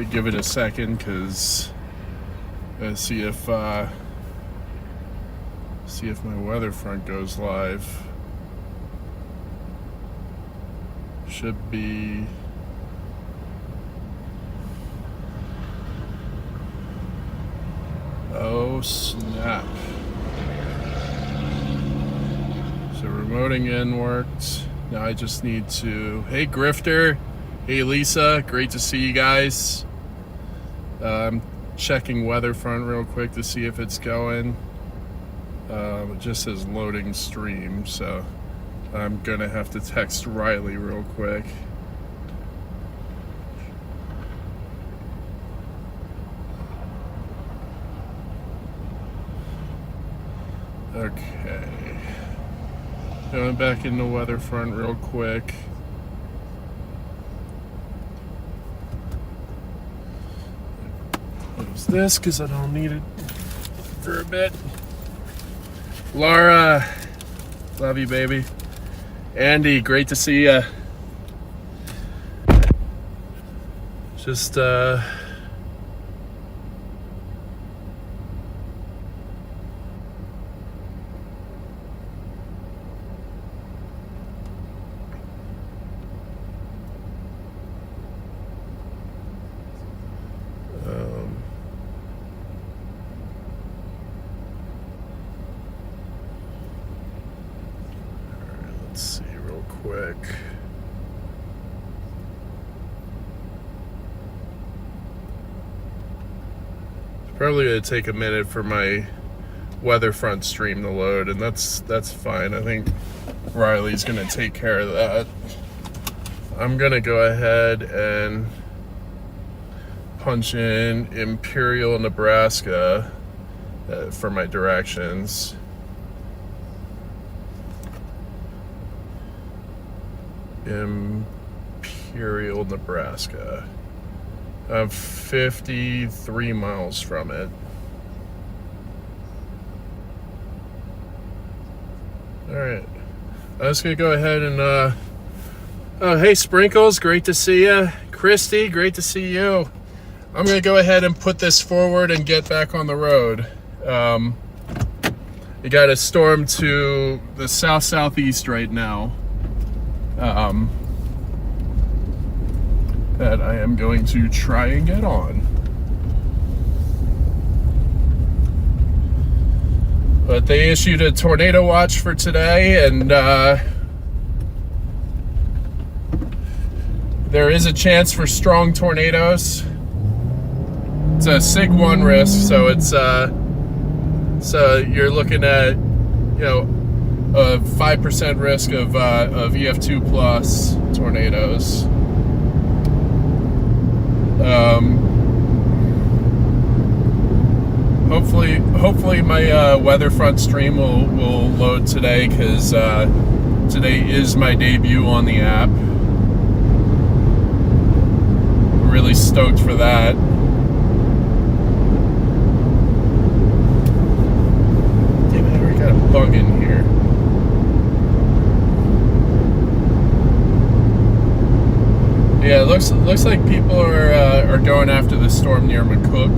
give it a second because see if my weather front goes live. Should be oh snap. So remoting in worked. Now I just need to, hey Grifter, hey Lisa, great to see you guys. I'm checking weather front real quick to see if it's going. It just says loading stream, so I'm gonna have to text Riley real quick. Okay. Going back into weather front real quick. Close this because I don't need it for a bit. Laura, love you, baby. Andy, great to see ya. Just let's see real quick. It's probably gonna take a minute for my weather front stream to load, and that's fine. I think Riley's gonna take care of that. I'm gonna go ahead and punch in Imperial, Nebraska for my directions. Imperial, Nebraska. I'm 53 miles from it. Alright. I'm just gonna go ahead and oh, hey Sprinkles, great to see you. Christy, great to see you. I'm gonna go ahead and put this forward and get back on the road. You got a storm to the southeast right now. That I am going to try and get on. But they issued a tornado watch for today, and there is a chance for strong tornadoes. It's a Sig 1 risk, so it's so you're looking at, you know, a 5% risk of EF2 plus tornadoes. Hopefully my weather front stream will load today, because today is my debut on the app. I'm really stoked for that. Damn it, I already got a bug in here. Yeah, it looks like people are going after the storm near McCook.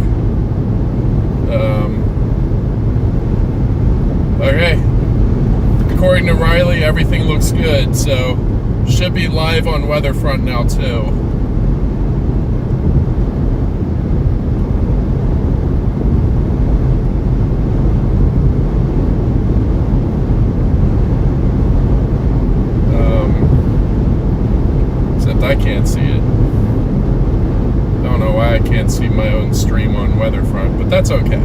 Okay. According to Riley, everything looks good, so should be live on Weatherfront now too. I can't see it. I don't know why I can't see my own stream on Weatherfront, but that's okay.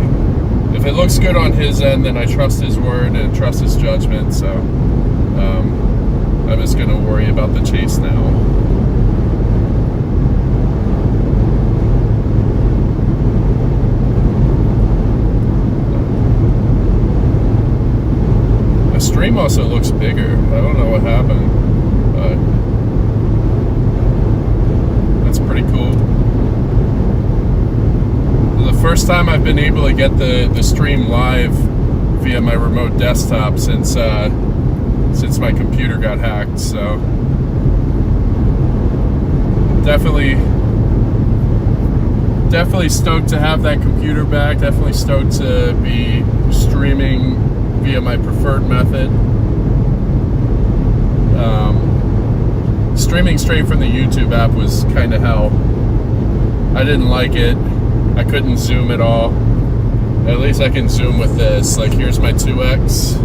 If it looks good on his end, then I trust his word and trust his judgment, so I'm just going to worry about the chase now. The stream also looks bigger. I don't know what happened, but pretty cool. The first time I've been able to get the stream live via my remote desktop since my computer got hacked, so definitely stoked to have that computer back. Definitely stoked to be streaming via my preferred method. Streaming straight from the YouTube app was kind of hell. I didn't like it. I couldn't zoom at all. At least I can zoom with this. Like, here's my 2x.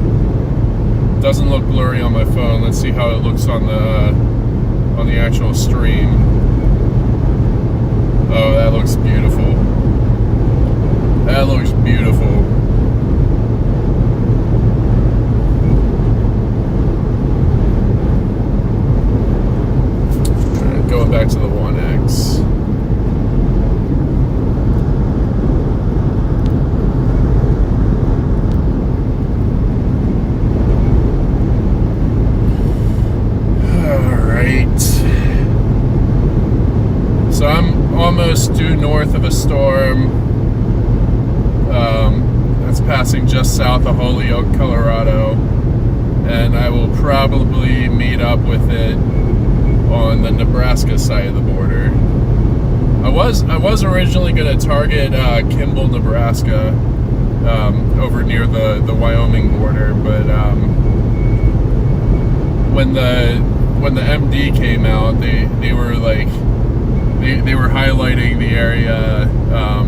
Doesn't look blurry on my phone. Let's see how it looks on the actual stream. Oh, that looks beautiful. That looks beautiful. Alright, going back to the 1x. So I'm almost due north of a storm that's passing just south of Holyoke, Colorado, and I will probably meet up with it on the Nebraska side of the border. I was originally going to target Kimball, Nebraska, over near the Wyoming border, but when the MD came out, they were like. They were highlighting the area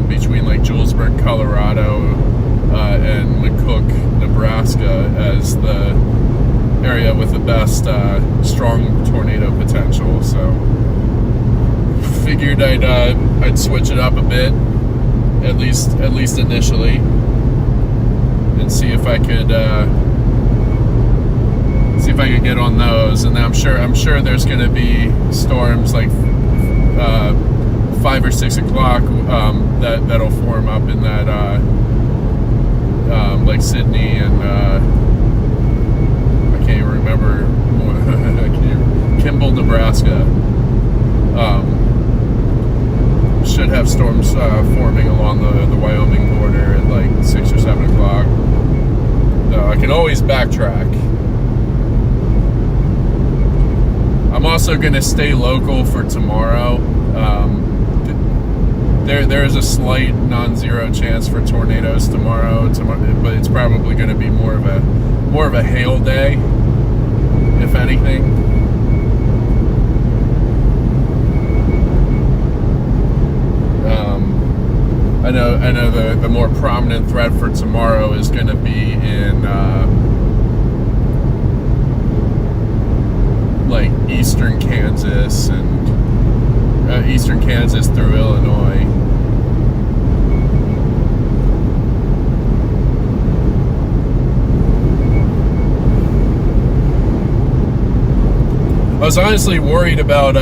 between like Julesburg, Colorado, and McCook, Nebraska, as the area with the best strong tornado potential. So figured I'd switch it up a bit, at least initially, and see if I could get on those. And I'm sure there's going to be storms like 5 or 6 o'clock that'll form up in that like Sydney and I can't even remember Kimball, Nebraska. Should have storms forming along the Wyoming border at like 6 or 7 o'clock. So I can always backtrack. I'm also going to stay local for tomorrow. There is a slight non-zero chance for tornadoes tomorrow, but it's probably going to be more of a hail day, if anything. I know the more prominent threat for tomorrow is going to be in like eastern Kansas and eastern Kansas through Illinois. I was honestly worried about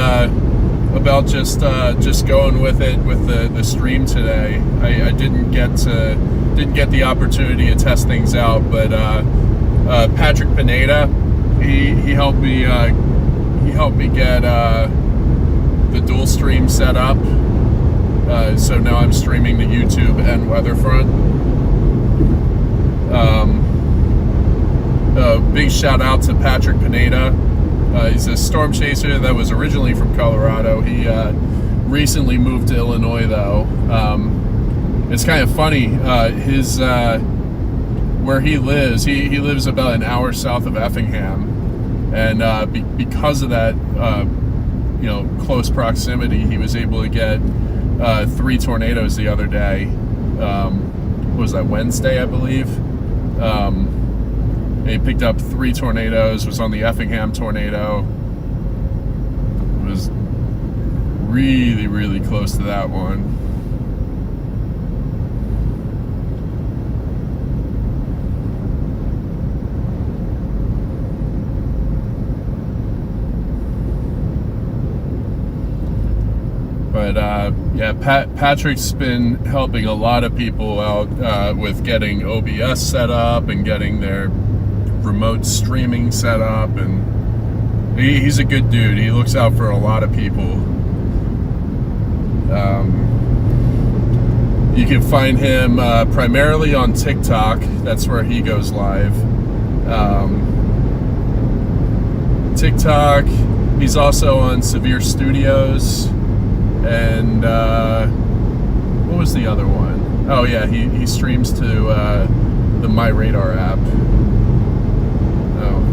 just going with it with the stream today. I didn't get the opportunity to test things out, but Patrick Pineda, he helped me get the dual stream set up. So now I'm streaming to YouTube and Weatherfront. Big shout out to Patrick Pineda. He's a storm chaser that was originally from Colorado. He recently moved to Illinois, though. It's kind of funny. His where he lives, he lives about an hour south of Effingham, and because of that, close proximity, he was able to get 3 tornadoes the other day. What was that, Wednesday, I believe? He picked up 3 tornadoes, was on the Effingham tornado. Was really, really close to that one. But yeah, Patrick's been helping a lot of people out with getting OBS set up and getting their remote streaming set up, and he's a good dude. He looks out for a lot of people. You can find him primarily on TikTok. That's where he goes live. TikTok. He's also on Severe Studios, and What was the other one? Oh yeah, he streams to the My Radar app. Oh.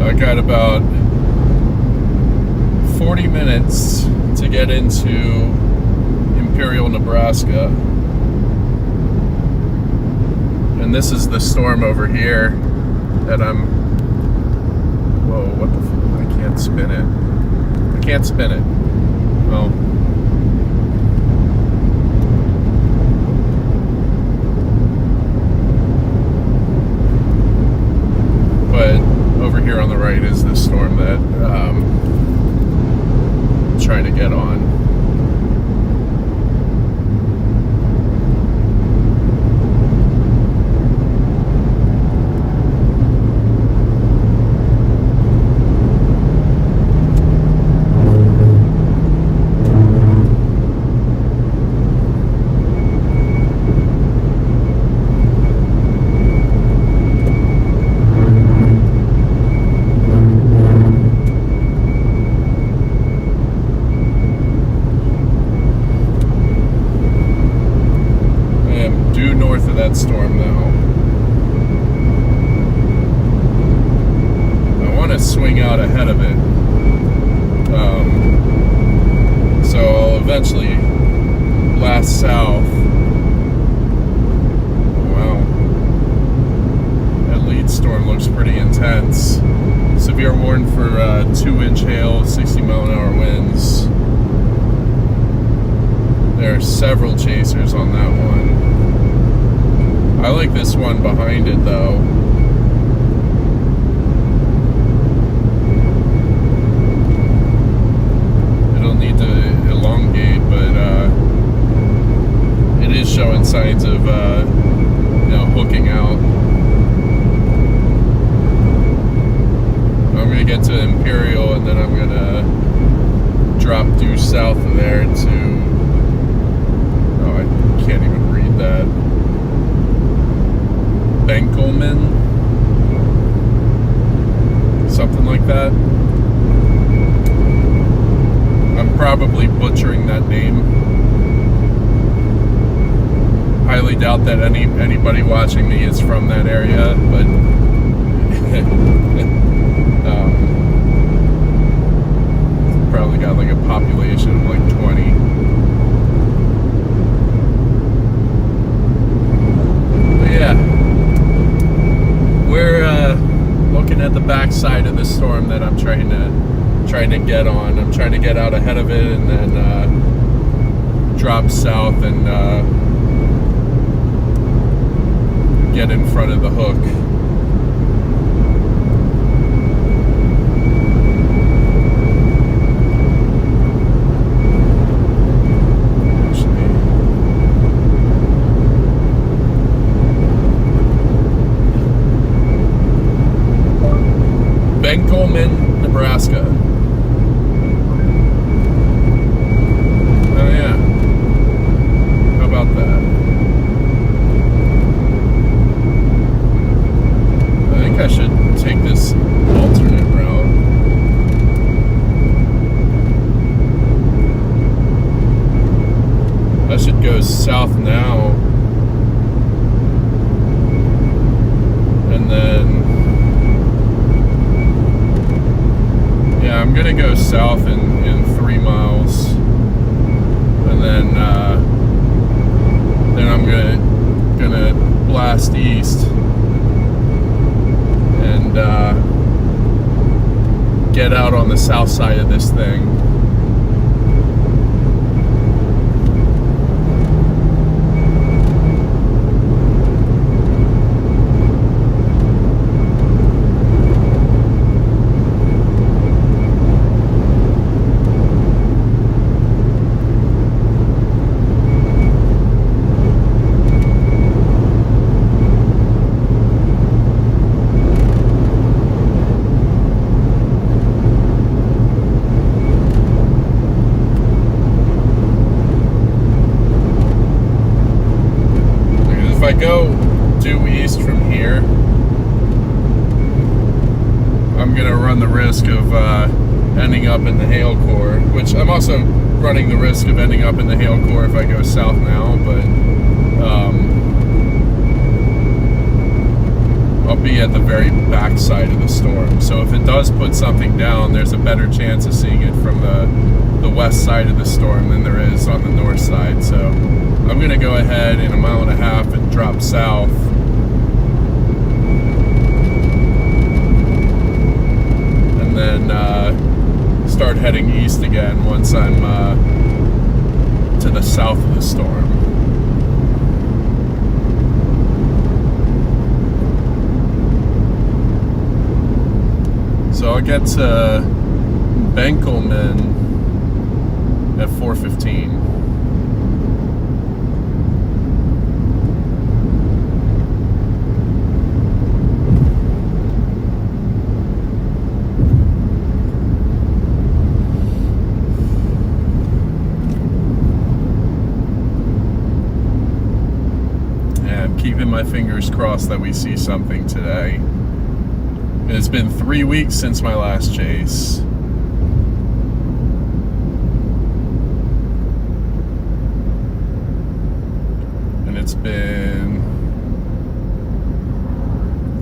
I got about 40 minutes to get into Imperial, Nebraska. And this is the storm over here that I'm... Whoa, what the fuck? I can't spin it. I can't spin it. Well... But... over here on the right is the storm that I'm trying to get on. North of that storm now. I want to swing out ahead of it, so I'll eventually blast south. Wow, that lead storm looks pretty intense. Severe warning for 2-inch hail, 60-mile-an-hour winds. There are several chasers on that one. I like this one behind it though. It'll need to elongate, but it is showing signs of hooking out. I'm gonna get to Imperial and then I'm gonna drop due south of there to... Oh, I can't even read that. Benkelman, something like that. I'm probably butchering that name. Highly doubt that anybody watching me is from that area, but probably got like a population of like 20. But yeah. We're looking at the backside of the storm that I'm trying to get on. I'm trying to get out ahead of it and then drop south and get in front of the hook. Benkelman, Nebraska. Oh yeah. How about that? I think I should take this alternate route. I should go south now. And then... I'm gonna go south in 3 miles, and then I'm gonna blast east and get out on the south side of this thing. risk of ending up in the hail core, which I'm also running the risk of ending up in the hail core if I go south now, but I'll be at the very back side of the storm. So if it does put something down, there's a better chance of seeing it from the west side of the storm than there is on the north side. So I'm going to go ahead in 1.5 miles and drop south. And then start heading east again once I'm to the south of the storm. So I'll get to Benkelman at 4:15. And keeping my fingers crossed that we see something today. It's been 3 weeks since my last chase. And it's been,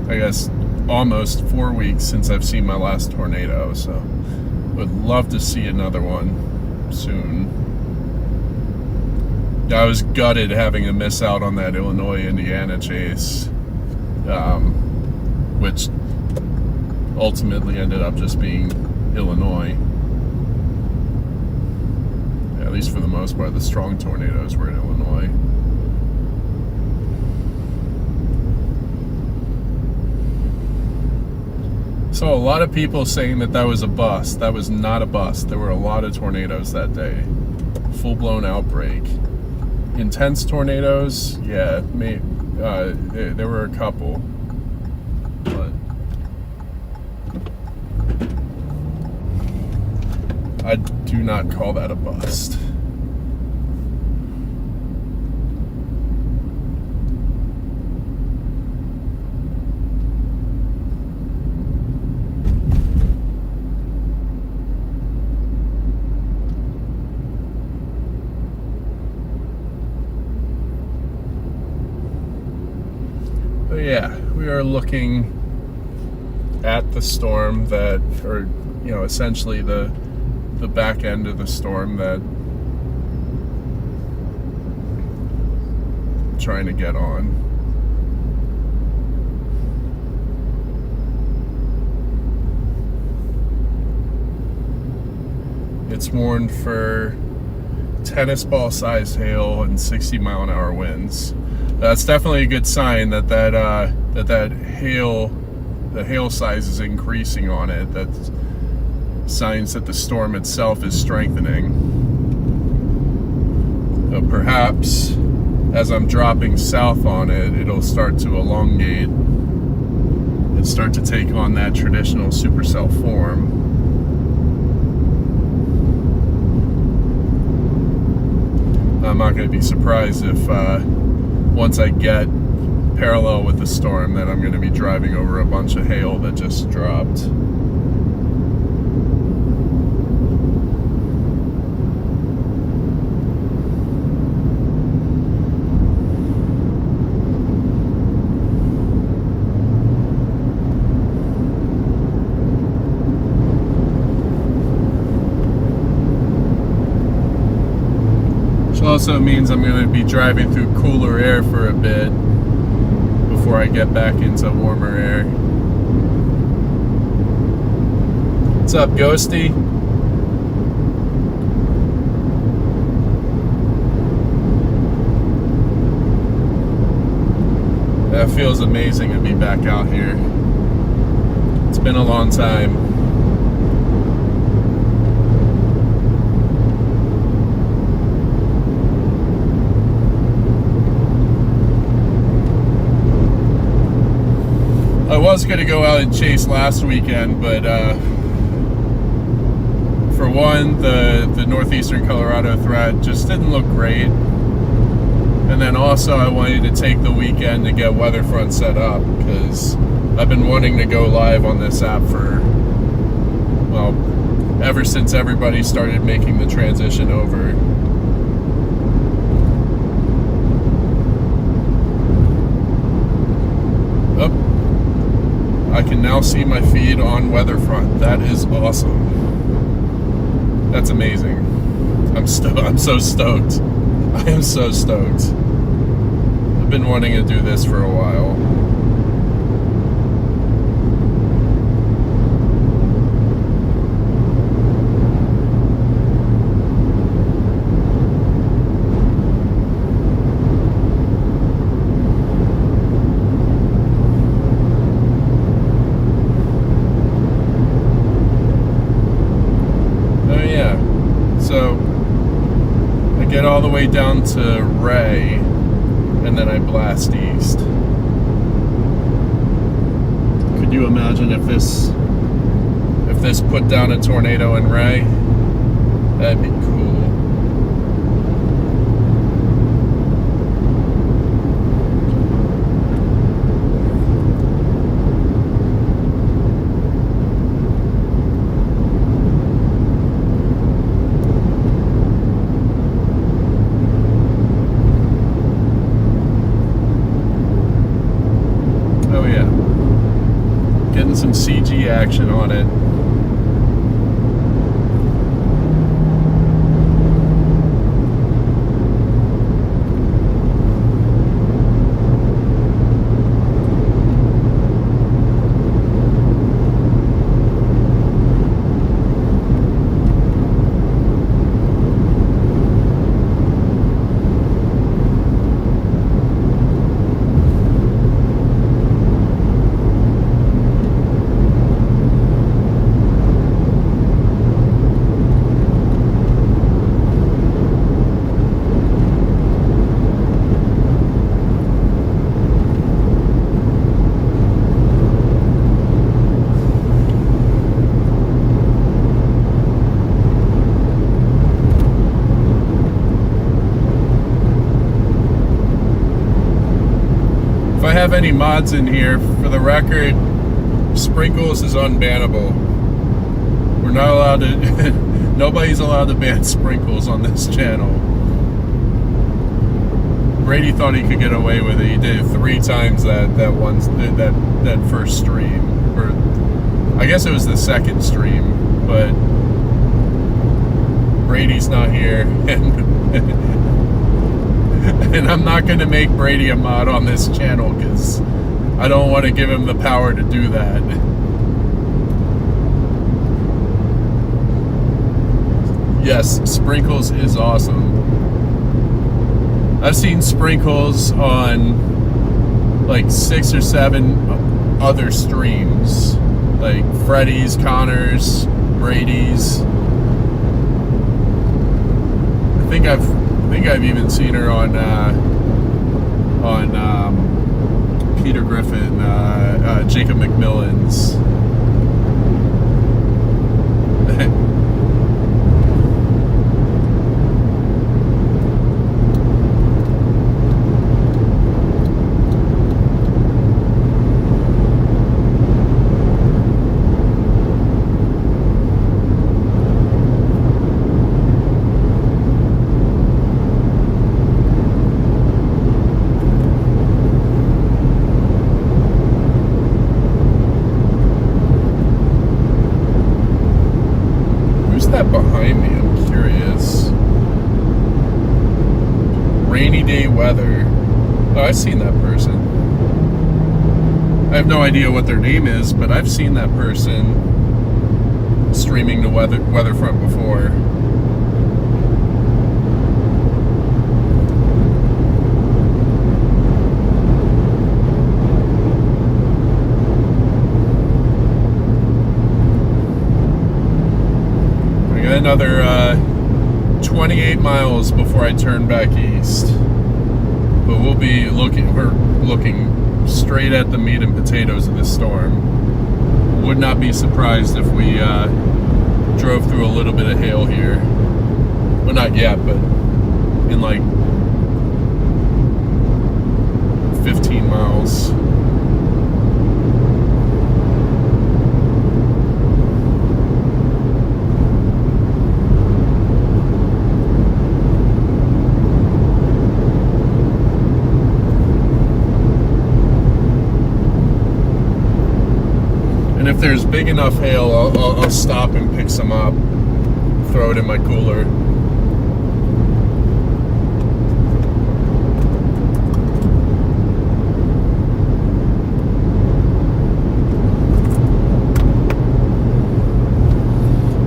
I guess, almost 4 weeks since I've seen my last tornado. So would love to see another one soon. I was gutted having a miss out on that Illinois-Indiana chase, which ultimately ended up just being Illinois. Yeah, at least for the most part, the strong tornadoes were in Illinois. So a lot of people saying that was a bust. That was not a bust. There were a lot of tornadoes that day. Full-blown outbreak. Intense tornadoes, yeah, there were a couple. But I do not call that a bust. But yeah, we are looking at the storm that, or essentially the back end of the storm that I'm trying to get on. It's warned for tennis ball sized hail and 60-mile-an-hour winds. That's definitely a good sign that hail, the hail size is increasing on it. That's signs that the storm itself is strengthening. Perhaps as I'm dropping south on it, it'll start to elongate and start to take on that traditional supercell form. I'm not going to be surprised if once I get parallel with the storm that I'm going to be driving over a bunch of hail that just dropped. Also means I'm going to be driving through cooler air for a bit before I get back into warmer air. What's up, Ghosty? That feels amazing to be back out here. It's been a long time. I was going to go out and chase last weekend, but for one, the northeastern Colorado threat just didn't look great. And then also I wanted to take the weekend to get Weatherfront set up, because I've been wanting to go live on this app for ever since everybody started making the transition over. Oh, I can now see my feed on Weatherfront. That is awesome. That's amazing. I'm so stoked. I am so stoked. I've been wanting to do this for a while. So I get all the way down to Ray, and then I blast east. Could you imagine if this put down a tornado in Ray? That'd be cool. Getting some CG action on it. If I have any mods in here, for the record, sprinkles is unbannable. We're not allowed to, nobody's allowed to ban sprinkles on this channel. Brady thought he could get away with it. He did it 3 times that first stream, or I guess it was the second stream, but Brady's not here, and I'm not going to make Brady a mod on this channel because I don't want to give him the power to do that. Yes, sprinkles is awesome. I've seen sprinkles on like 6 or 7 other streams, like Freddy's, Connor's, Brady's. I think I've even seen her on Peter Griffin, Jacob McMillan's. That behind me, I'm curious. Rainy day weather. Oh, I've seen that person. I have no idea what their name is, but I've seen that person streaming to Weatherfront before. Another 28 miles before I turn back east, but we're looking straight at the meat and potatoes of this storm. Would not be surprised if we drove through a little bit of hail here. Well, not yet, but in like 15 miles. if there's big enough hail, I'll stop and pick some up, throw it in my cooler.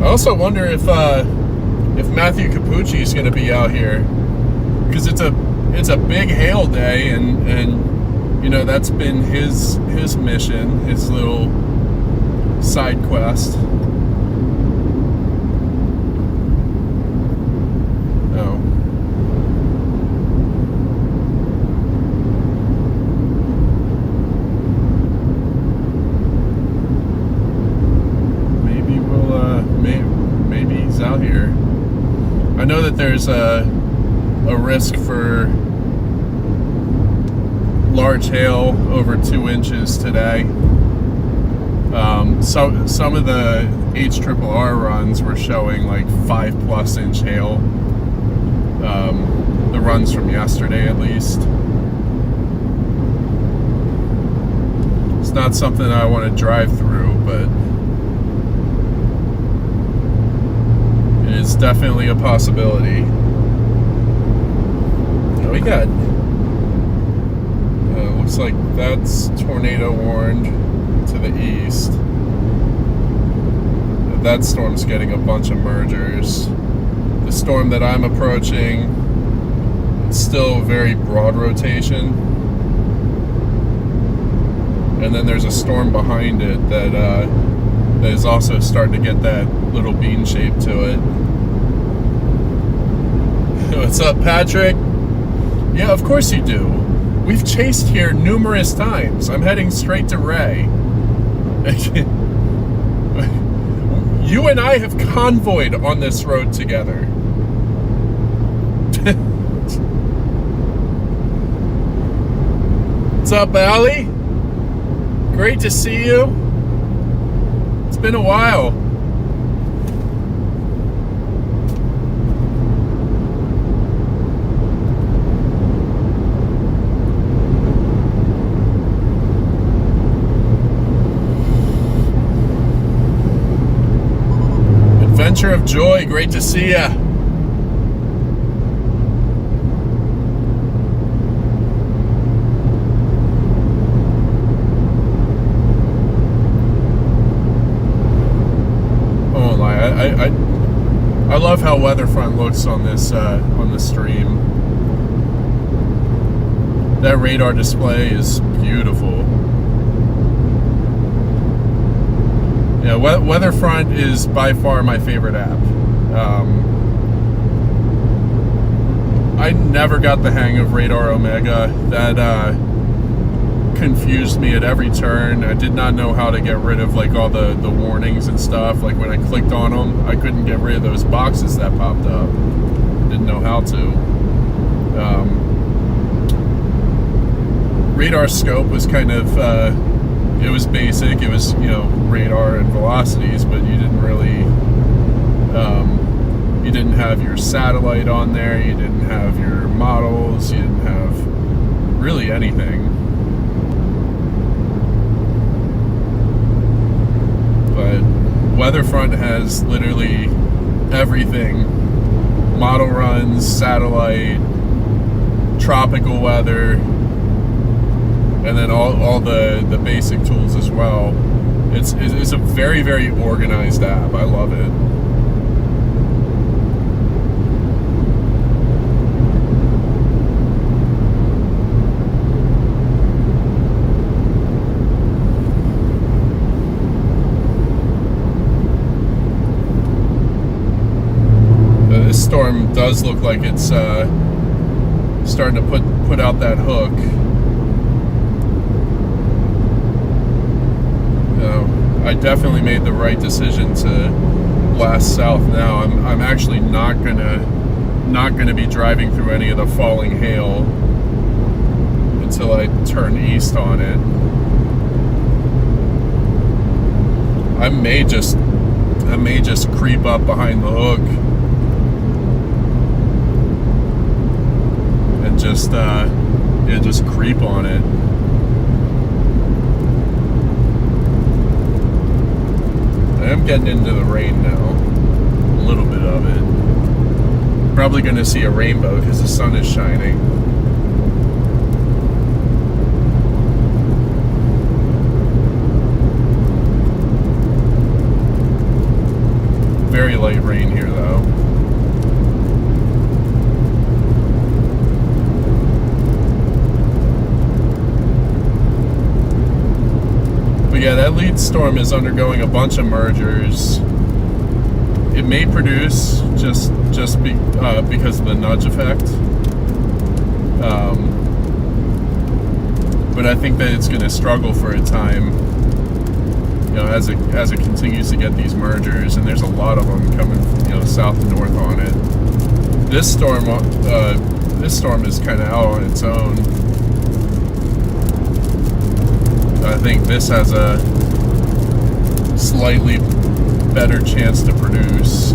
I also wonder if Matthew Capucci is going to be out here, because it's a big hail day, and you know, that's been his mission, his little side quest. Oh. Maybe he's out here. I know that there's a risk for large hail over 2 inches today. So some of the HRRR runs were showing like 5+ inch hail. The runs from yesterday, at least. It's not something I want to drive through, but it's definitely a possibility. We got, looks like that's tornado warned to the east. That storm's getting a bunch of mergers. The storm that I'm approaching, it's still very broad rotation. And then there's a storm behind it that is also starting to get that little bean shape to it. What's up, Patrick? Yeah, of course you do. We've chased here numerous times. I'm heading straight to Ray. You and I have convoyed on this road together. What's up, Allie? Great to see you. It's been a while. Adventure of Joy, great to see ya. I love how Weatherfront looks on this stream. That radar display is beautiful. Yeah, Weatherfront is by far my favorite app. I never got the hang of Radar Omega. That confused me at every turn. I did not know how to get rid of like all the warnings and stuff. Like when I clicked on them, I couldn't get rid of those boxes that popped up. Didn't know how to. Radar scope was kind of it was basic. It was, you know, radar and velocities, but you didn't really you didn't have your satellite on there. You didn't have your models. You didn't have really anything. But Weatherfront has literally everything. Model runs, satellite, tropical weather, and then all the basic tools as well. It's a very, very organized app. I love it. This storm does look like it's starting to put out that hook. I definitely made the right decision to blast south now. I'm actually not gonna be driving through any of the falling hail until I turn east on it. I may just creep up behind the hook and just creep on it. am getting into the rain now. A little bit of it. Probably going to see a rainbow because the sun is shining. Very light rain here though. But yeah, that lead storm is undergoing a bunch of mergers. It may produce just because of the nudge effect. But I think that it's going to struggle for a time, you know, as it continues to get these mergers, and there's a lot of them coming, you know, south and north on it. This storm is kind of out on its own. I think this has a slightly better chance to produce.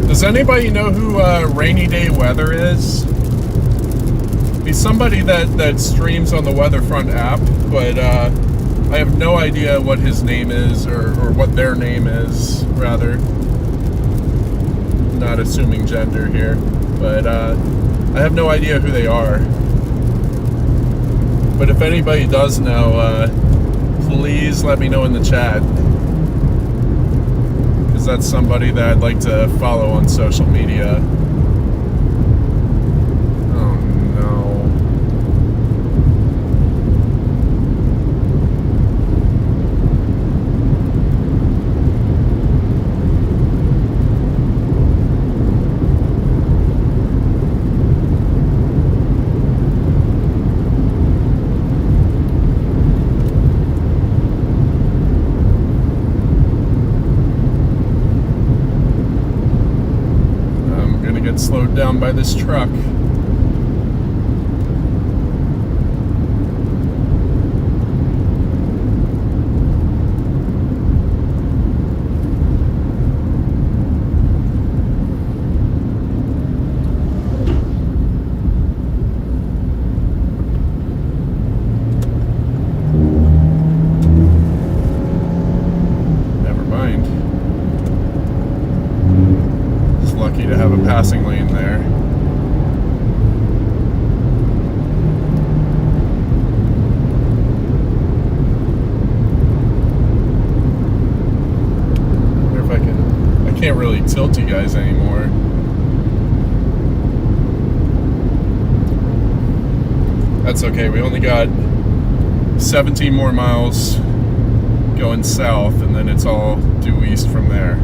Does anybody know who Rainy Day Weather is? He's somebody that streams on the Weatherfront app, but I have no idea what his name is or what their name is, rather. Not assuming gender here, but I have no idea who they are. But if anybody does know, please let me know in the chat. That's somebody that I'd like to follow on social media. Oh no. Slowed down by this truck. Never mind. Just lucky to have a passing lane there. I wonder if I can't really tilt you guys anymore. That's okay, we only got 17 more miles going south, and then it's all due east from there.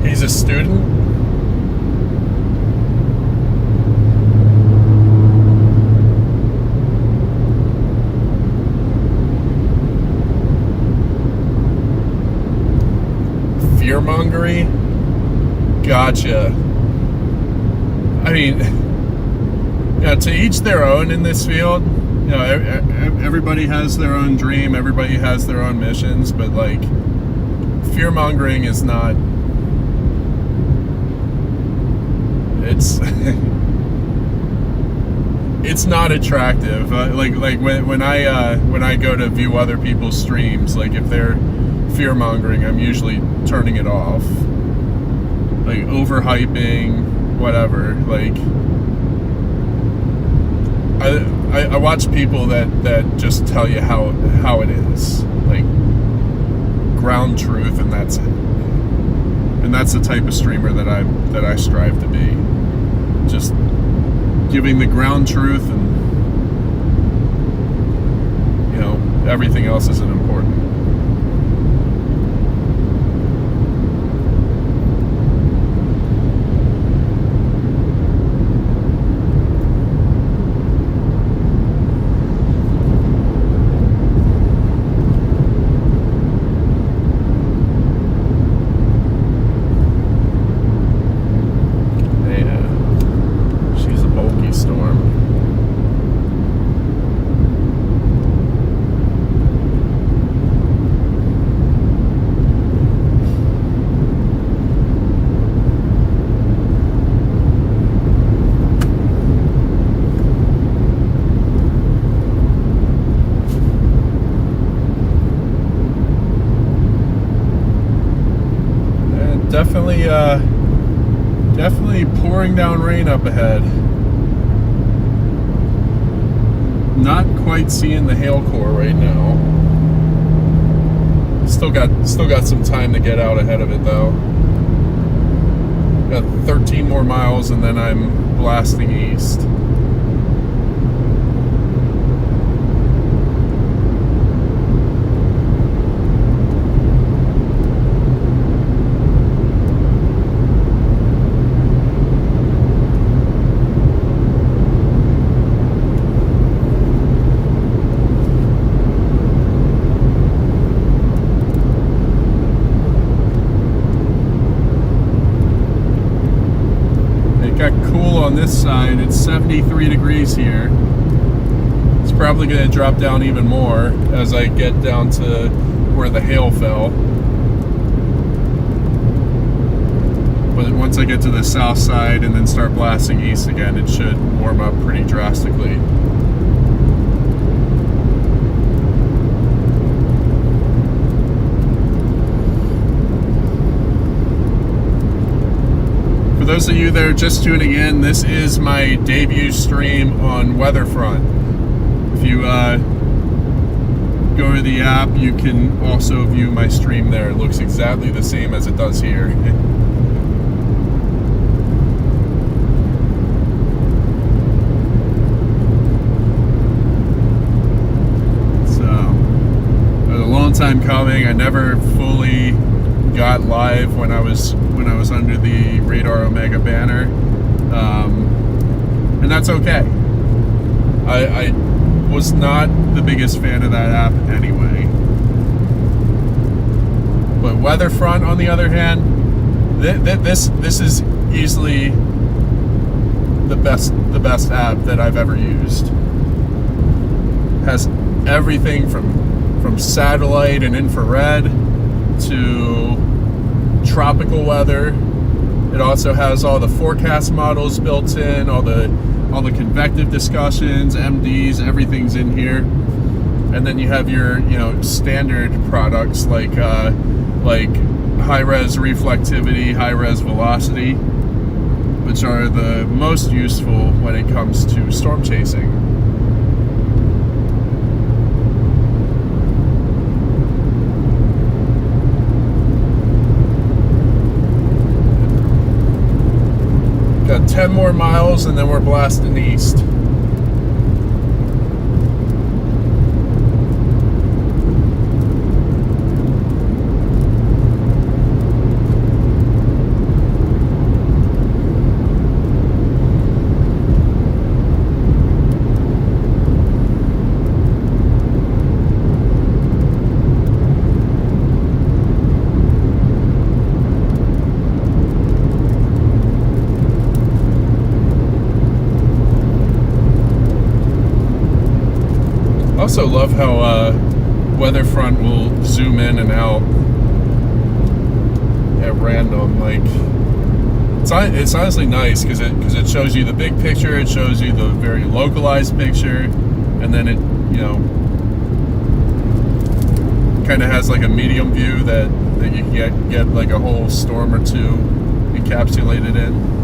He's a student? Fearmongery? Gotcha. I mean, yeah, to each their own in this field. You know, everybody has their own dream, everybody has their own missions, but like, fear-mongering is not, it's not attractive. Like when I go to view other people's streams, like if they're fear-mongering, I'm usually turning it off. Like overhyping, whatever. Like I watch people that just tell you how it is, like ground truth, and that's it. And that's the type of streamer that I strive to be. Just giving the ground truth, and everything else isn't important. Definitely pouring down rain up ahead. Not quite seeing the hail core right now. Still got some time to get out ahead of it though. Got 13 more miles and then I'm blasting east. On this side, it's 73 degrees here. It's probably going to drop down even more as I get down to where the hail fell. But once I get to the south side and then start blasting east again, it should warm up pretty drastically. For those of you that are just tuning in, this is my debut stream on Weatherfront. If you go to the app, you can also view my stream there. It looks exactly the same as it does here. So, it was a long time coming. I never fully got live when I was under the Radar Omega banner, and that's okay. I was not the biggest fan of that app anyway. But Weatherfront, on the other hand, this is easily the best app that I've ever used. Has everything from satellite and infrared to tropical weather. It also has all the forecast models built in, all the convective discussions, MDs, everything's in here. And then you have your standard products like high-res reflectivity, high-res velocity, which are the most useful when it comes to storm chasing. Got 10 more miles and then we're blasting east. I also love how Weatherfront will zoom in and out at random. Like, it's honestly nice because it shows you the big picture, it shows you the very localized picture, and then it kind of has like a medium view that you can get like a whole storm or two encapsulated in.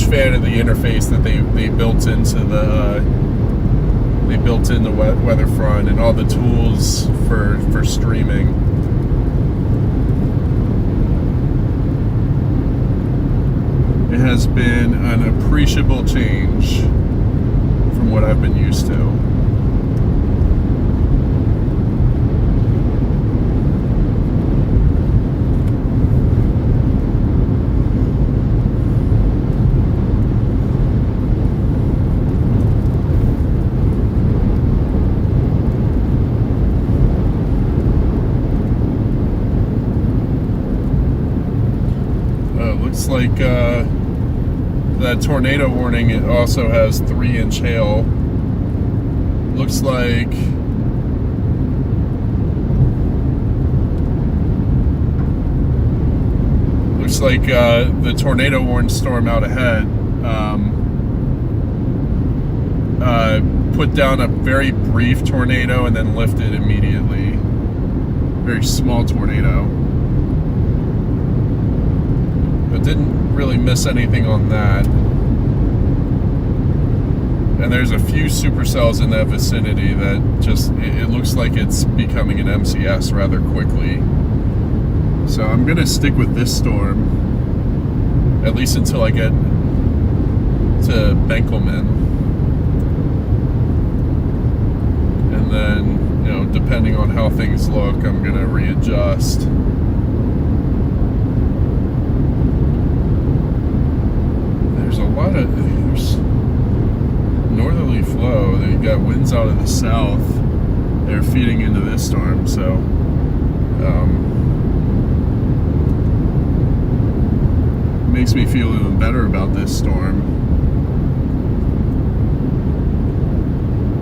fan of the interface that they built into the weather front and all the tools for streaming. It has been an appreciable change from what I've been used to. Looks like that tornado warning, it also has 3-inch hail. Looks like the tornado warned storm out ahead put down a very brief tornado and then lifted immediately. Very small tornado. But didn't really miss anything on that. And there's a few supercells in that vicinity that just, it looks like it's becoming an MCS rather quickly. So I'm gonna stick with this storm, at least until I get to Benkelman. And then, you know, depending on how things look, I'm gonna readjust. There's a lot of, there's northerly flow. They got winds out of the south. They're feeding into this storm, so makes me feel even better about this storm.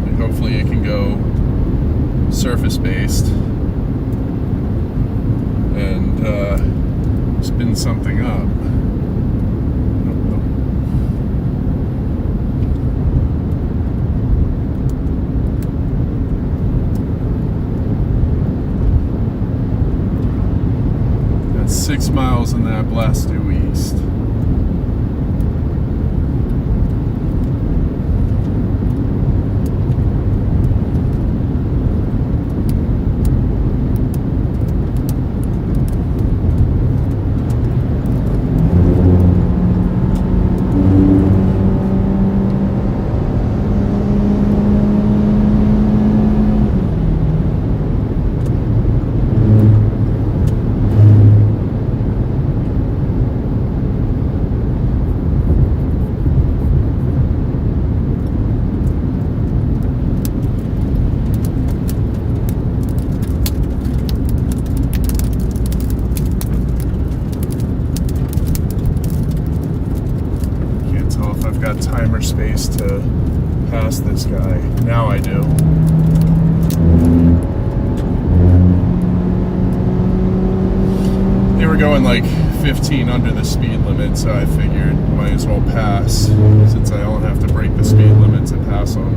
And hopefully it can go surface based and spin something up. That's 6 miles in that blast due east. Timer space to pass this guy. Now I do. They were going like 15 under the speed limit, so I figured might as well pass since I don't have to break the speed limit to pass them.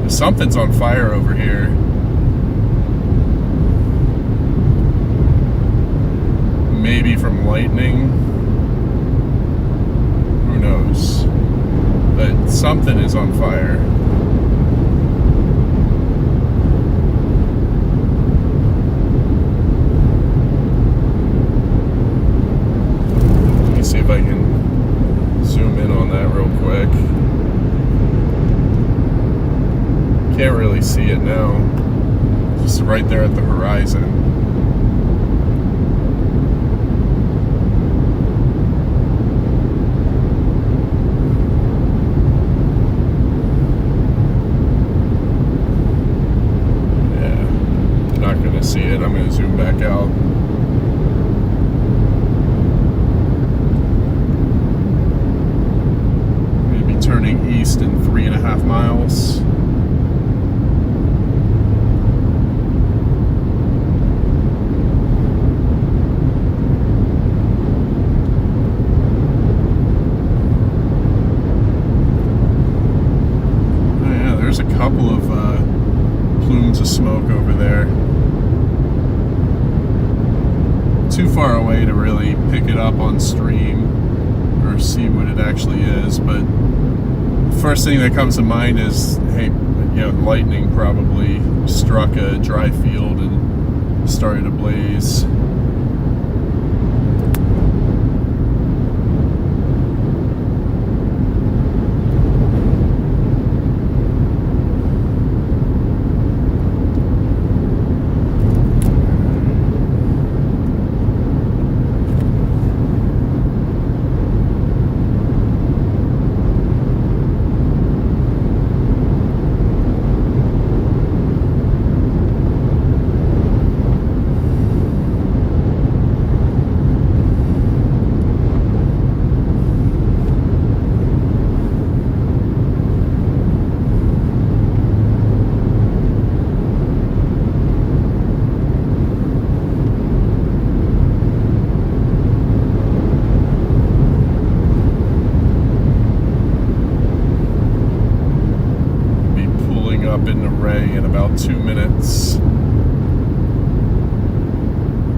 Something's on fire over here. Maybe from lightning. But something is on fire. Let me see if I can zoom in on that real quick. Can't really see it now. Just right there at the horizon. See it. I'm going to zoom back out. Maybe turning east in 3.5 miles. Oh yeah, there's a couple of plumes of smoke over there. Too far away to really pick it up on stream. or see what it actually is. But first thing that comes to mind is, hey, lightning probably struck a dry field and started a blaze. In Ray in about 2 minutes.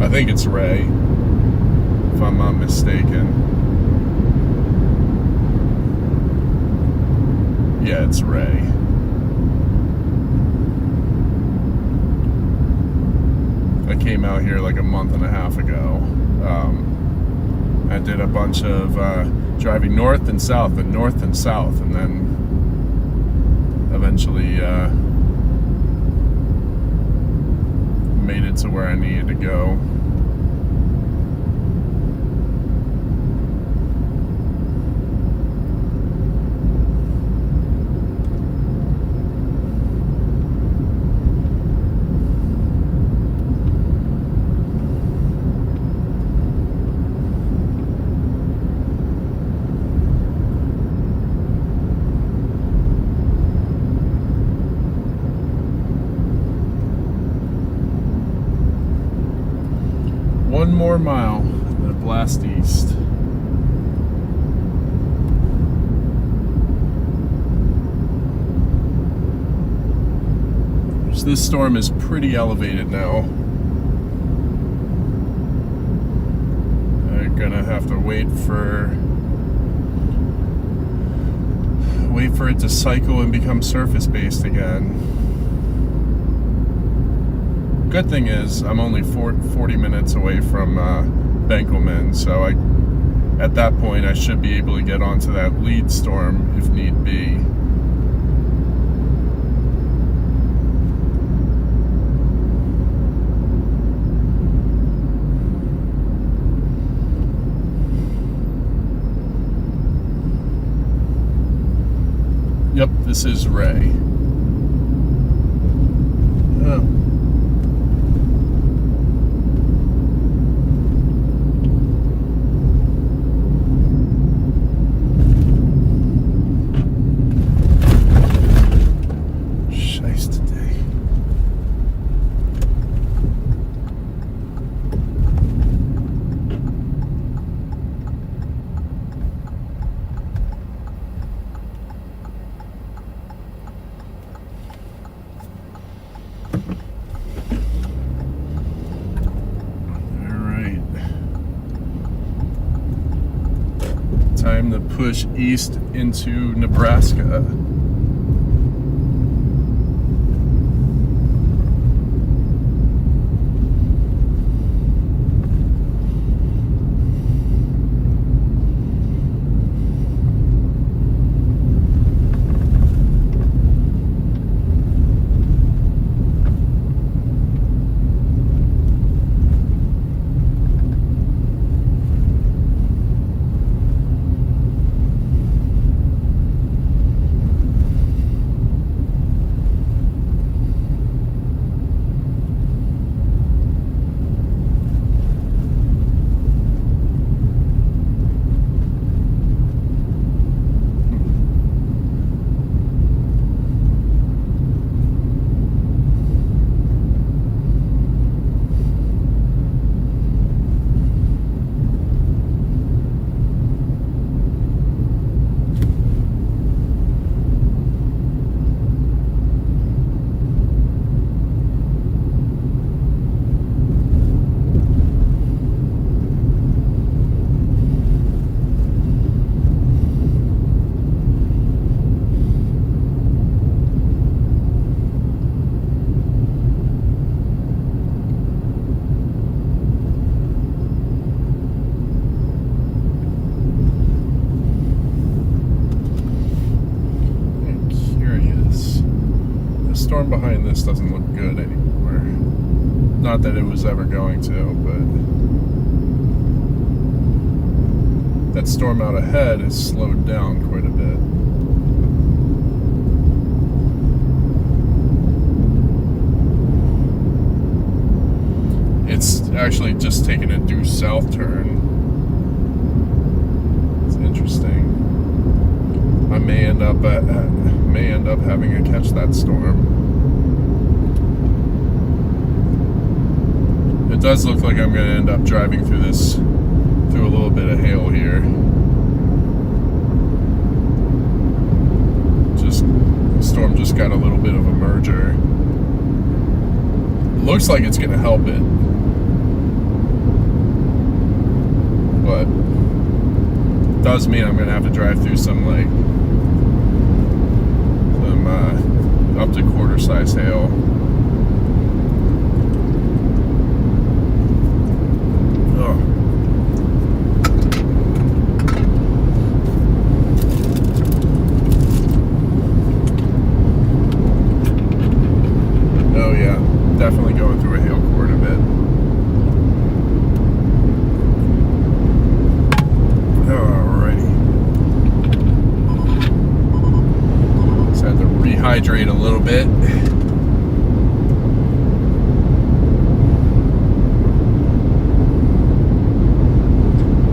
I think it's Ray, if I'm not mistaken. Yeah, it's Ray. I came out here like a month and a half ago. I did a bunch of driving north and south and north and south, and then eventually made it to where I needed to go. One more mile, then a blast east. So this storm is pretty elevated now. I'm gonna have to wait for it to cycle and become surface-based again. Good thing is I'm only 40 minutes away from Benkelman, so at that point I should be able to get onto that lead storm if need be. Yep, this is Ray. Oh. Time to push east into Nebraska. storm behind this doesn't look good anymore. Not that it was ever going to, but that storm out ahead has slowed down quite a bit. It's actually just taking a due south turn. It's interesting. I may end up having to catch that storm. It does look like I'm going to end up driving through a little bit of hail here. The storm just got a little bit of a merger. Looks like it's going to help it, but it does mean I'm going to have to drive through some up to quarter-size hail. Oh yeah, definitely going through a hail cord a bit. Alrighty. Just had to rehydrate a little bit.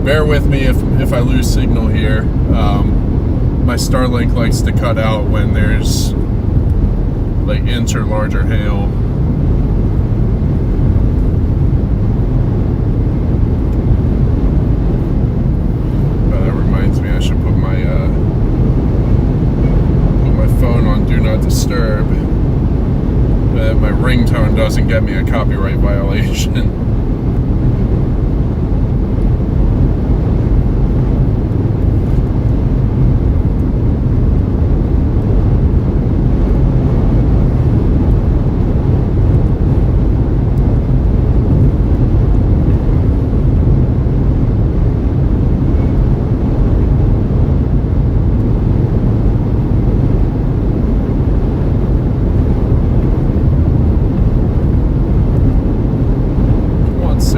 Bear with me if I lose signal here. My Starlink likes to cut out when there's like inch or larger hail. Oh, that reminds me, I should put my phone on Do Not Disturb. My ringtone doesn't get me a copyright violation.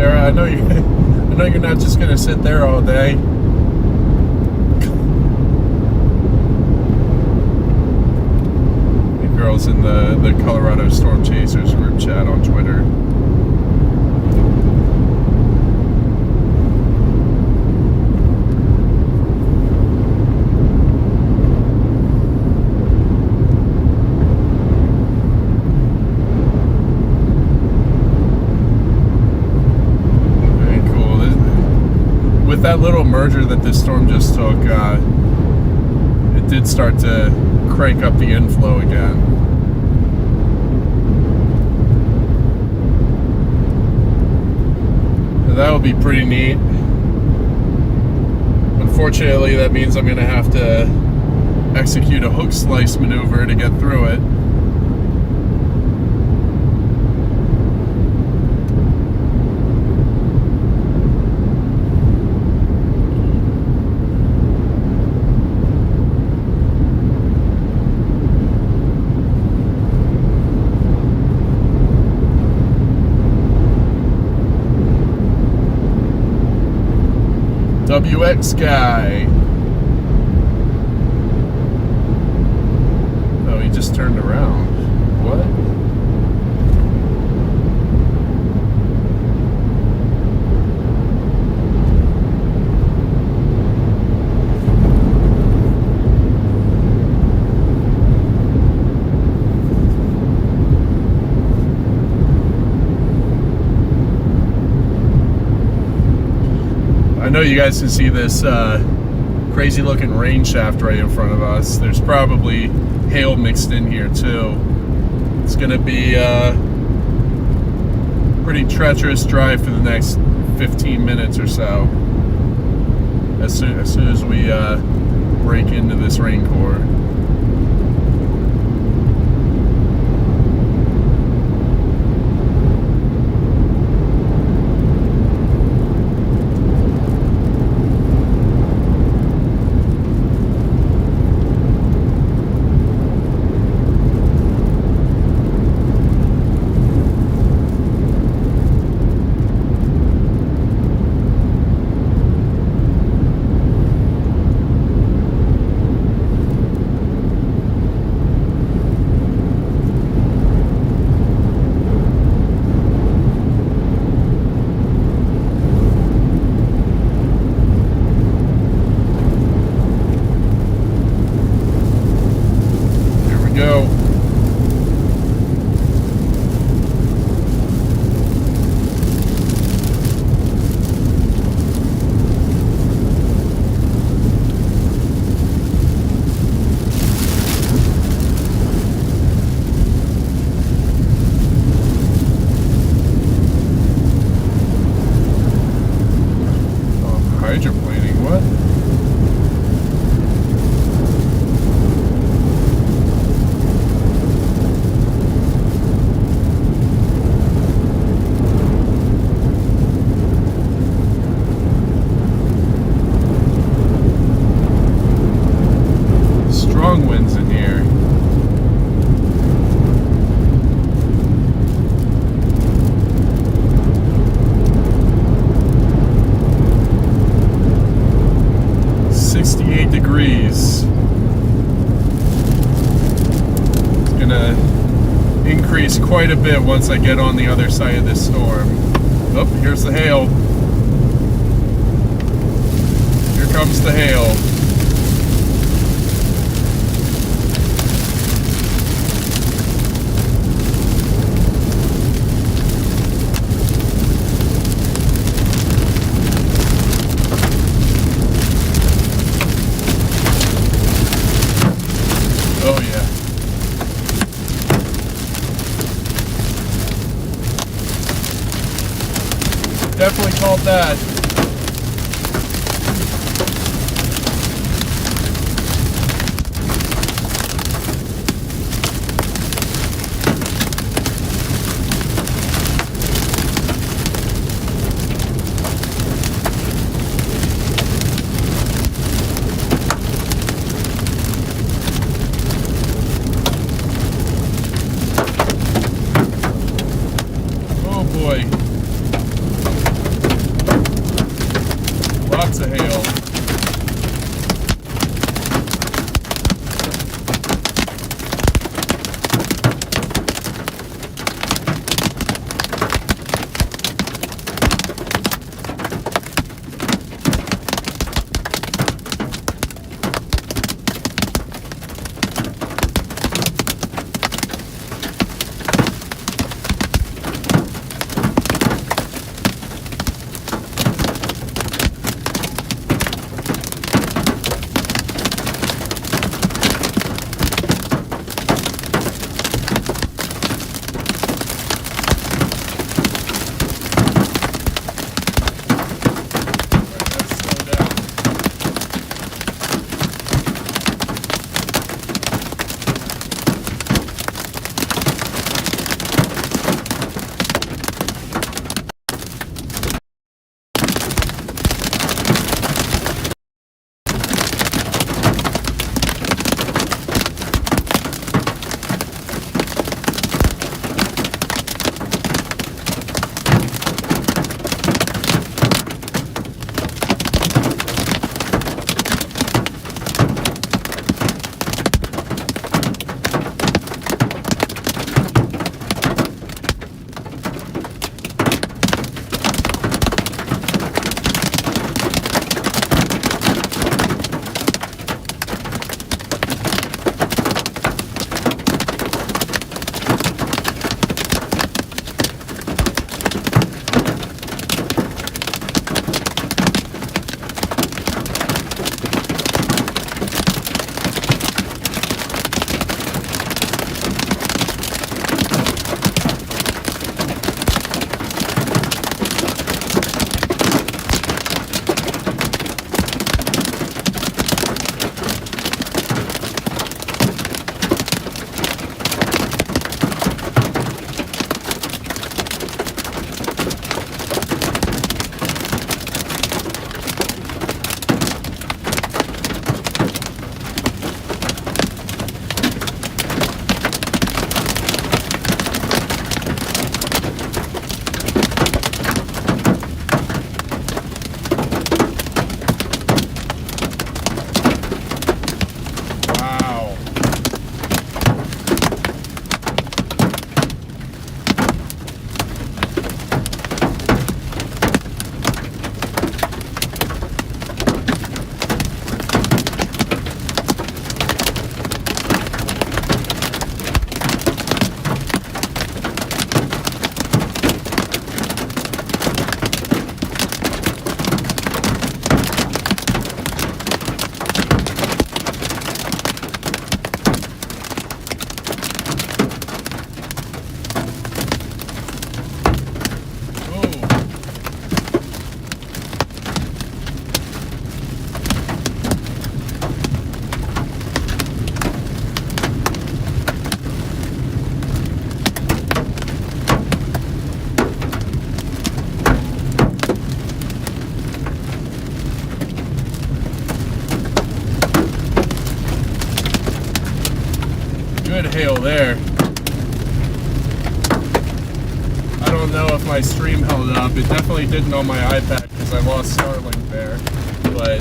I know you're not just gonna sit there all day. The girls in the Colorado Storm Chasers group chat on Twitter. With that little merger that this storm just took, it did start to crank up the inflow again. So that will be pretty neat. Unfortunately, that means I'm going to have to execute a hook slice maneuver to get through it. WX guy. Oh, he just turned around. What? I know you guys can see this crazy looking rain shaft right in front of us. There's probably hail mixed in here too. It's gonna be a pretty treacherous drive for the next 15 minutes or so. As soon as we break into this rain core. go. Hydroplaning, what? Strong winds in here. Degrees. It's gonna increase quite a bit once I get on the other side of this storm. Oh, here's the hail. Here comes the hail. Oh yeah. Definitely called that. Boy. good hail there. I don't know if my stream held up. It definitely didn't on my iPad because I lost Starlink there. But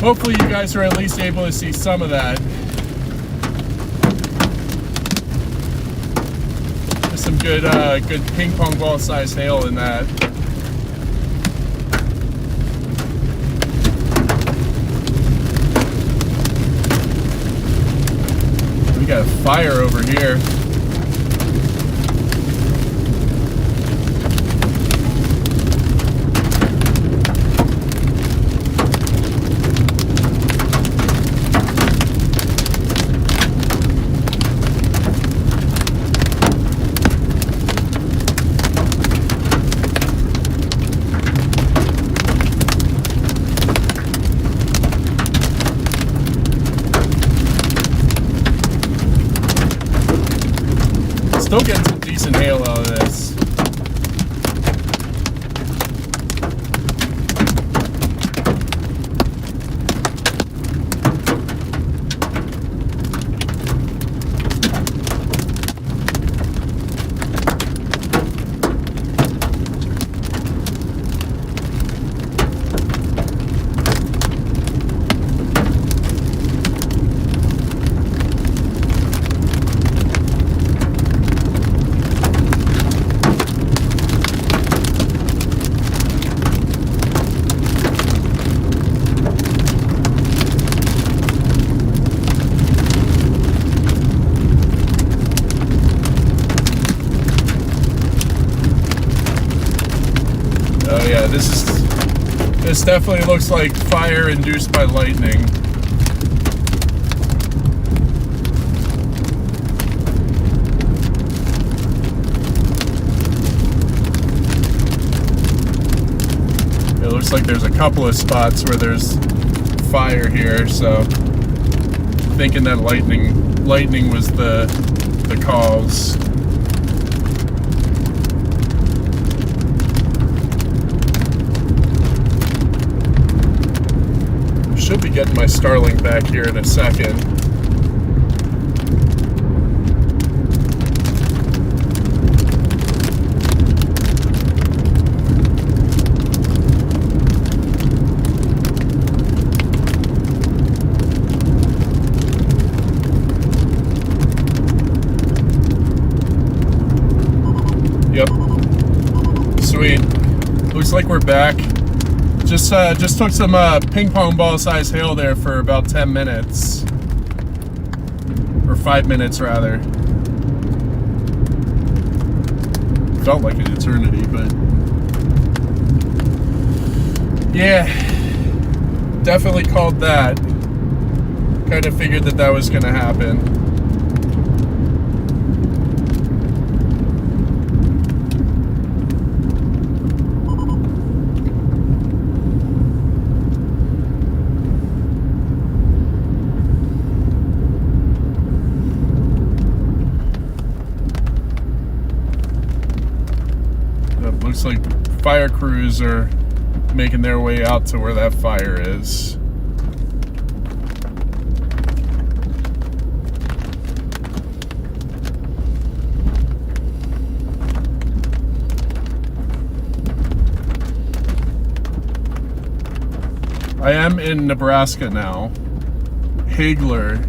hopefully you guys are at least able to see some of that. There's some good ping pong ball size hail in that. We got a fire over here. Still getting some decent hail out of this. Oh yeah, this definitely looks like fire induced by lightning. It looks like there's a couple of spots where there's fire here, so thinking that lightning was the cause. Should be getting my Starlink back here in a second. Yep. Sweet. Looks like we're back. Just took some ping pong ball size hail there for about 10 minutes. Or 5 minutes rather. Felt like an eternity, but yeah, definitely called that. Kind of figured that was gonna happen. Looks like fire crews are making their way out to where that fire is. I am in Nebraska now. Hagler,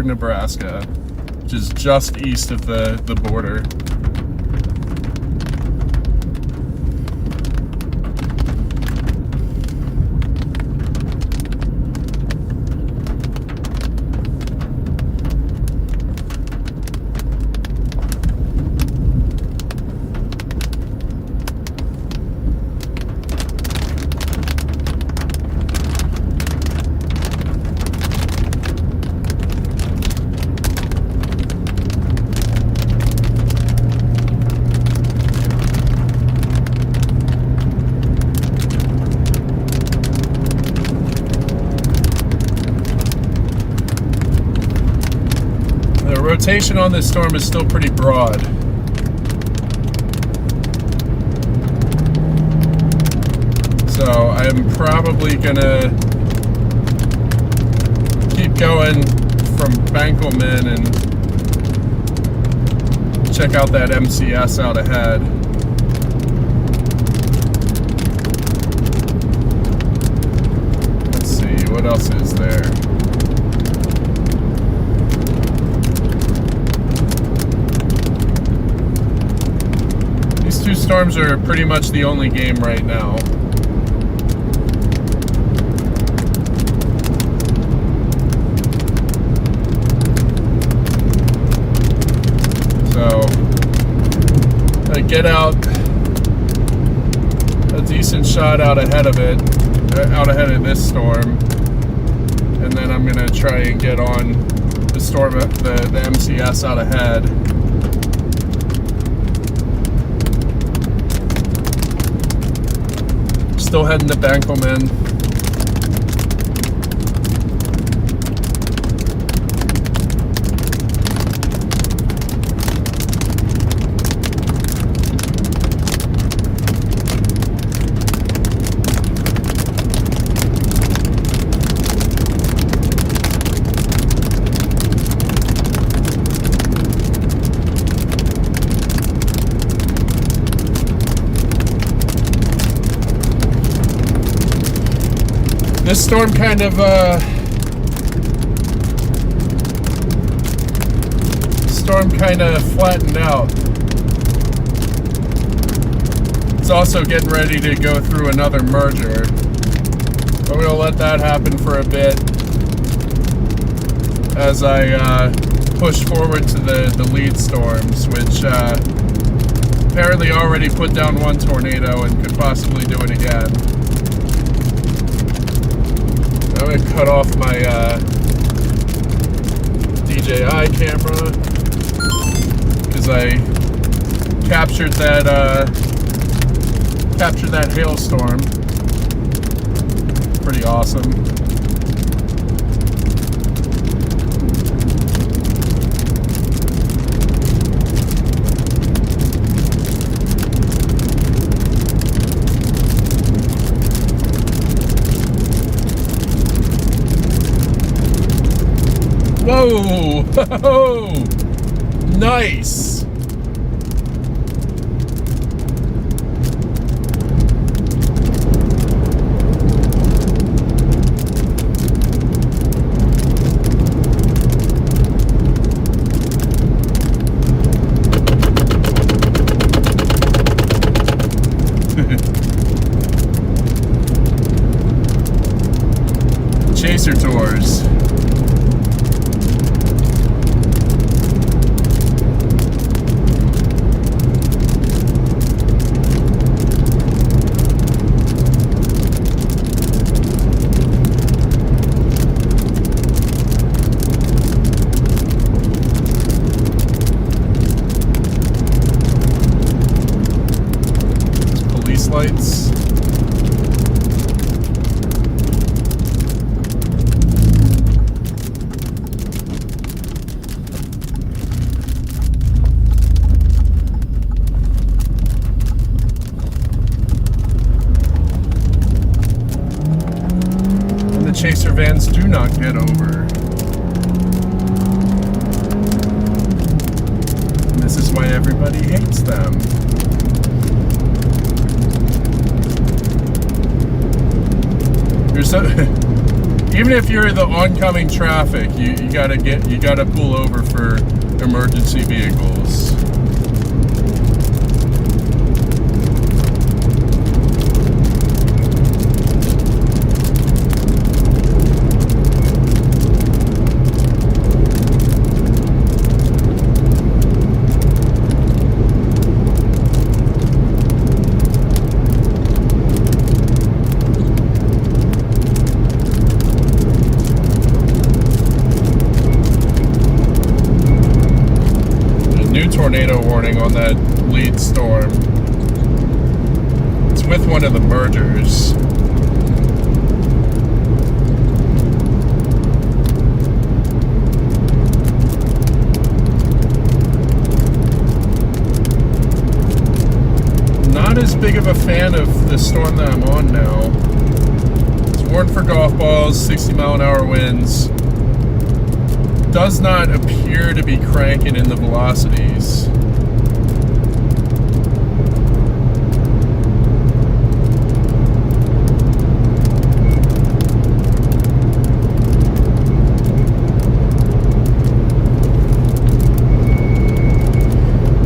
Nebraska, which is just east of the border. Rotation on this storm is still pretty broad. So I'm probably gonna keep going from Bankelman and check out that MCS out ahead. Let's see, what else is there? These two storms are pretty much the only game right now. So I get out a decent shot out ahead of it, out ahead of this storm, and then I'm gonna try and get on the storm, the MCS out ahead. Still heading to Bankelman. This storm kind of flattened out. It's also getting ready to go through another merger. I'm gonna let that happen for a bit as I push forward to the lead storms, which apparently already put down one tornado and could possibly do it again. I'm going to cut off my DJI camera because I captured that hailstorm. Pretty awesome. Whoa! Nice! Chaser tours. Lights. And the chaser vans do not get over. And this is why everybody hates them. Even if you're the oncoming traffic, you gotta pull over for emergency vehicles. Tornado warning on that lead storm. It's with one of the mergers. Not as big of a fan of the storm that I'm on now. It's warned for golf balls, 60-mile-an-hour winds. does not appear to be cranking in the velocities.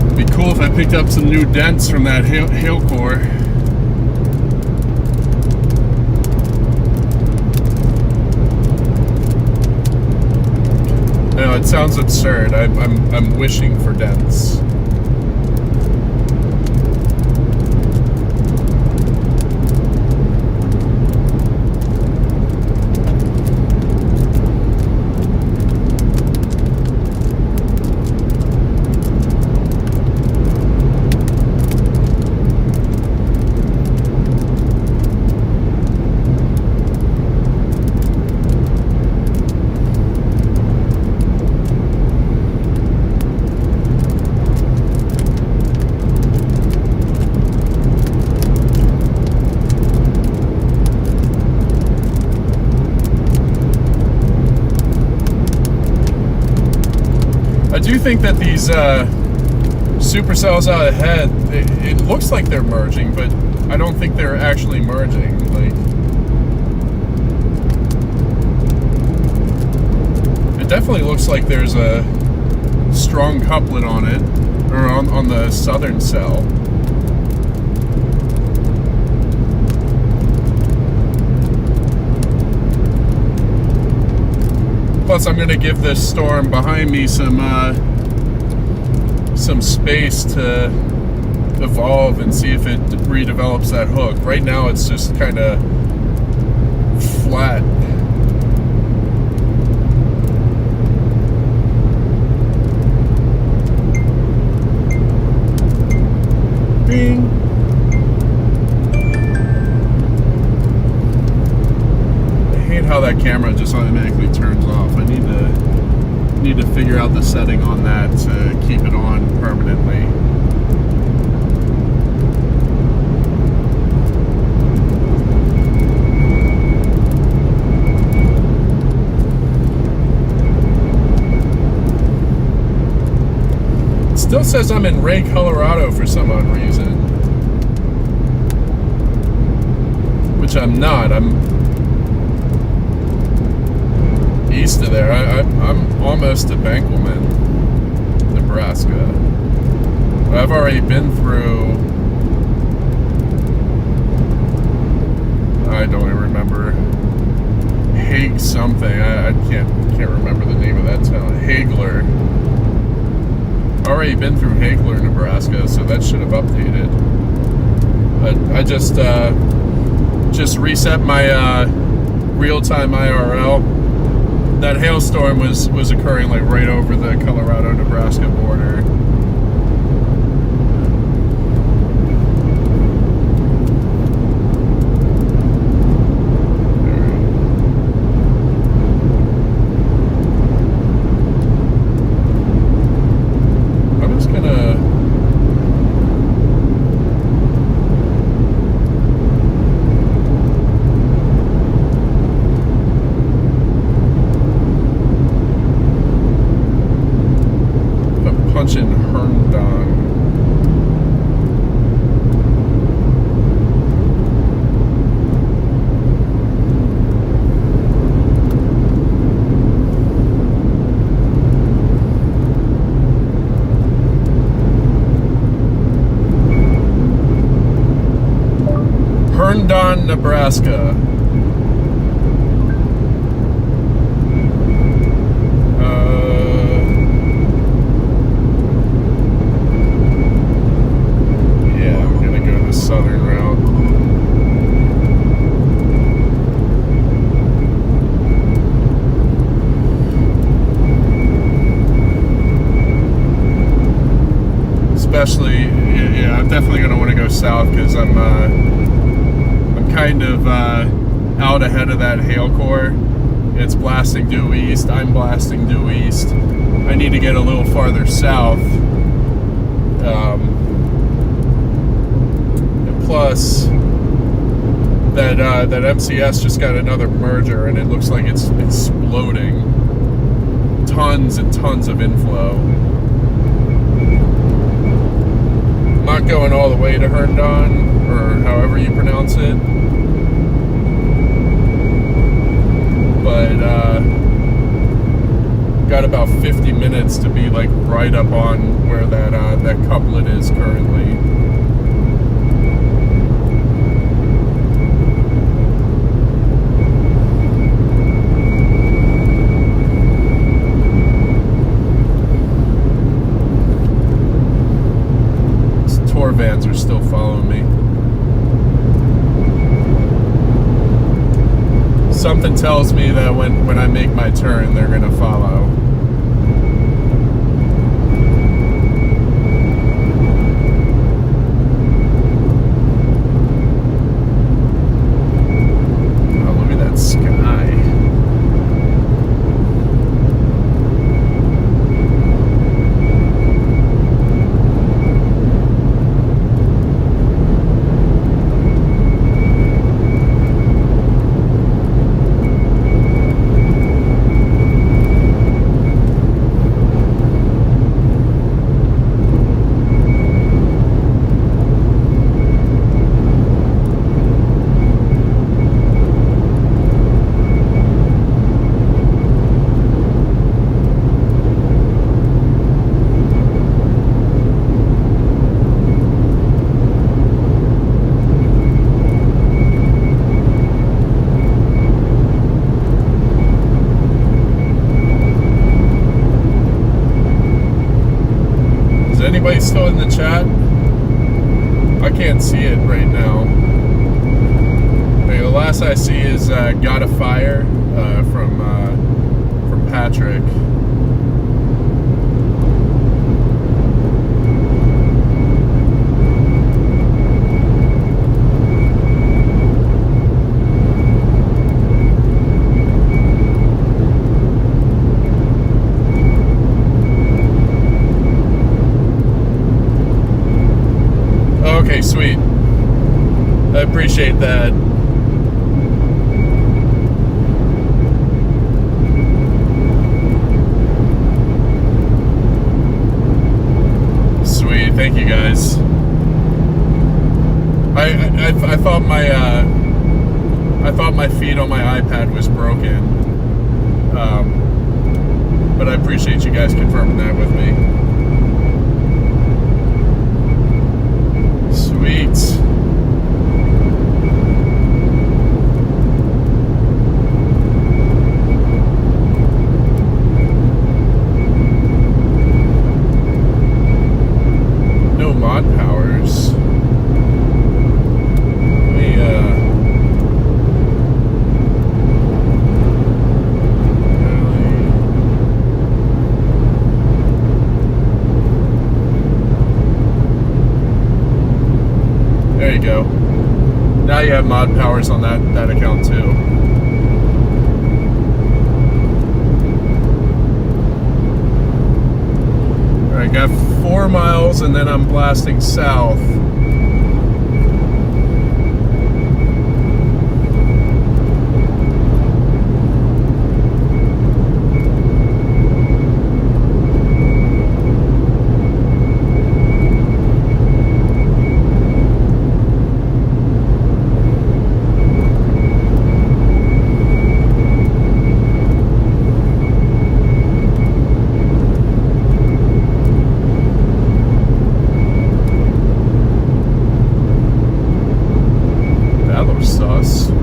It'd be cool if I picked up some new dents from that hail core. No, it sounds absurd. I'm wishing for dents. I do think that these supercells out ahead, it looks like they're merging, but I don't think they're actually merging. Like, it definitely looks like there's a strong couplet on it, or on the southern cell. Plus, I'm going to give this storm behind me some space to evolve and see if it redevelops that hook. Right now, it's just kind of flat. Bing. How that camera just automatically turns off. I need to figure out the setting on that to keep it on permanently. It still says I'm in Ray, Colorado for some odd reason, which I'm not. I'm east of there. I'm almost at Bankelman, Nebraska. But I've already been through, I don't even remember, Hague something. I can't remember the name of that town. Hagler. Already been through Hagler, Nebraska, so that should have updated. But I just reset my real-time IRL. That hailstorm was occurring like right over the Colorado-Nebraska border. I'm just gonna in Herndon. Herndon, Nebraska. Southern route. Especially, yeah, I'm definitely going to want to go south because I'm kind of out ahead of that hail core. It's blasting due east. I'm blasting due east. I need to get a little farther south. Plus, that MCS just got another merger, and it looks like it's exploding. tons and tons of inflow. I'm not going all the way to Herndon, or however you pronounce it. But got about 50 minutes to be like right up on where that couplet is currently. These tour vans are still following me. Something tells me that when I make my turn, they're gonna follow. Oh, look at that sky. Anybody still in the chat? I can't see it right now. The last I see is "Got a Fire" from Patrick. Okay, sweet. I appreciate that. Sweet, thank you guys. I thought my feed on my iPad was broken, but I appreciate you guys confirming that with me. Sweet. No mod powers. There you go. Now you have mod powers on that account too. Alright, got 4 miles and then I'm blasting south.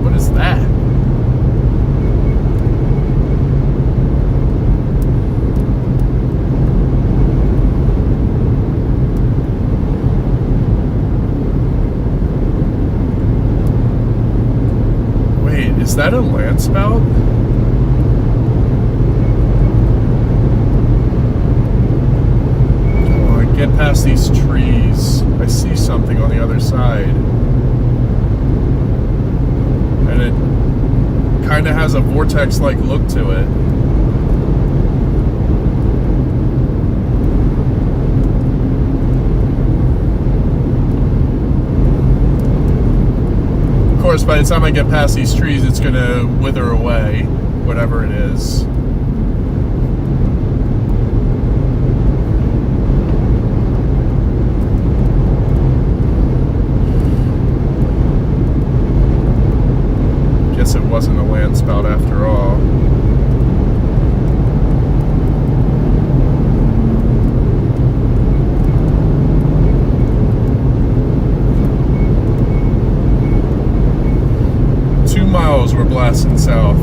What is that? Wait, is that a landspout? Oh, I get past these trees. I see something on the other side. And it kind of has a vortex-like look to it. Of course, by the time I get past these trees, it's going to wither away, whatever it is. downspout after all. We're blasting south.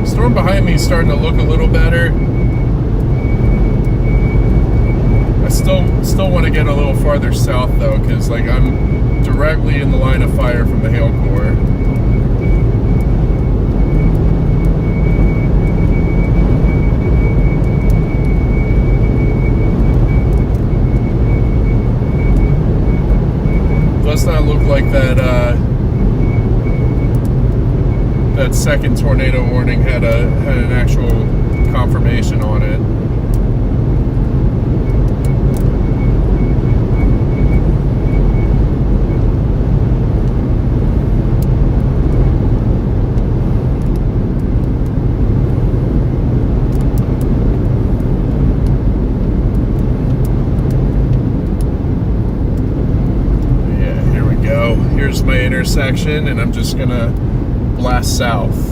Storm behind me is starting to look a little better. Still want to get a little farther south though, because like I'm directly in the line of fire from the hail core. Does not look like that that second tornado warning had an actual confirmation on it. Here's my intersection, and I'm just gonna blast south.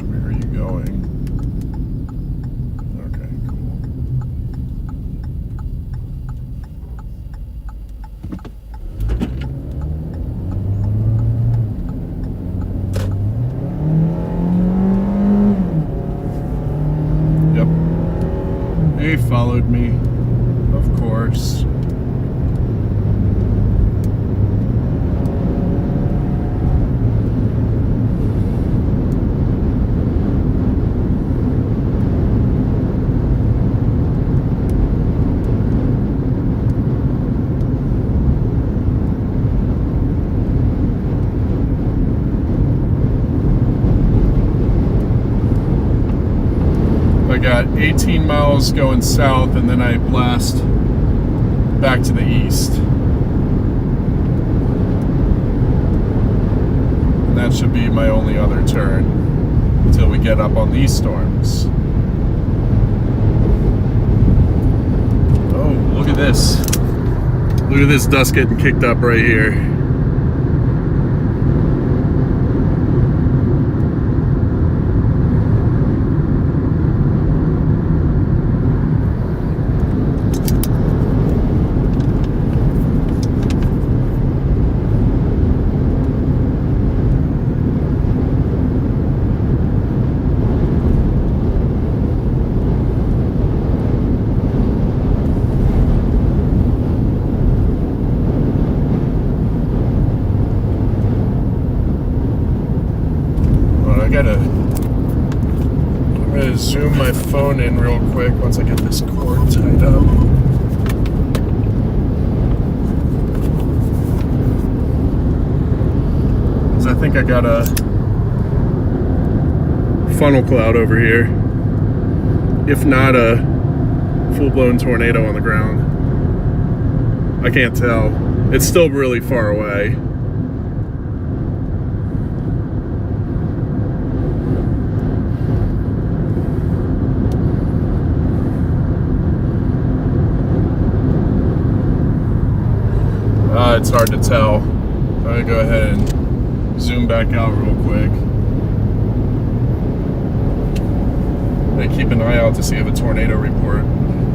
Where are you going? Okay, cool. They followed me, of course. I got 18 miles going south, and then I blast back to the east. And that should be my only other turn until we get up on these storms. Oh, look at this. Look at this dust getting kicked up right here. I'm gonna zoom my phone in real quick once I get this cord tied up. Because I think I got a funnel cloud over here, if not a full-blown tornado on the ground. I can't tell. It's still really far away. It's hard to tell. I'm gonna go ahead and zoom back out real quick. And keep an eye out to see if a tornado report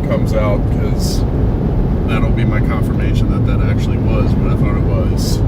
comes out, because that'll be my confirmation that that actually was what I thought it was.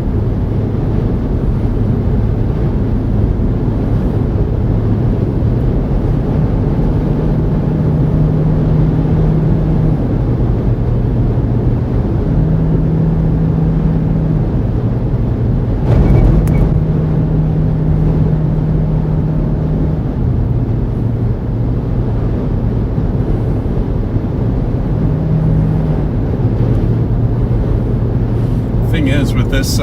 this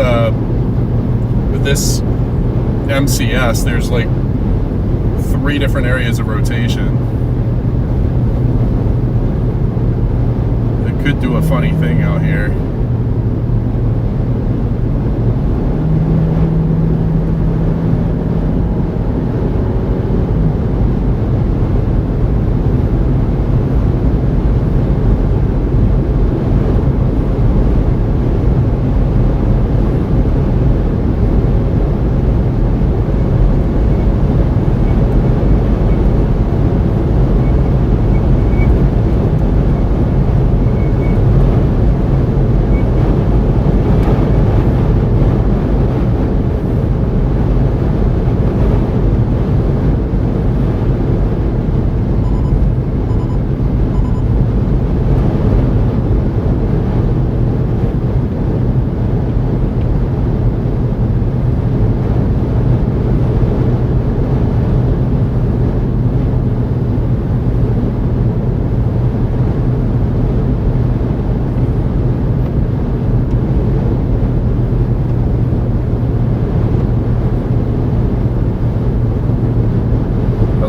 MCS, there's like 3 different areas of rotation. It could do a funny thing out here.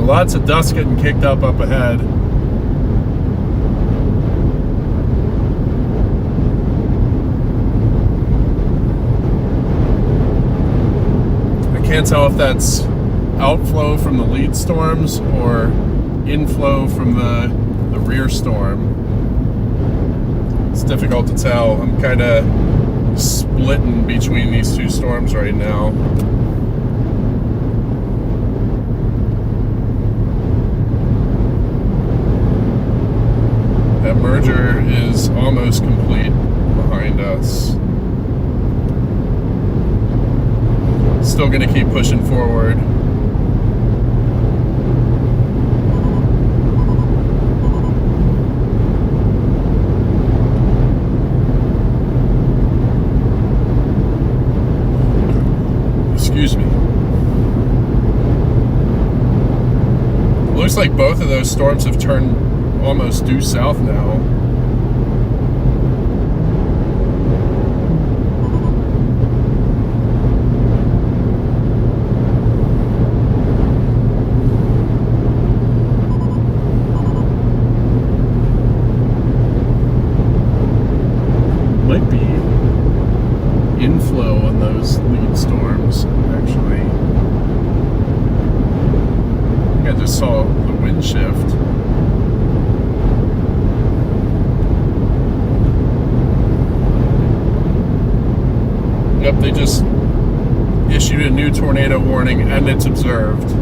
Lots of dust getting kicked up ahead. I can't tell if that's outflow from the lead storms or inflow from the rear storm. It's difficult to tell. I'm kind of splitting between these 2 storms right now. That merger is almost complete behind us. Still going to keep pushing forward. Excuse me. It looks like both of those storms have turned almost due south now. Might be inflow on those lead storms, actually. I think I just saw the wind shift. Yep, they just issued a new tornado warning and it's observed.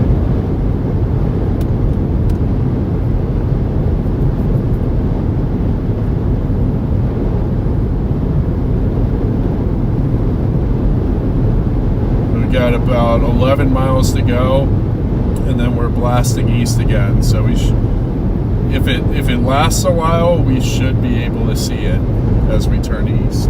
We got about 11 miles to go and then we're blasting east again. So we if it lasts a while, we should be able to see it as we turn east.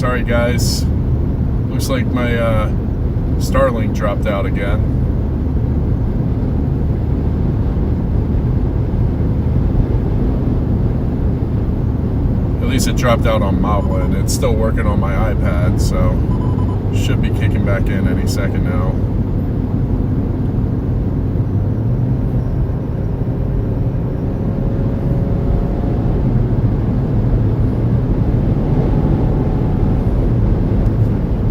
Sorry guys. Looks like my Starlink dropped out again. At least it dropped out on Moblin. It's still working on my iPad, so should be kicking back in any second now.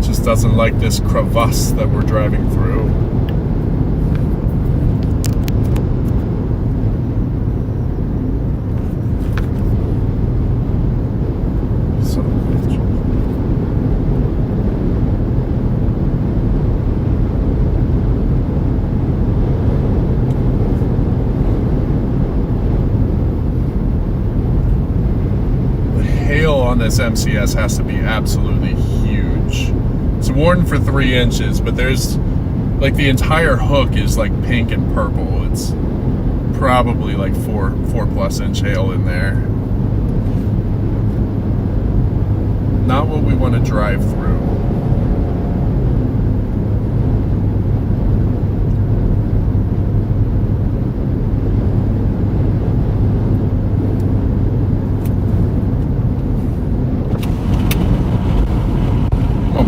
Just doesn't like this crevasse that we're driving through. On this MCS has to be absolutely huge. It's warned for 3 inches, but there's like the entire hook is like pink and purple. It's probably like 4+ inch hail in there. Not what we want to drive through.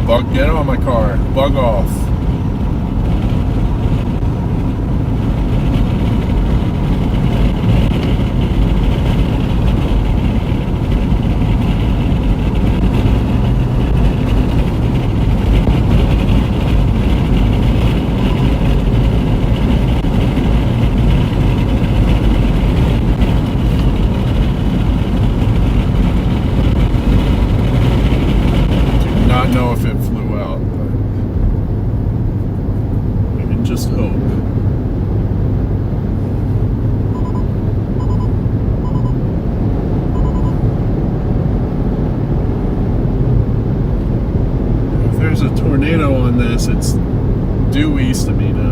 Bug, get on my car. Bug off. Know if it flew out, but we can just hope. If there's a tornado on this, it's due east of me now.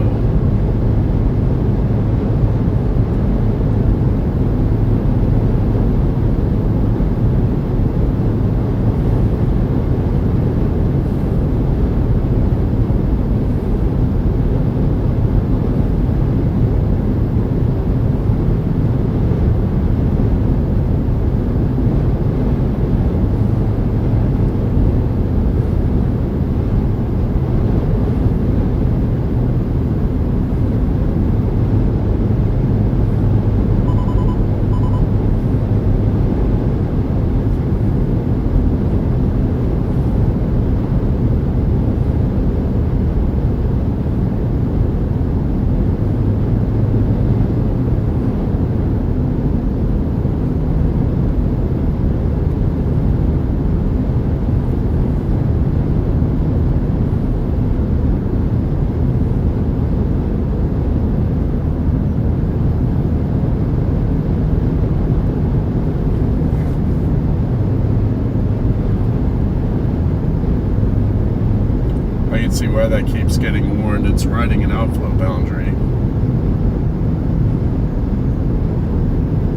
See why that keeps getting warned. It's riding an outflow boundary,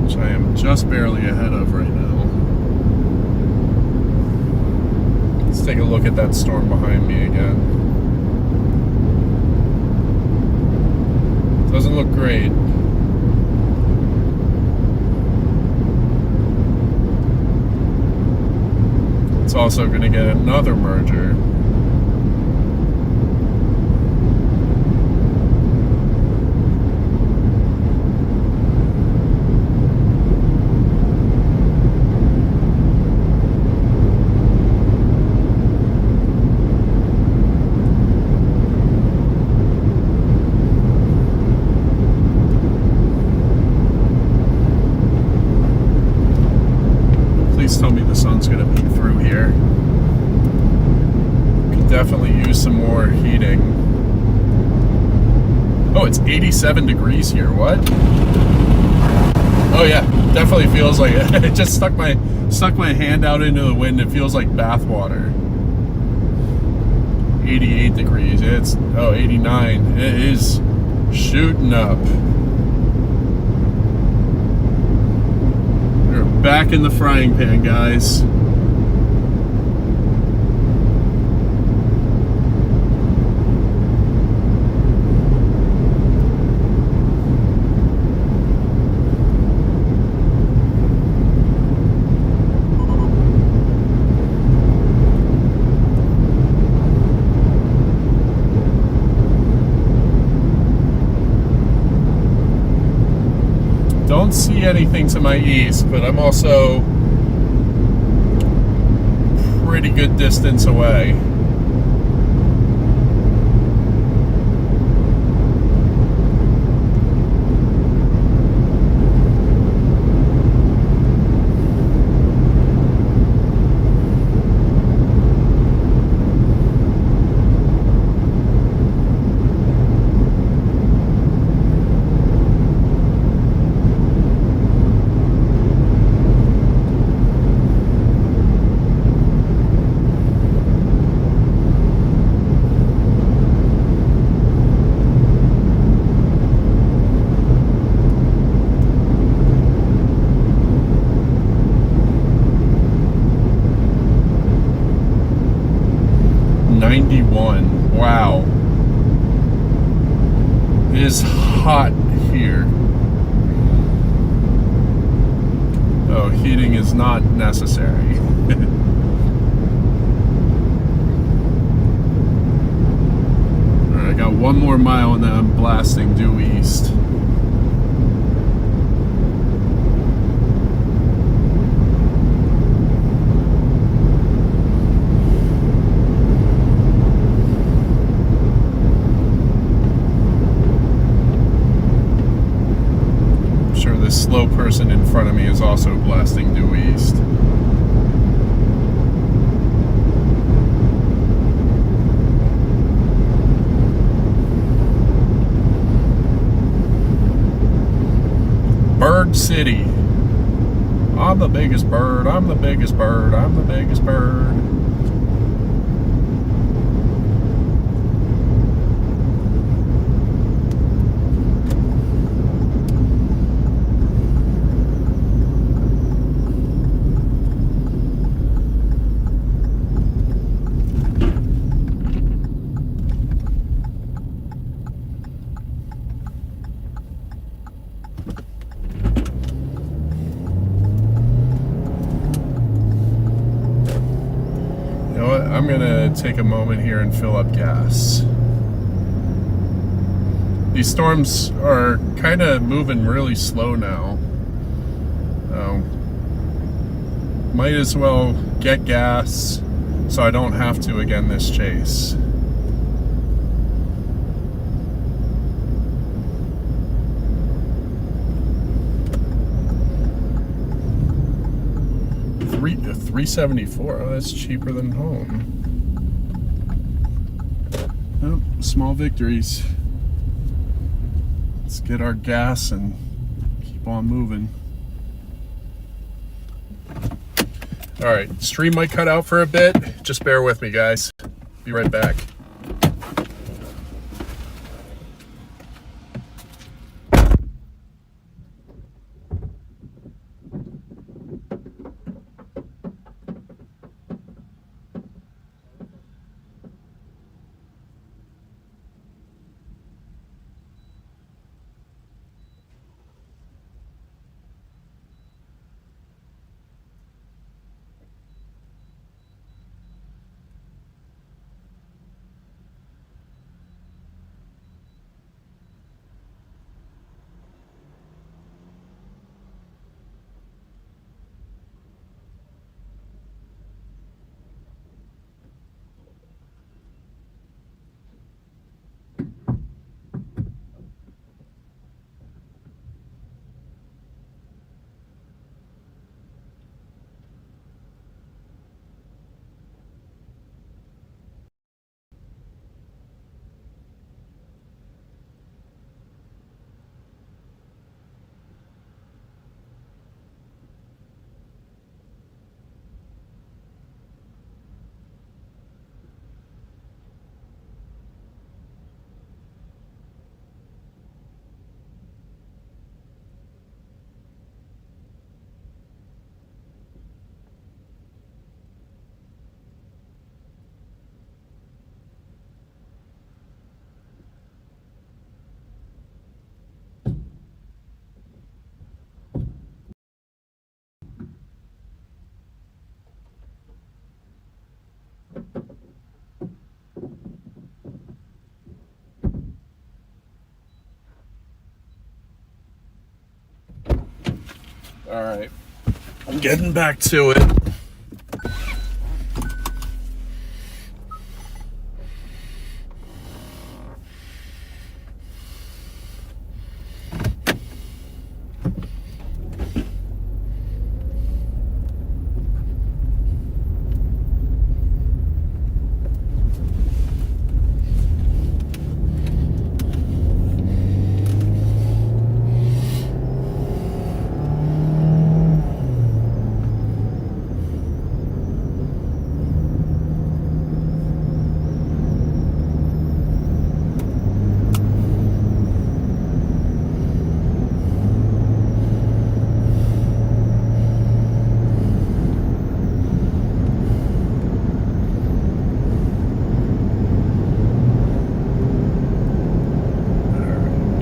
which I am just barely ahead of right now. Let's take a look at that storm behind me again. Doesn't look great. It's also going to get another merger. Please tell me the sun's going to peek through here. Could definitely use some more heating. Oh, it's 87 degrees here. What? Oh yeah, definitely feels like it. It just stuck my hand out into the wind. It feels like bath water. 88 degrees. It's 89. It is shooting up. We're back in the frying pan, guys. Don't see anything to my east, but I'm also pretty good distance away. Wow. It is hot here. Oh, heating is not necessary. Alright, I got one more mile and then I'm blasting due east. Slow person in front of me is also blasting due east. Bird City. I'm the biggest bird, I'm the biggest bird, I'm the biggest bird. I'm gonna take a moment here and fill up gas. These storms are kind of moving really slow now. Might as well get gas so I don't have to again this chase. $3.74. Oh, that's cheaper than home. Oh, small victories. Let's get our gas and keep on moving. All right, stream might cut out for a bit. Just bear with me, guys. Be right back. All right, I'm getting back to it.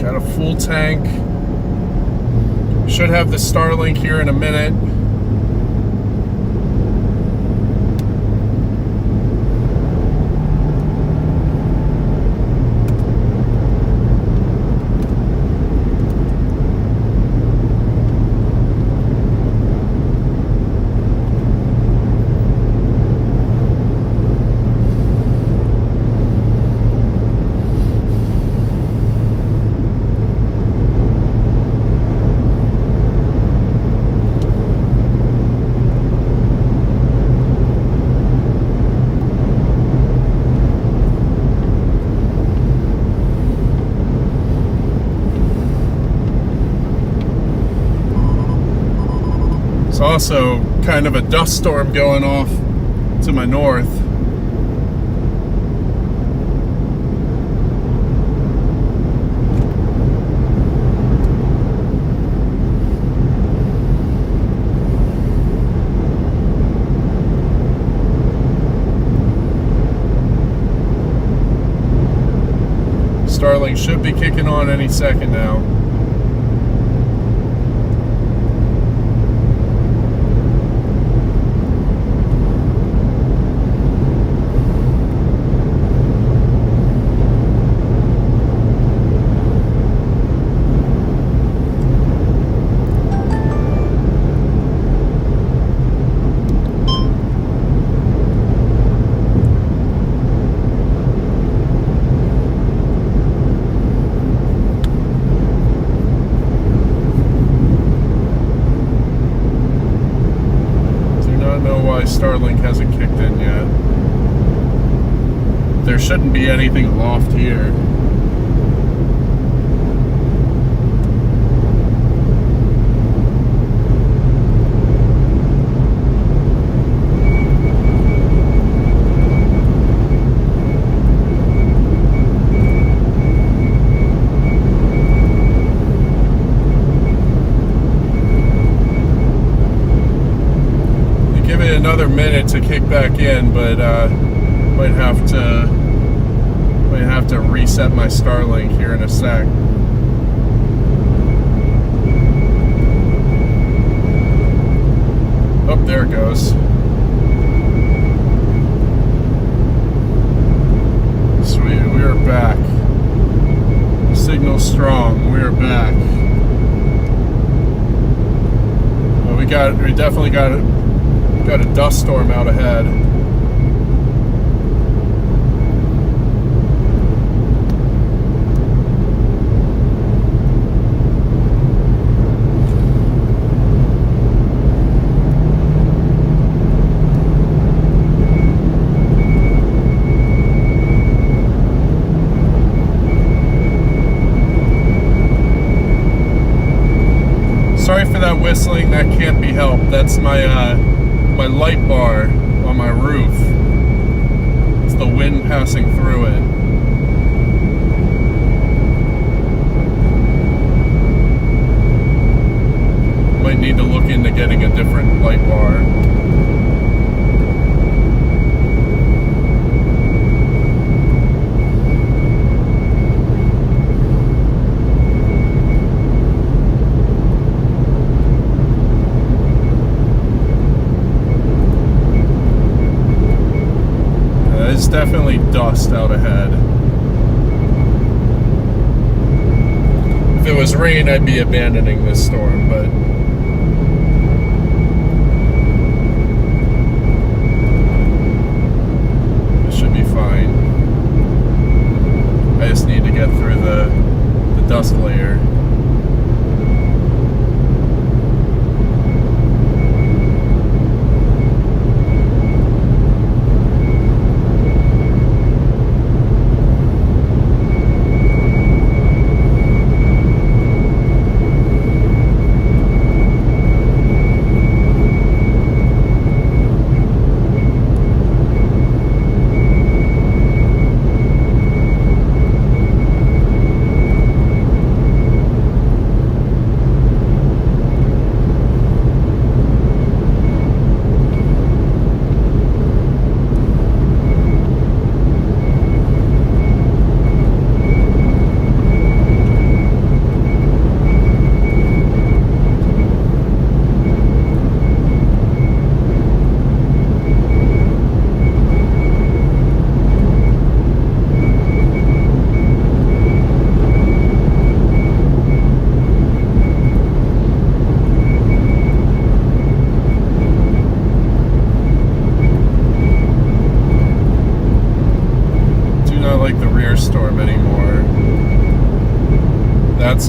Got a full tank. Should have the Starlink here in a minute. Also kind of a dust storm going off to my north. Starlink should be kicking on any second now. Starlink hasn't kicked in yet. There shouldn't be anything aloft here. Another minute to kick back in, but might have to reset my Starlink here in a sec. Oh, there it goes. Sweet, we are back. Signal strong. We are back. Well, we definitely got it. Got a dust storm out ahead. Sorry for that whistling, that can't be helped. That's my light bar on my roof. It's the wind passing through it. Might need to look into getting a different light bar. There's definitely dust out ahead. If it was rain, I'd be abandoning this storm, but fine. I just need to get through the dust layer. Storm anymore. That's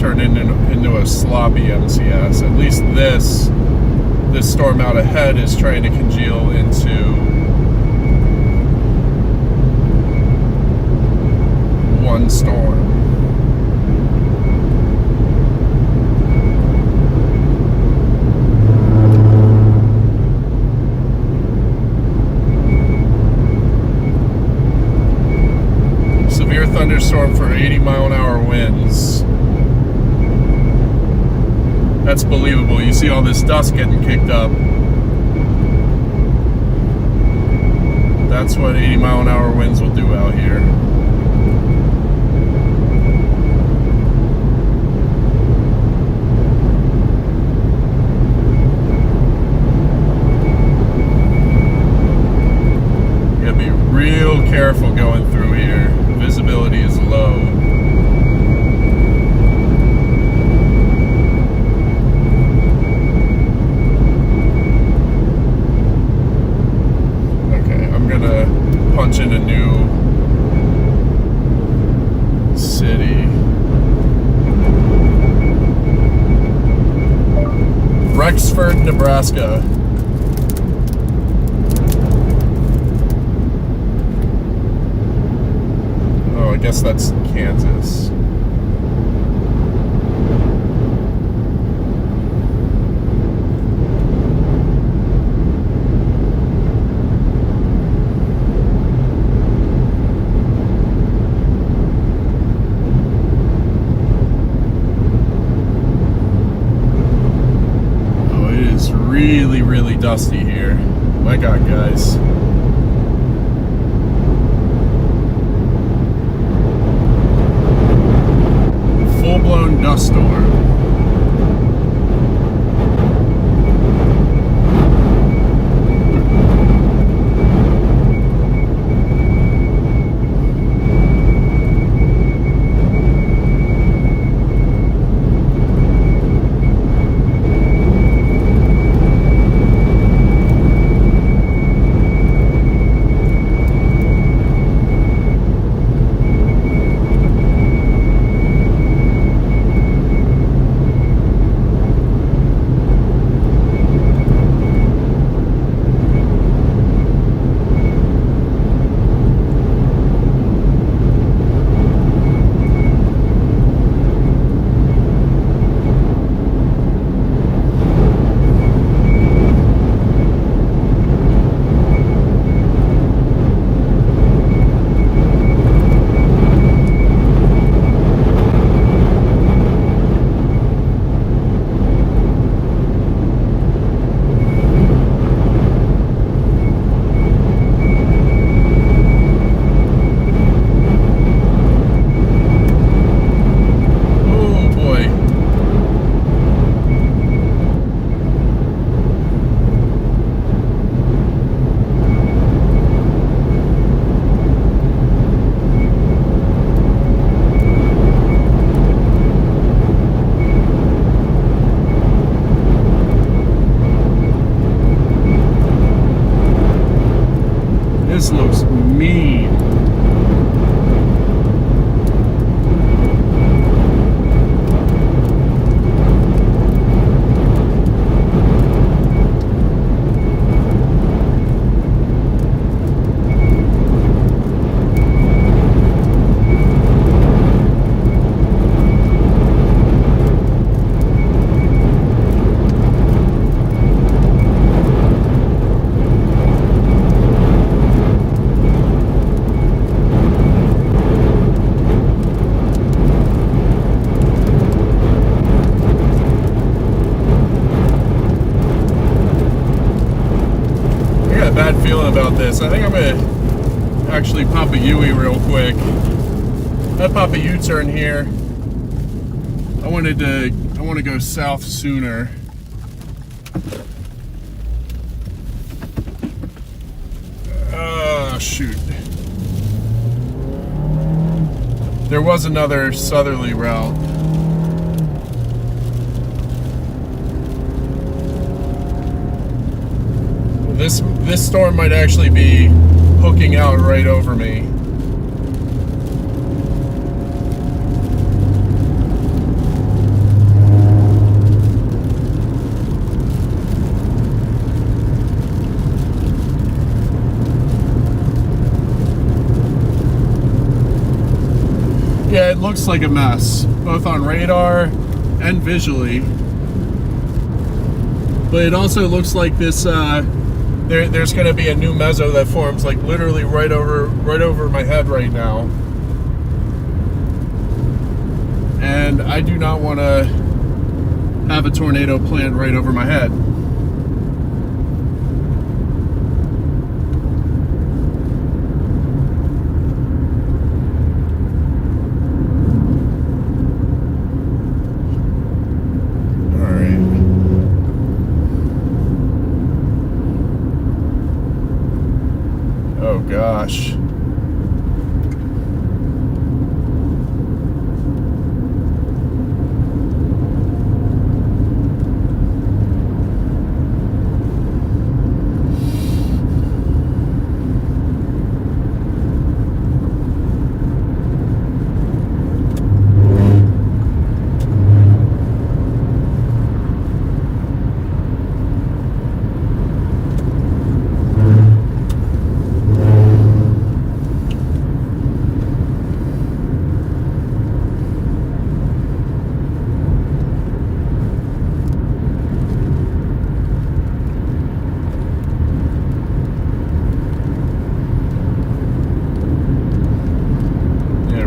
turned into a sloppy MCS. At least this storm out ahead is trying to congeal into one storm. Thunderstorm for 80-mile-an-hour winds. That's believable. You see all this dust getting kicked up. That's what 80-mile-an-hour winds will do out here. You gotta be real careful going through here. Visibility is low. Okay, I'm gonna punch in a new city. Rexford, Nebraska. I guess that's Kansas. Oh, it is really, really dusty here. My God, guys. Full-blown dust storm. feeling about this. I think I'm gonna actually pop a U-turn real quick. I'd pop a U-turn here. I want to go south sooner. Shoot. There was another southerly route. This storm might actually be hooking out right over me. Yeah, it looks like a mess, both on radar and visually. But it also looks like this. There's going to be a new mezzo that forms, like literally right over my head right now, and I do not want to have a tornado plant right over my head. Oh gosh.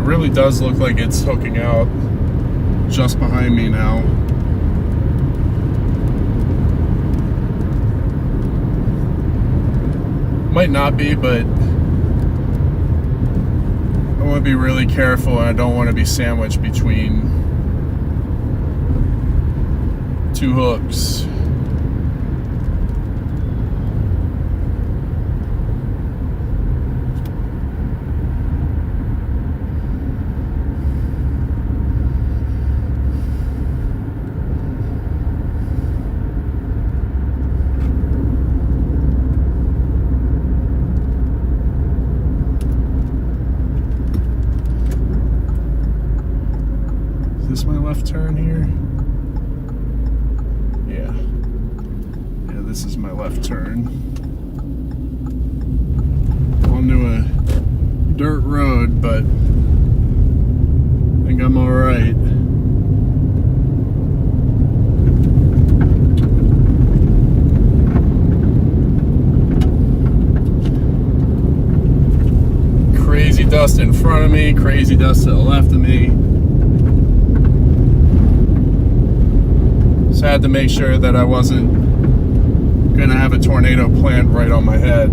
Really does look like it's hooking out just behind me now. Might not be, but I want to be really careful, and I don't want to be sandwiched between two hooks. Is this my left turn here? Yeah. Yeah, this is my left turn. Onto a dirt road, but I think I'm all right. Crazy dust in front of me, crazy dust to the left of me. So I had to make sure that I wasn't going to have a tornado plant right on my head.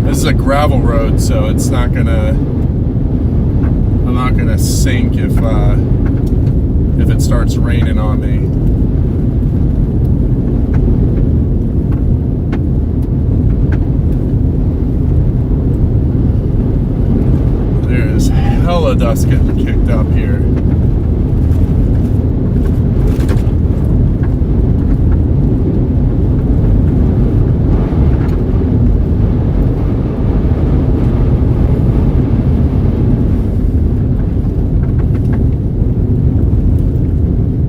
This is a gravel road, so it's not gonna. I'm not gonna sink if it starts raining on me. There's hella dust getting kicked up here.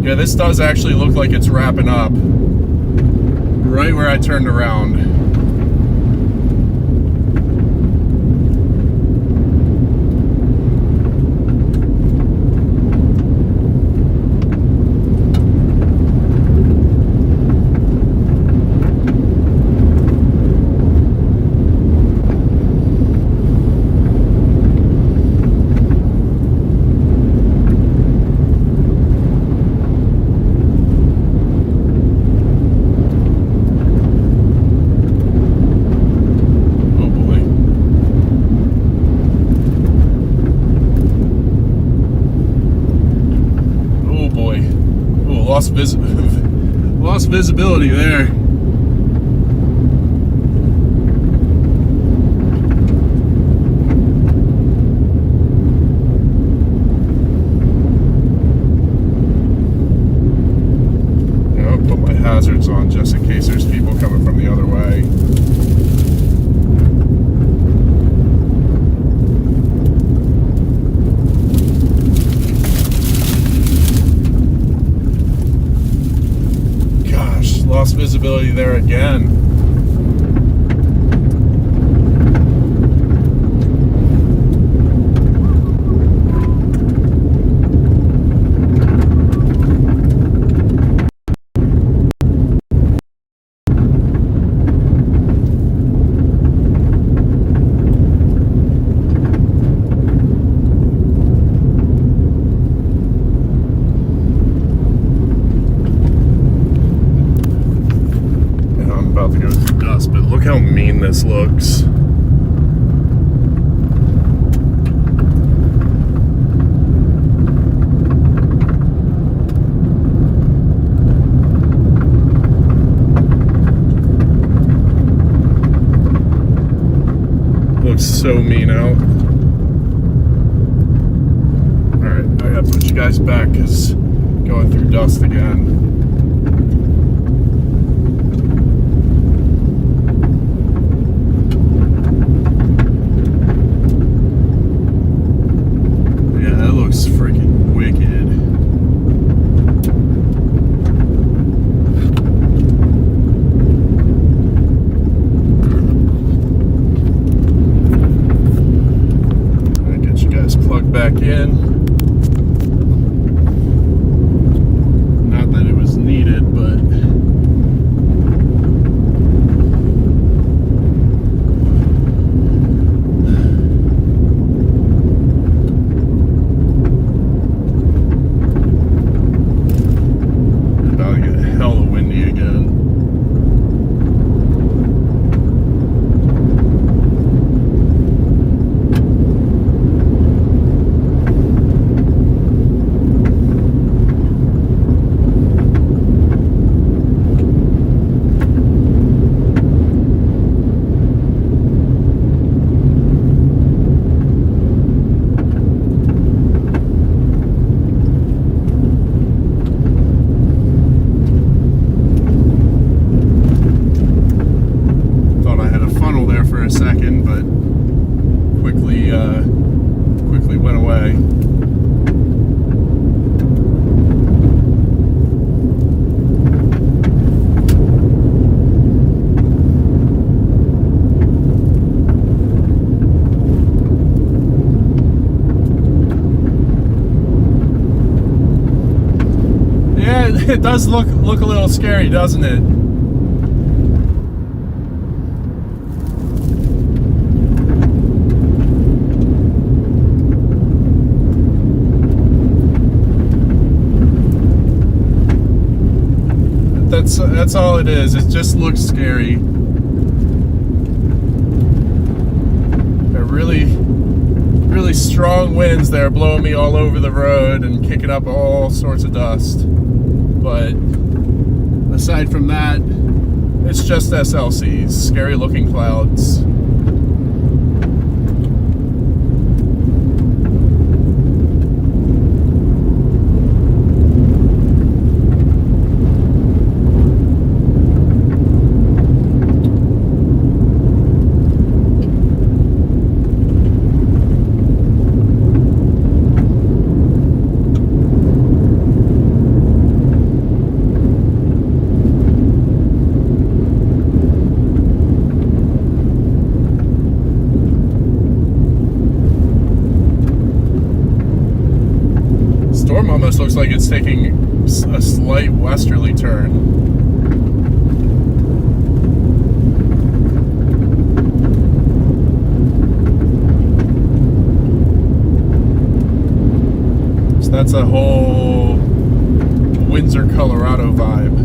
Yeah, this does actually look like it's wrapping up right where I turned around. lost visibility there. I'll put my hazards on just in case there's people coming from the other way. Lost visibility there again. About to go through dust, but look how mean this looks. Looks so mean out. Alright, I gotta put you guys back because going through dust again. Freaking wicked. I'll get you guys plugged back in. Not that it was needed, but for a second, but quickly went away. Yeah, it does look a little scary, doesn't it? That's all it is. It just looks scary. They're really strong winds there blowing me all over the road and kicking up all sorts of dust. But aside from that, it's just SLCs, scary looking clouds. Storm almost looks like it's taking a slight westerly turn. So that's a whole Windsor, Colorado vibe.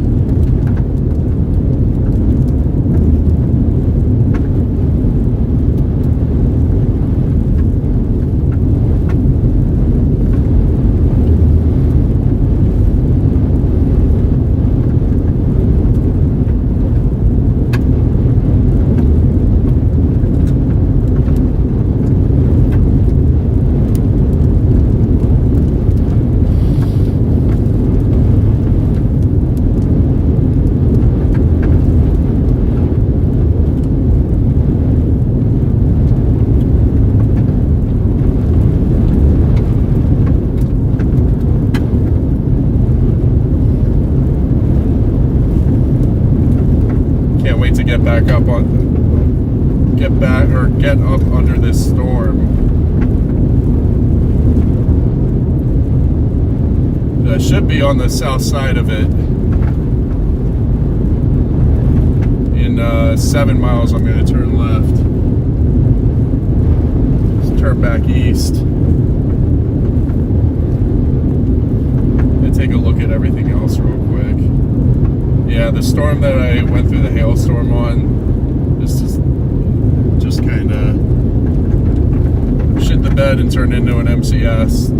back or get up under this storm. I should be on the south side of it. In 7 miles, I'm going to turn left. Just turn back east. And take a look at everything else real quick. Yeah, the storm that I went through the hailstorm on, this is just kind of shit the bed and turned into an MCS.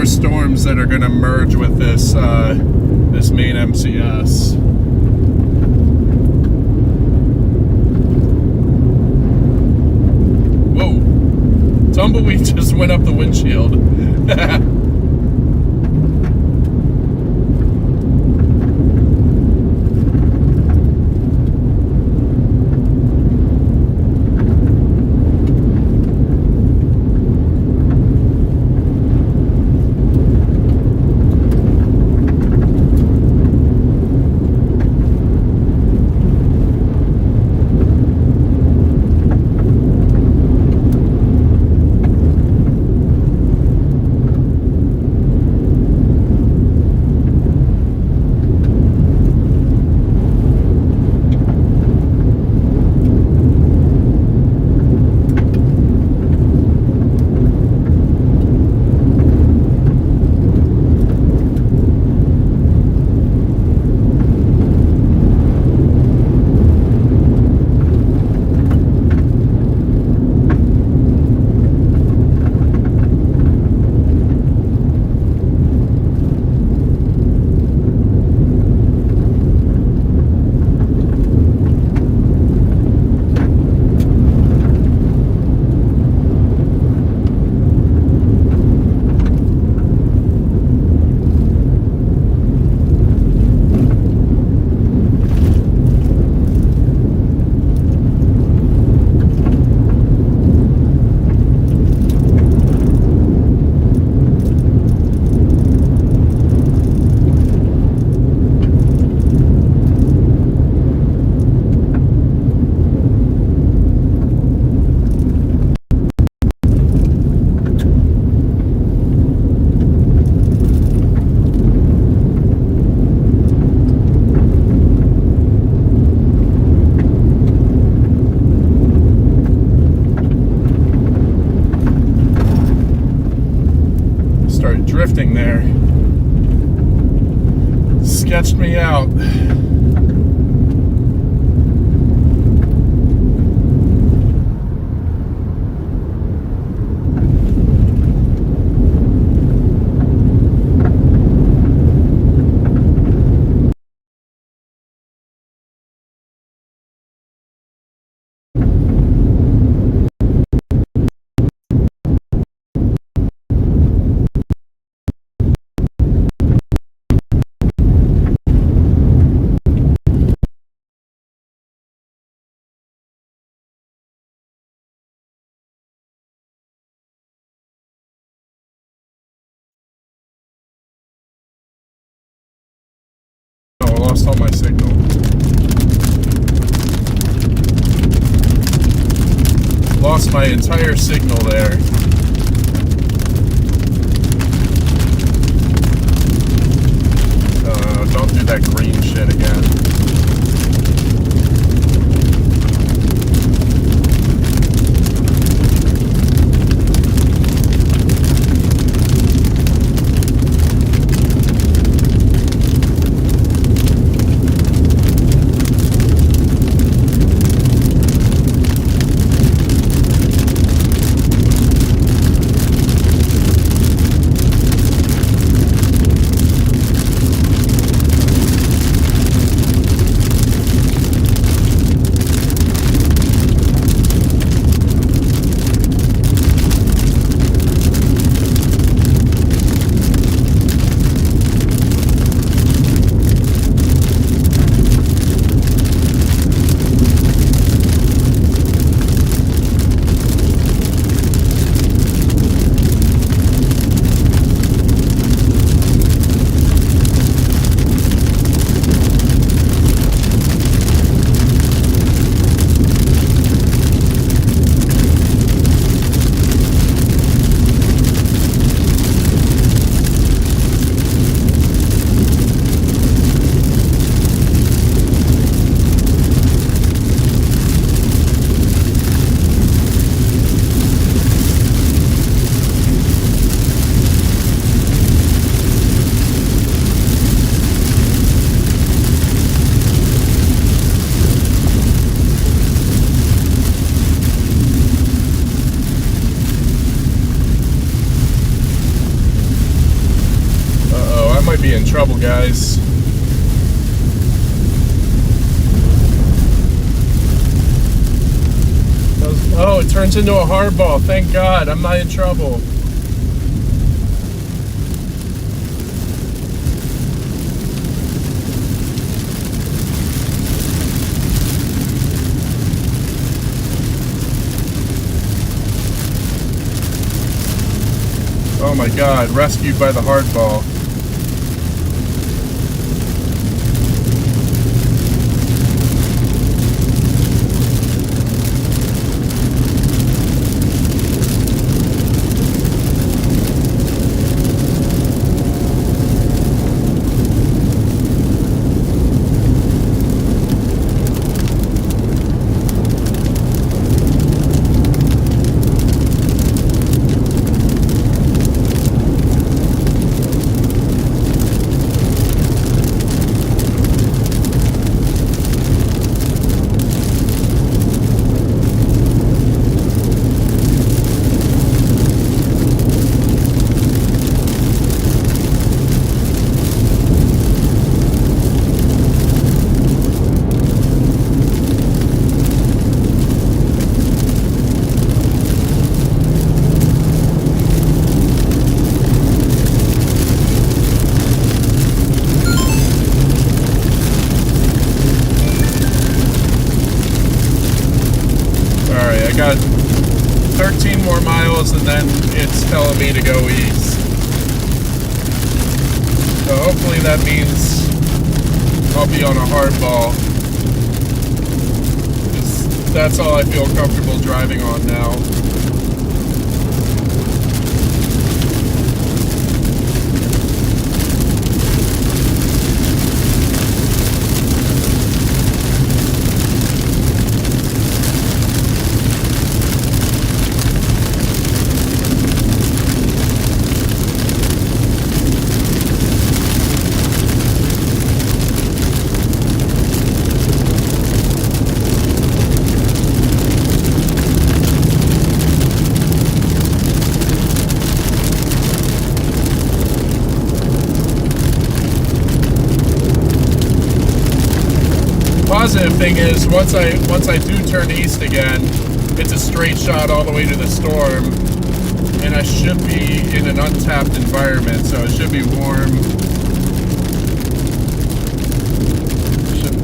Storms that are going to merge with this this main MCS. Whoa! Tumbleweed just went up the windshield. Drifting there. Sketched me out. Lost all my signal. Lost my entire signal there. Don't do that green shit again. be in trouble, guys. Oh, it turns into a hardball. Thank God, I'm not in trouble. Oh my God, rescued by the hardball. I got 13 more miles and then it's telling me to go east. So hopefully that means I'll be on a hardball. That's all I feel comfortable driving on now. Positive thing is once I do turn east again, it's a straight shot all the way to the storm, and I should be in an untapped environment, so it should be warm. Should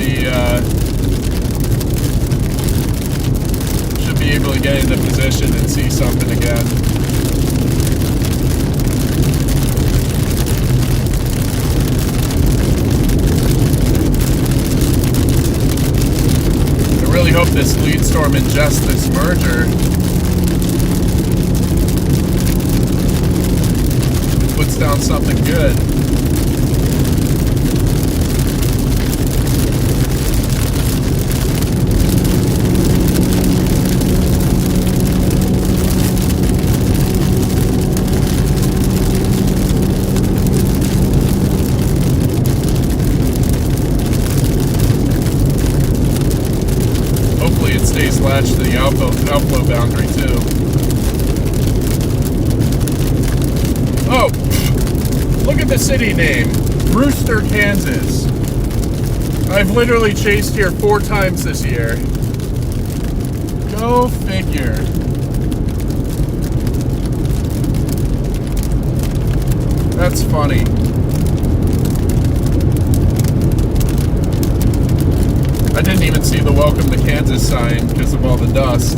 be able to get into position and see something again. I really hope this lead storm ingests this merger. Puts down something good. Stays latched to the outflow boundary too. Oh, look at the city name, Brewster, Kansas. I've literally chased here 4 times this year. Go figure. That's funny. I didn't even see the welcome to Kansas sign because of all the dust.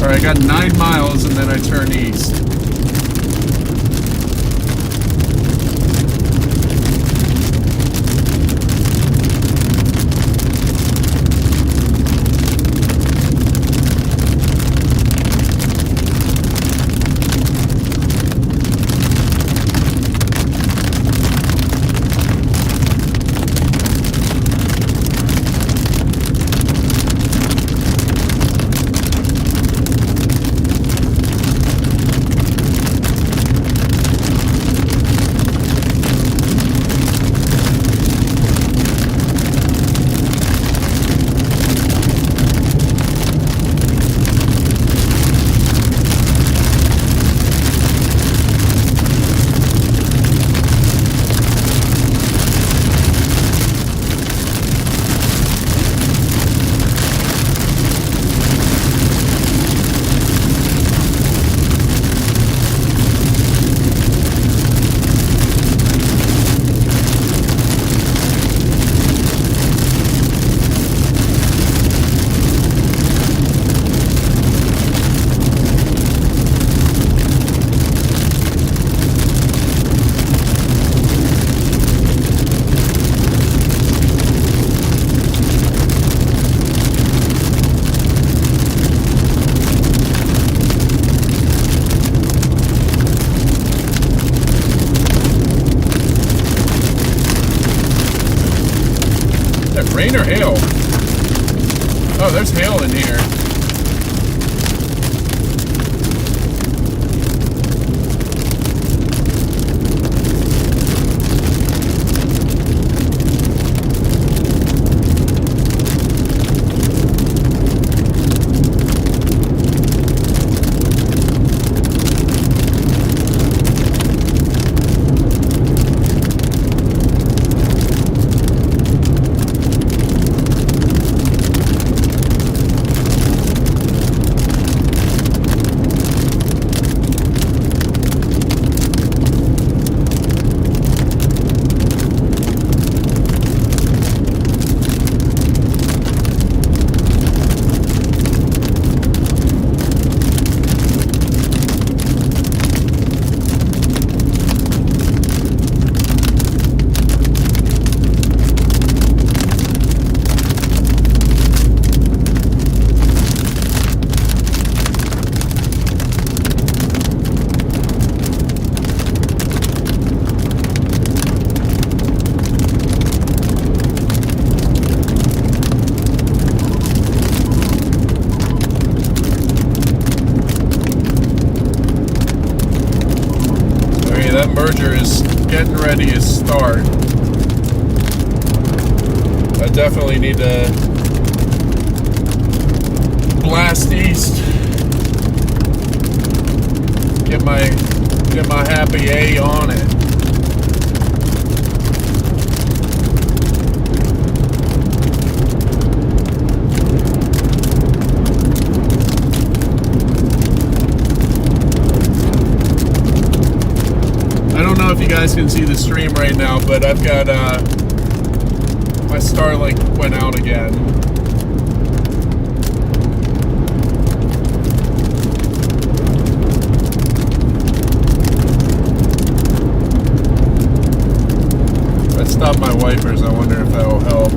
Alright, I got 9 miles and then I turn east. that? Rain or hail? Oh, there's hail in here. That merger is getting ready to start. I definitely need to blast east. Get my happy A on it. If you guys can see the stream right now, but I've got my Starlink went out again. If I stop my wipers, I wonder if that will help.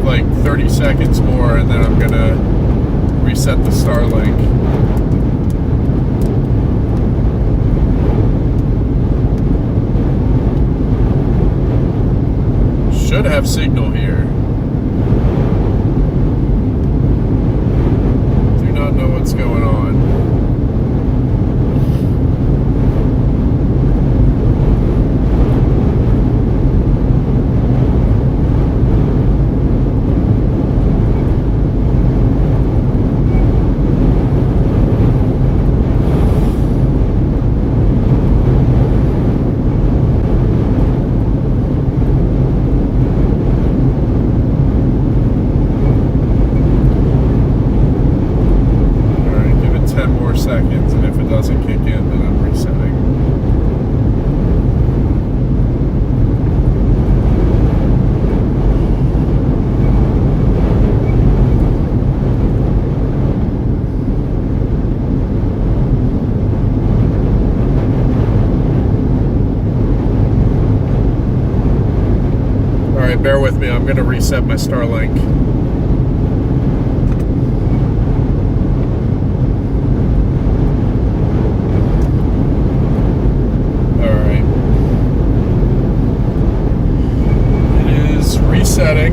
Like 30 seconds more, and then I'm gonna reset the Starlink. Should have signal here. Do not know what's going on. Seconds, and if it doesn't kick in, then I'm resetting. All right, bear with me. I'm going to reset my Starlink. Setting.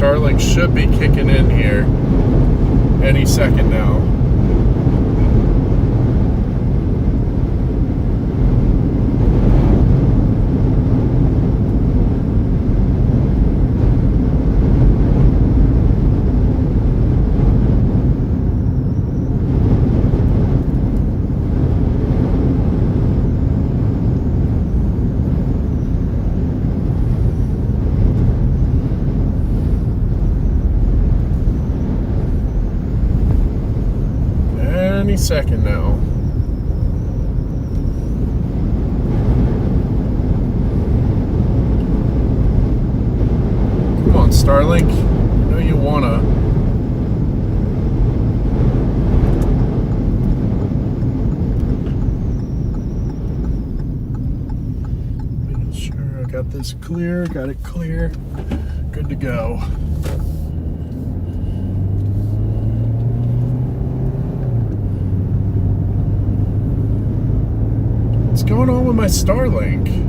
Starlink should be kicking in here any second now. Any second now. Come on, Starlink. I know you wanna. Making sure I got this clear, got it clear. Good to go. What's going on with my Starlink?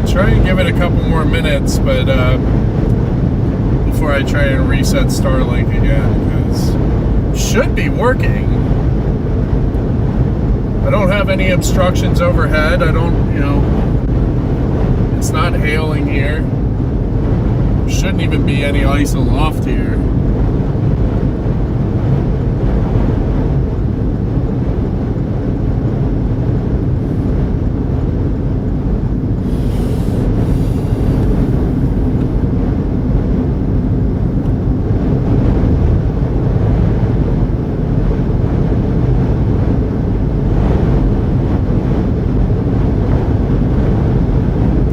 Try and give it a couple more minutes, but before I try and reset Starlink again, because it should be working. I don't have any obstructions overhead. I don't, it's not hailing here. Shouldn't even be any ice aloft here.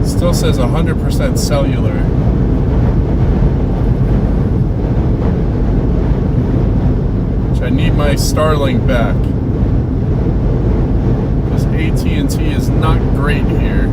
Still says 100% cellular. Which I need my Starlink back, because AT&T is not great here.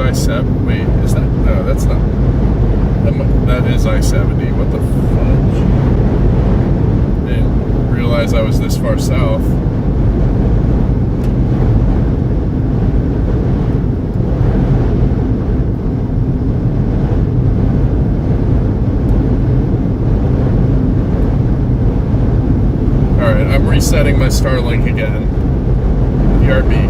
I-70. Wait, is that? No, that's not. That is I-70. What the fudge? Didn't realize I was this far south. Alright, I'm resetting my Starlink again. BRB.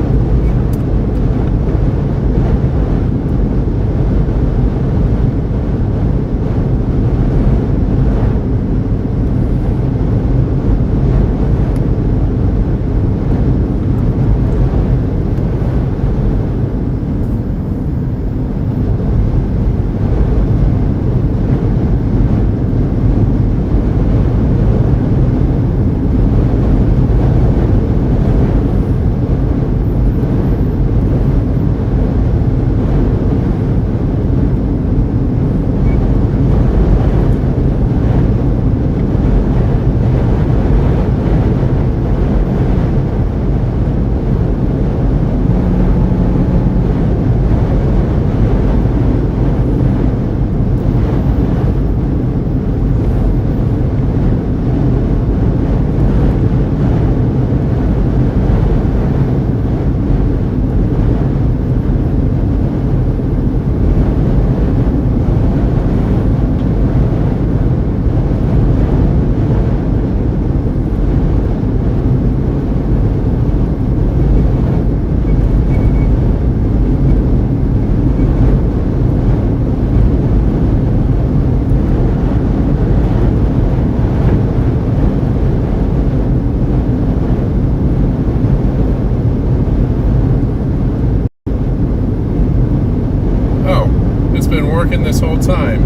time.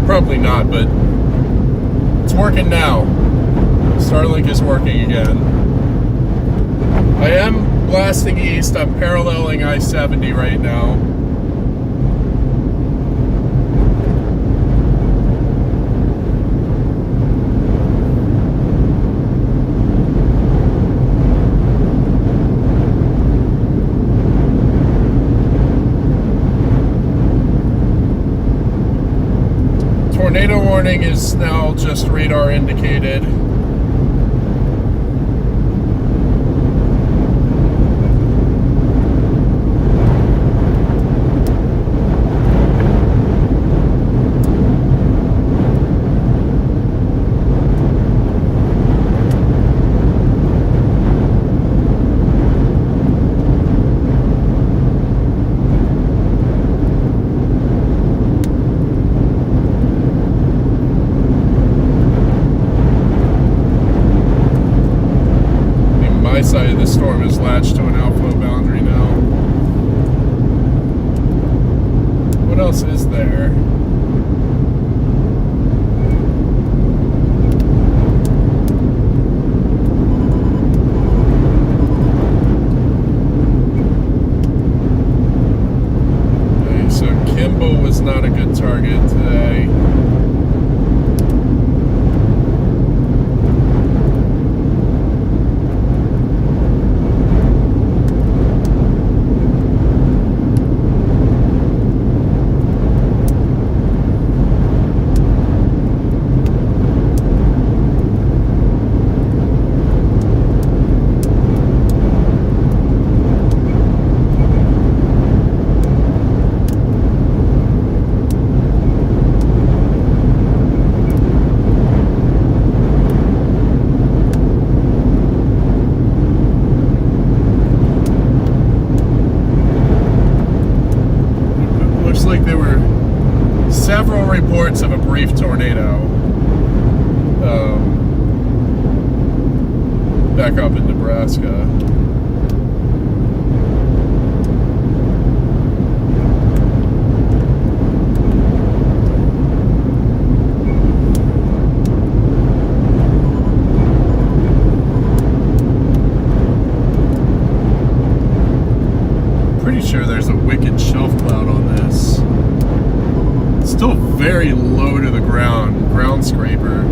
Probably not, but it's working now. Starlink is working again. I am blasting east. I'm paralleling I-70 right now. Tornado warning is now just radar indicated. Side of the storm is latched to an outflow boundary now. What else is there? Okay, so Kimball was not a good target today. Like there were several reports of a brief tornado back up in Nebraska. Pretty sure there's a wicked shelf cloud on this. It's still very low to the ground scraper.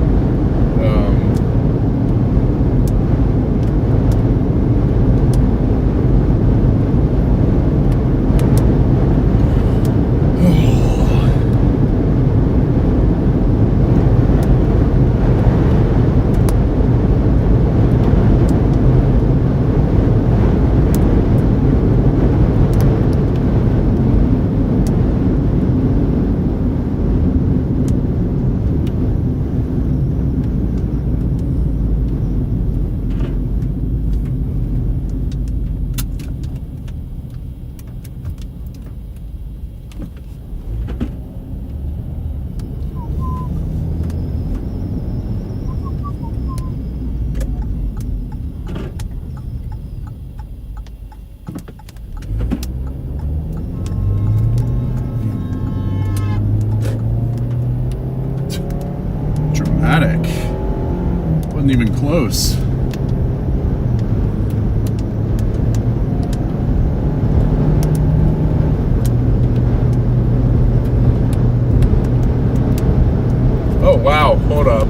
Dramatic. Wasn't even close. Oh wow, hold up.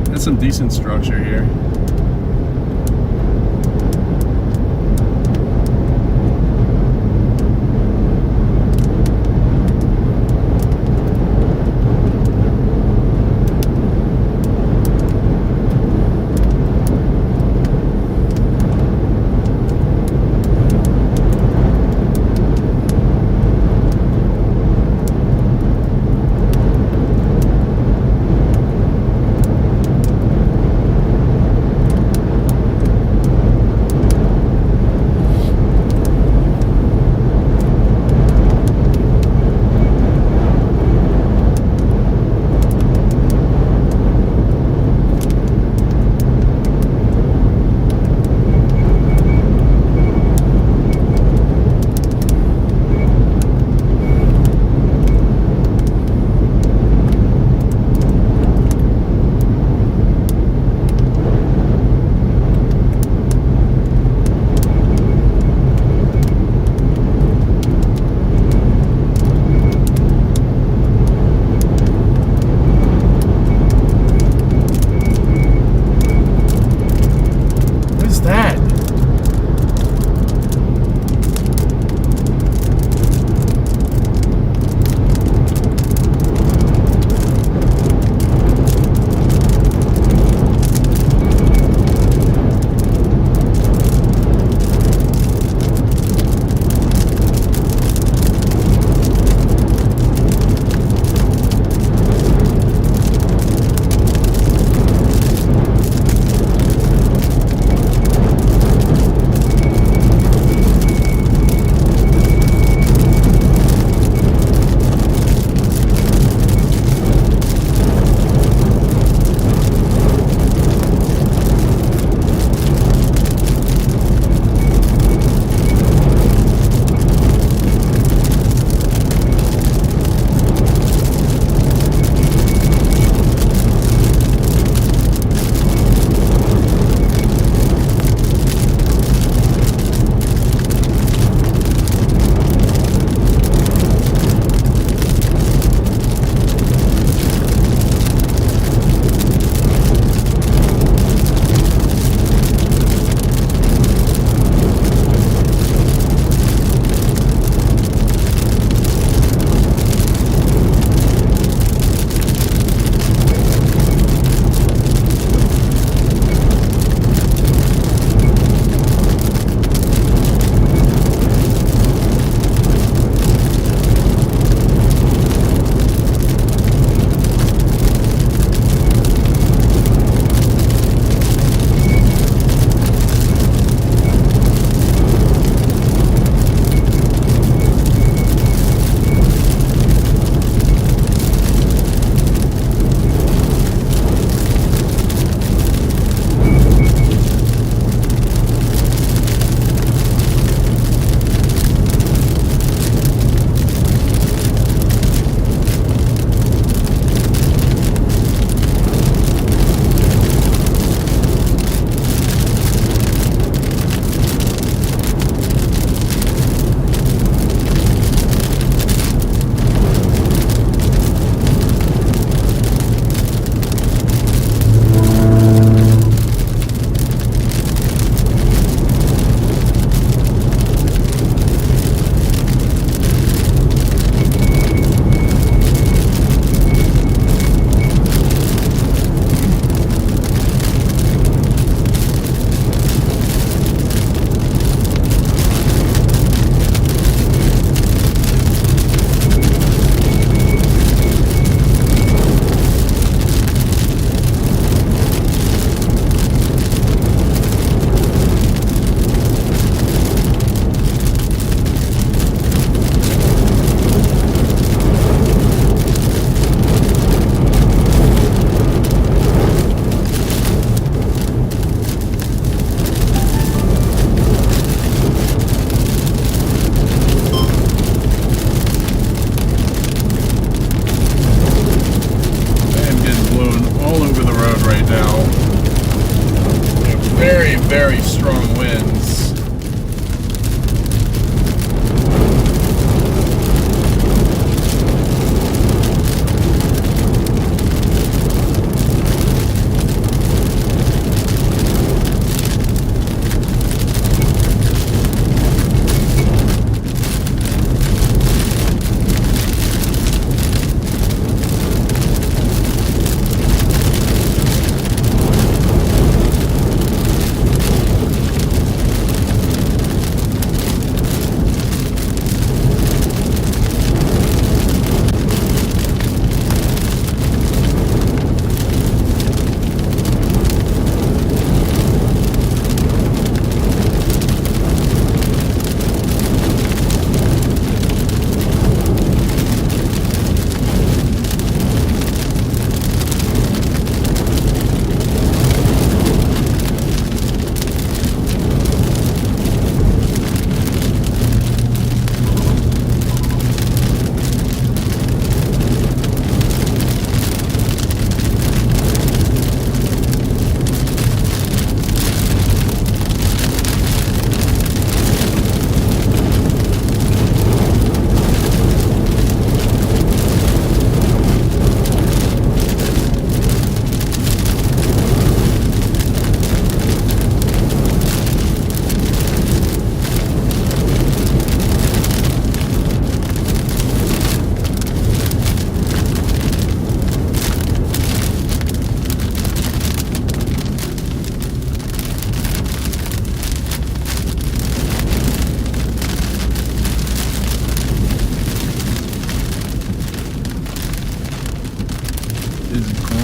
There's some decent structure here.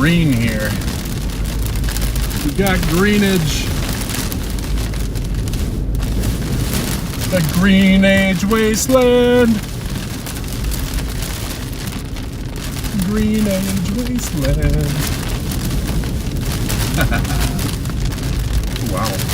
green here. We got greenage. The Green Age Wasteland. Green Age Wasteland. Wow.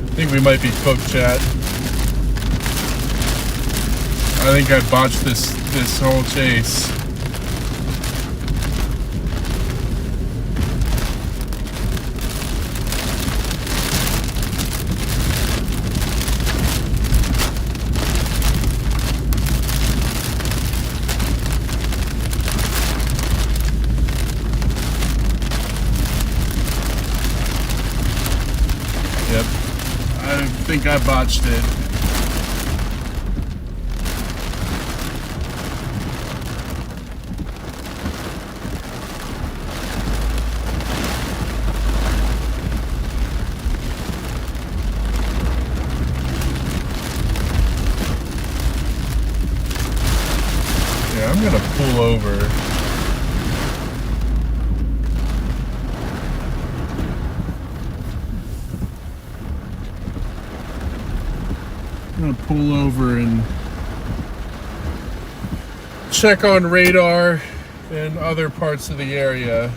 I think we might be cooked, chat. I think I botched this whole chase. Yep. I think I botched it. Yeah, I'm gonna pull over. I'm gonna pull over and check on radar and other parts of the area.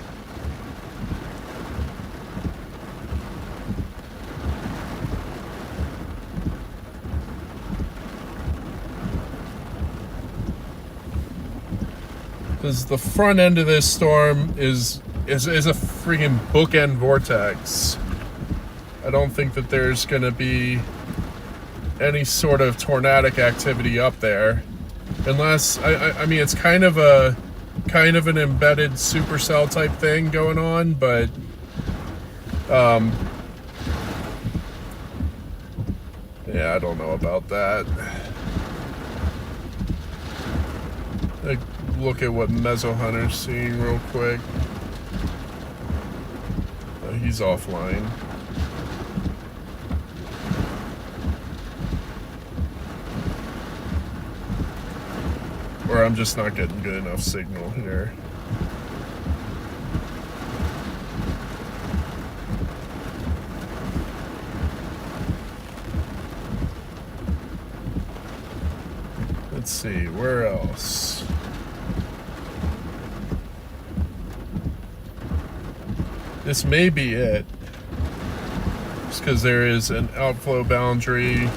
Because the front end of this storm is a freaking bookend vortex. I don't think that there's gonna be any sort of tornadic activity up there, unless I mean it's kind of an embedded supercell type thing going on, but yeah, I don't know about that. Like, look at what Mezzo Hunter's seeing real quick. He's offline. Or I'm just not getting good enough signal here. Let's see, where else? This may be it. Just because there is an outflow boundary.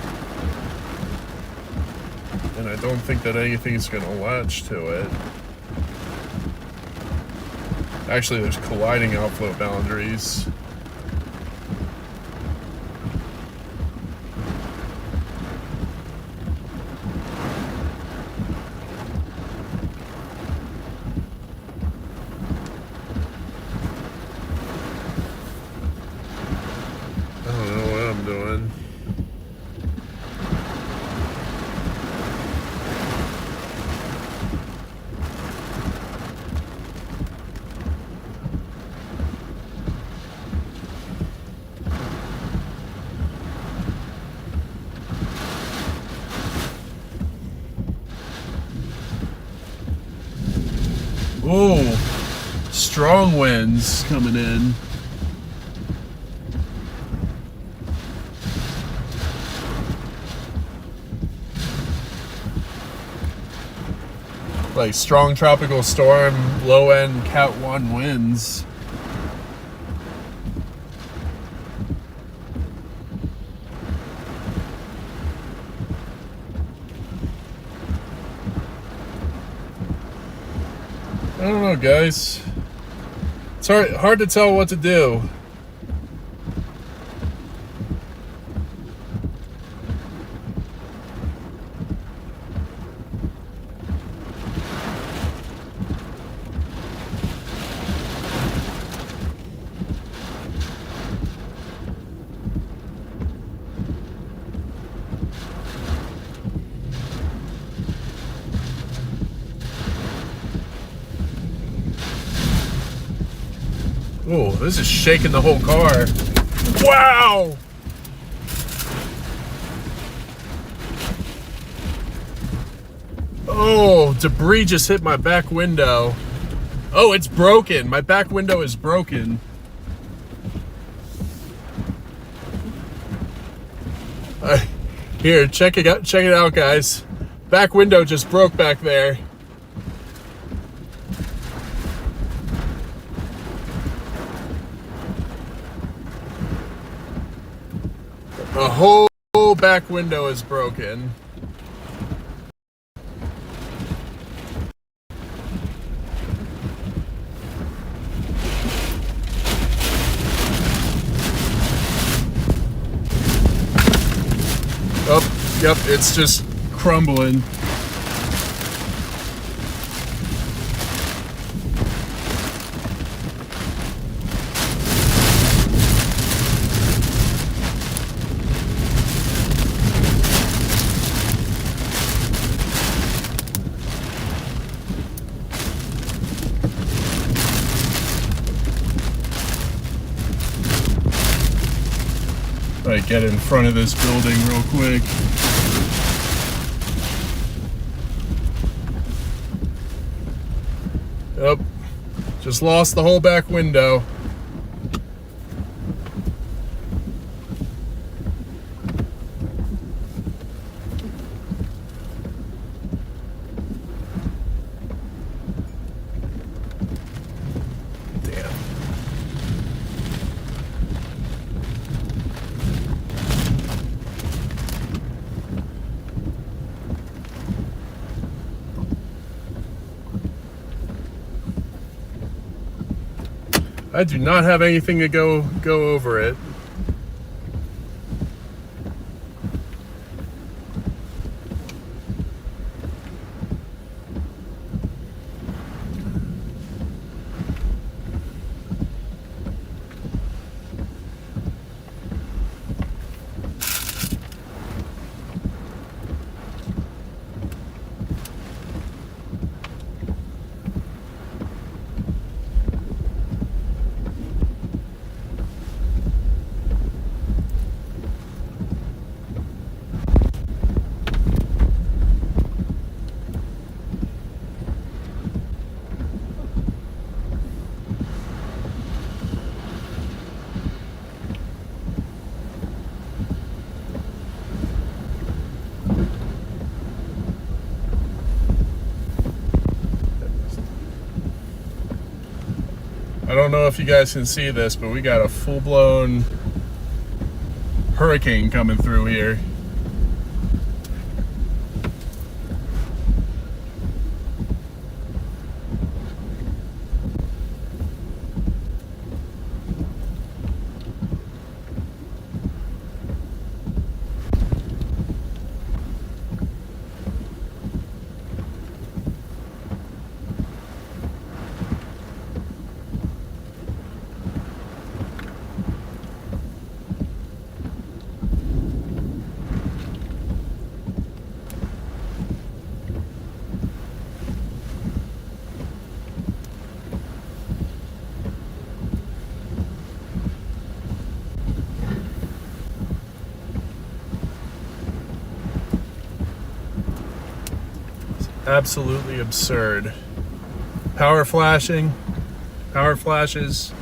And I don't think that anything's going to latch to it. Actually, there's colliding outflow boundaries. Oh, strong winds coming in. Like strong tropical storm, low end Cat 1 winds. I don't know, guys. It's hard to tell what to do. Oh, this is shaking the whole car. Wow! Oh, debris just hit my back window. Oh, it's broken. My back window is broken. Here, check it out, guys. Back window just broke back there. A whole back window is broken. Oh, yep, it's just crumbling. Like, get in front of this building real quick. Yep, just lost the whole back window. Damn. I do not have anything to go over it. I don't know if you guys can see this, but we got a full-blown hurricane coming through here. Absolutely absurd. Power flashing, power flashes.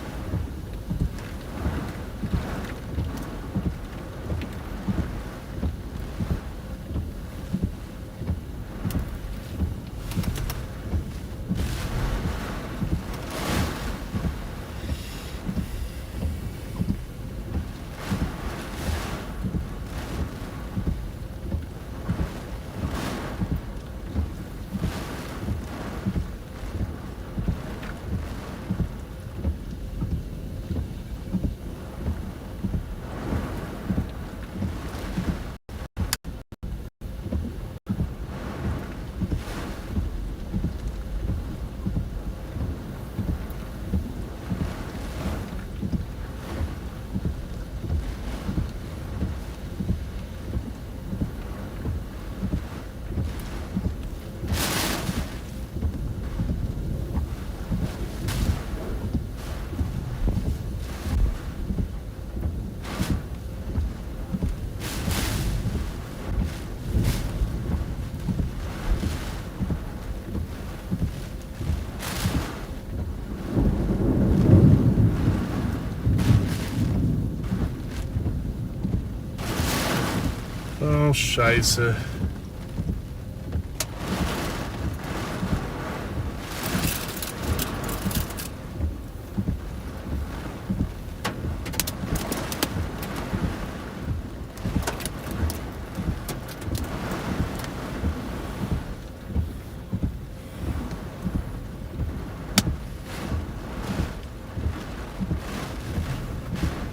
Oh, scheiße.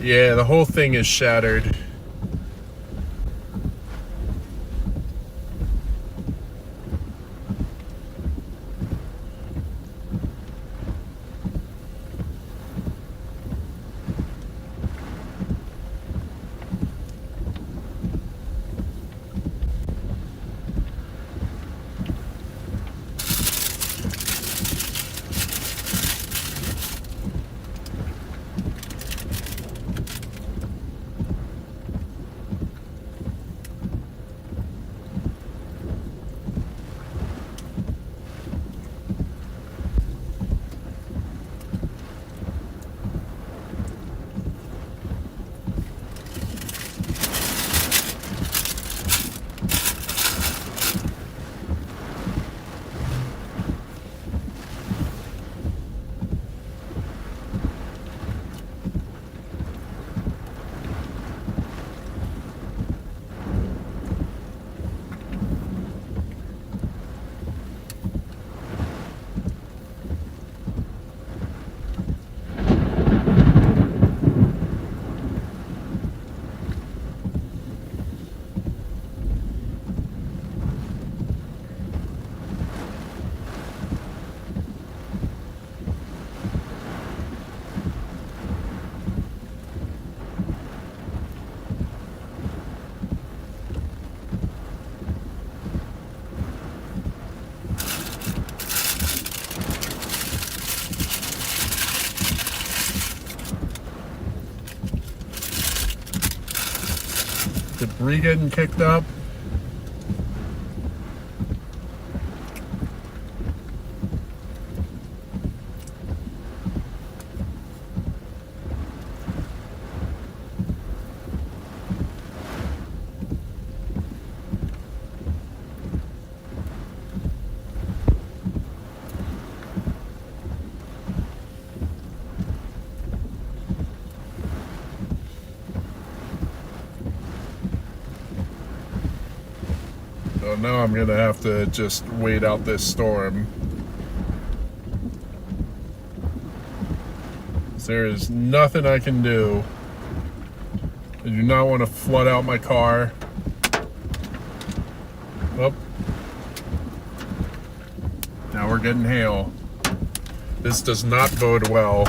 Yeah, the whole thing is shattered. Debris getting kicked up. So now I'm gonna have to just wait out this storm. There is nothing I can do. I do not want to flood out my car. Oh. Now we're getting hail. This does not bode well.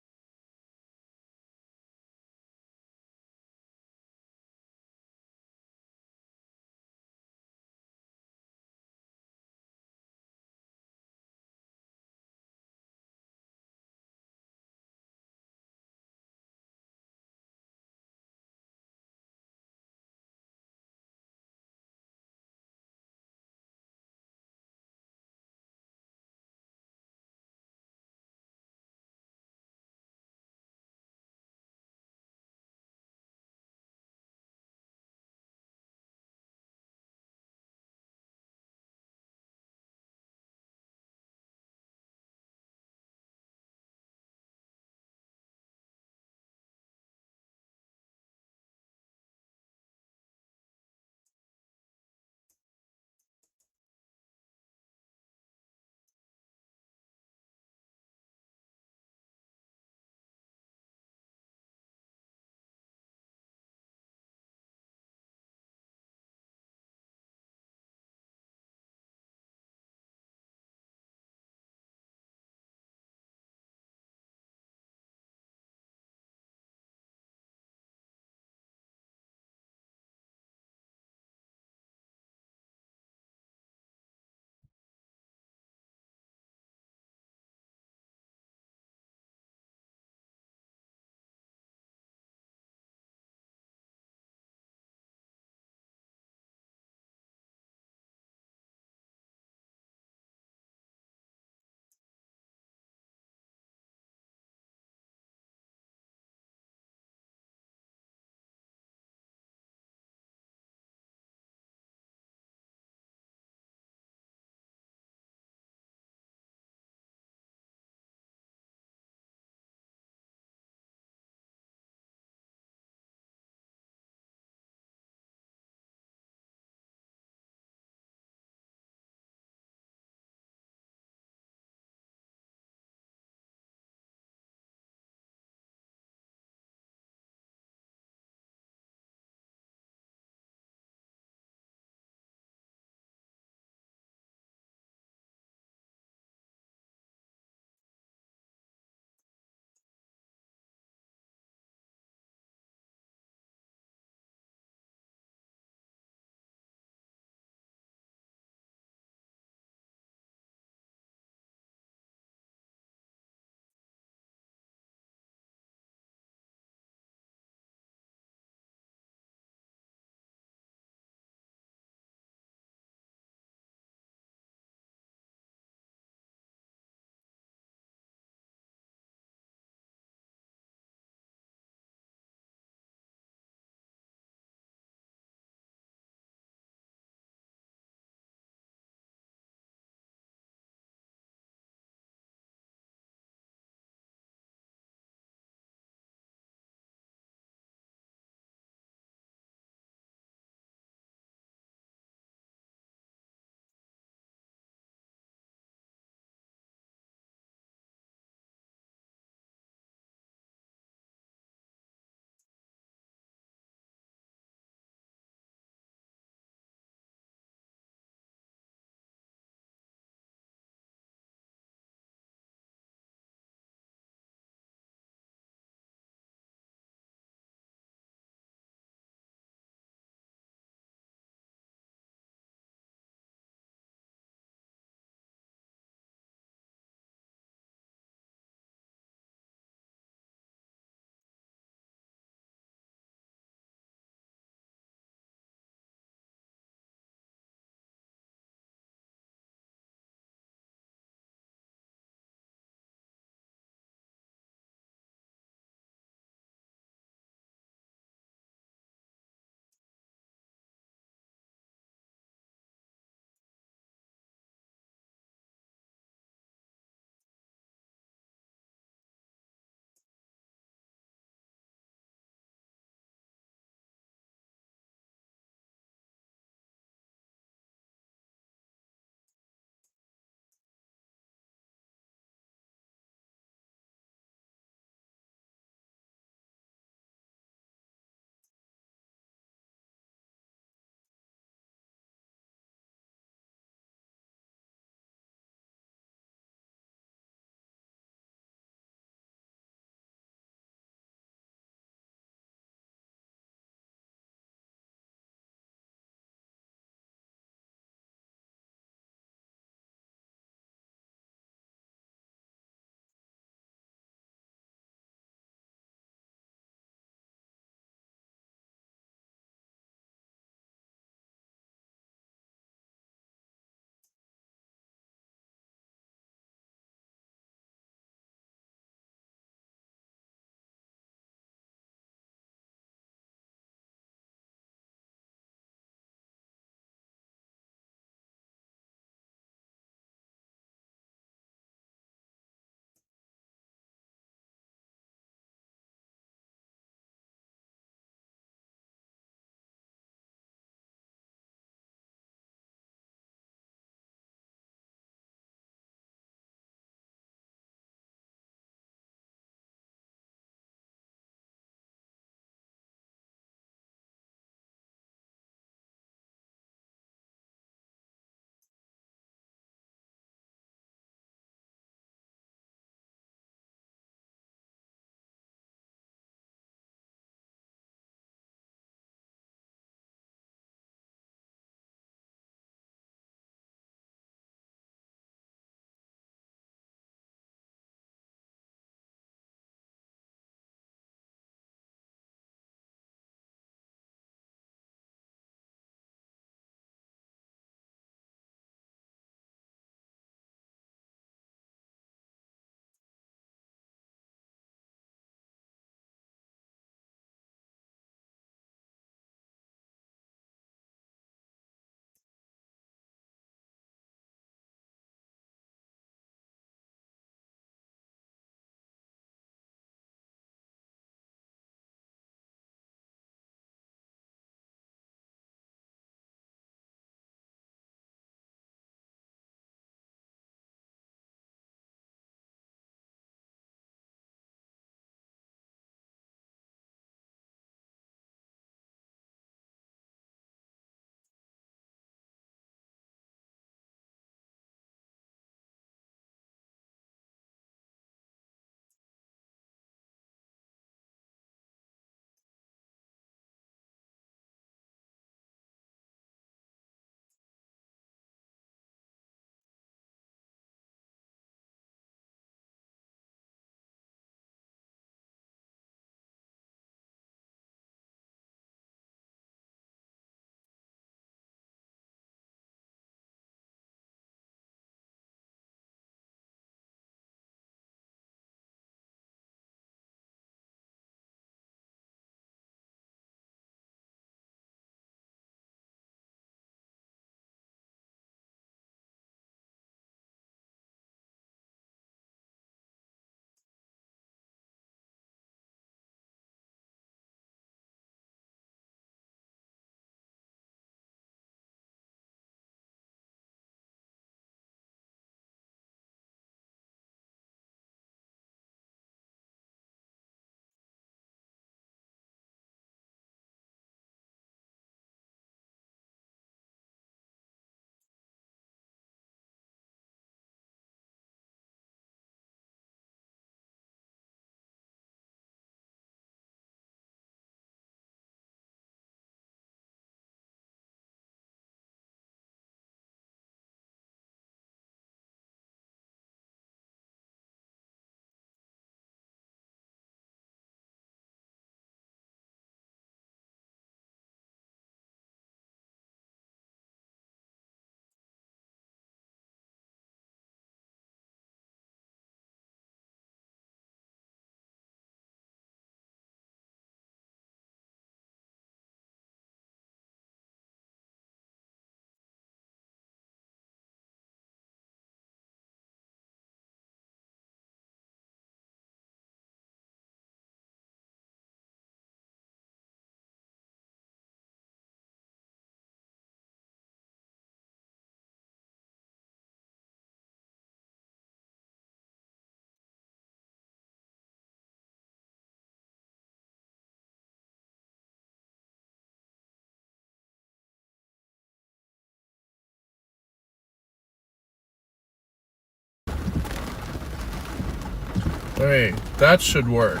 Hey, that should work.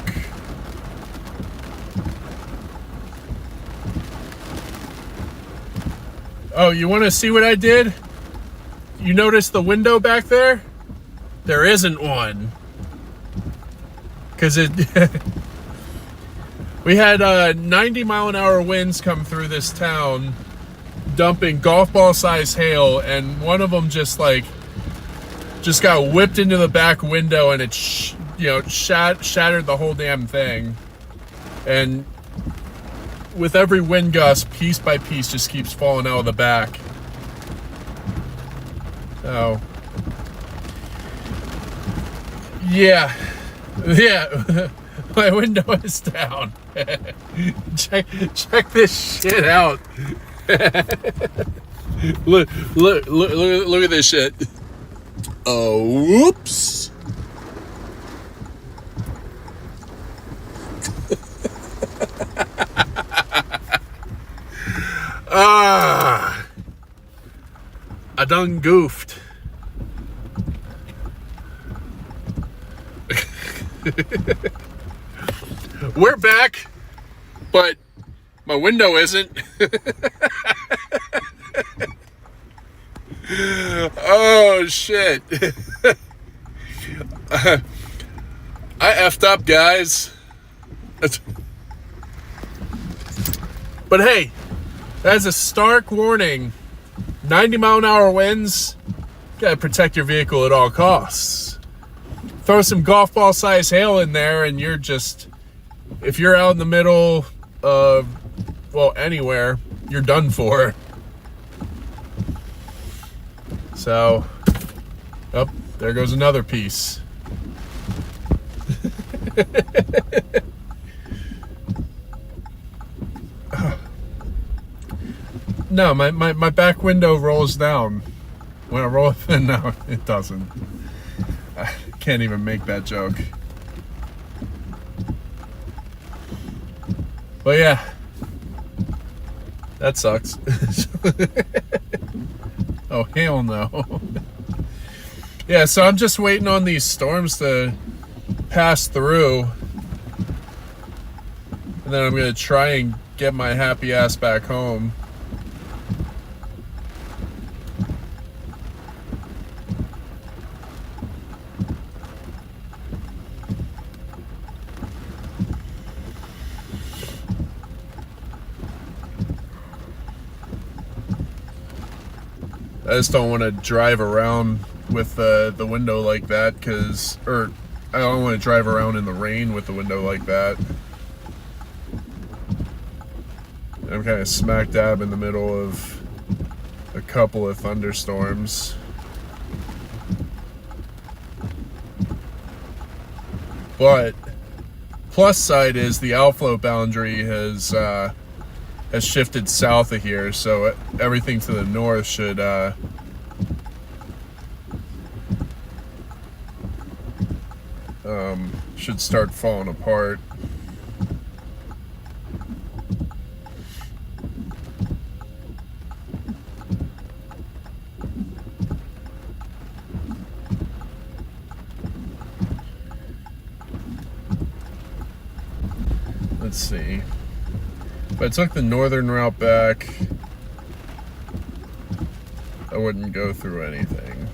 Oh, you want to see what I did? You notice the window back there? There isn't one. Because we had 90-mile-an-hour winds come through this town, dumping golf ball size hail, and one of them just got whipped into the back window, and it shattered the whole damn thing. And with every wind gust, piece by piece just keeps falling out of the back. Oh. Yeah. My window is down. check this shit out. look at this shit. Oh, whoops. I done goofed. We're back, but my window isn't. Oh shit. I effed up, guys. But hey, that's a stark warning. 90-mile-an-hour winds. Gotta protect your vehicle at all costs. Throw some golf ball size hail in there, and you're just, if you're out in the middle of, well, anywhere, you're done for. So, oh, there goes another piece. No, my back window rolls down. When I roll it, no, it doesn't. I can't even make that joke. But yeah, that sucks. Oh, hell no. Yeah, so I'm just waiting on these storms to pass through. And then I'm going to try and get my happy ass back home. I just don't want to drive around with the window like that, or I don't want to drive around in the rain with the window like that. I'm kind of smack dab in the middle of a couple of thunderstorms. But plus side is the outflow boundary has shifted south of here, so everything to the north should start falling apart. Let's see. If I took the northern route back, I wouldn't go through anything.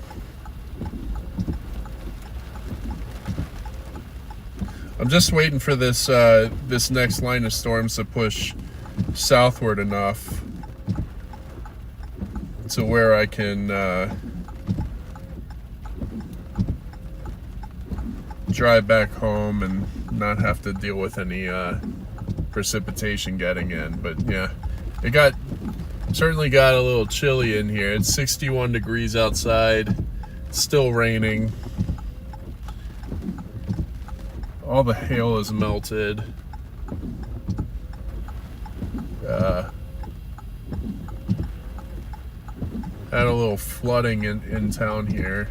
I'm just waiting for this this next line of storms to push southward enough to where I can drive back home and not have to deal with any precipitation getting in. But yeah, it certainly got a little chilly in here. It's 61 degrees outside. It's still raining. All the hail is melted. Had a little flooding in town here.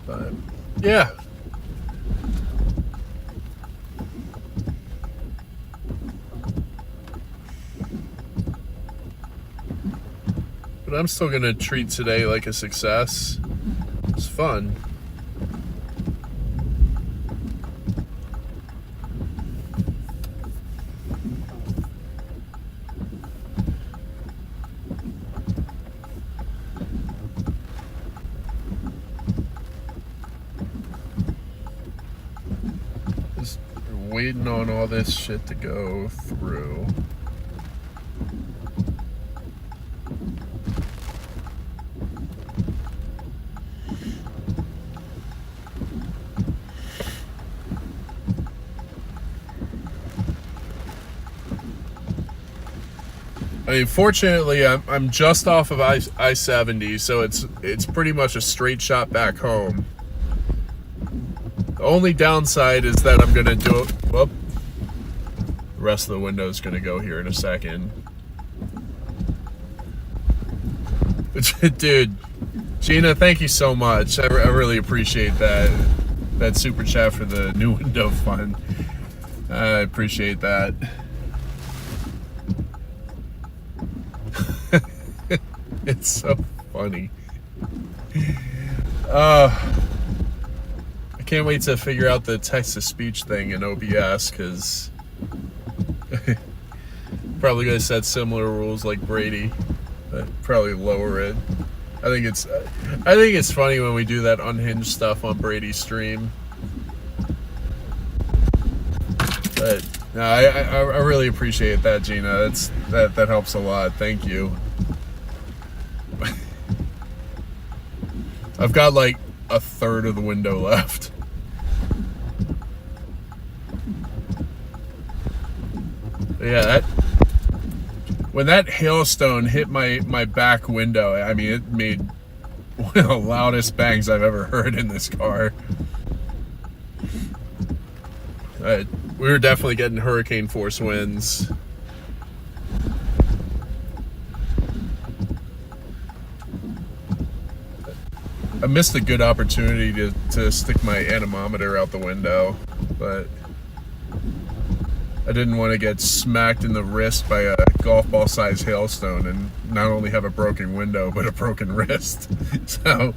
But yeah. But I'm still gonna treat today like a success. fun. Just waiting on all this shit to go through. I mean, fortunately, I'm just off of I-70, so it's pretty much a straight shot back home. The only downside is that I'm gonna do it. Whoop. The rest of the window is gonna go here in a second. Dude, Gina, thank you so much. I really appreciate that super chat for the new window fund. I appreciate that. It's so funny. I can't wait to figure out the text-to-speech thing in OBS, because probably gonna set similar rules like Brady, but probably lower it. I think it's funny when we do that unhinged stuff on Brady's stream. But no, I really appreciate that, Gina. That helps a lot. Thank you. I've got like a third of the window left. Yeah, when that hailstone hit my back window, I mean, it made one of the loudest bangs I've ever heard in this car. We were definitely getting hurricane force winds. I missed a good opportunity to stick my anemometer out the window, but I didn't want to get smacked in the wrist by a golf ball sized hailstone and not only have a broken window, but a broken wrist. So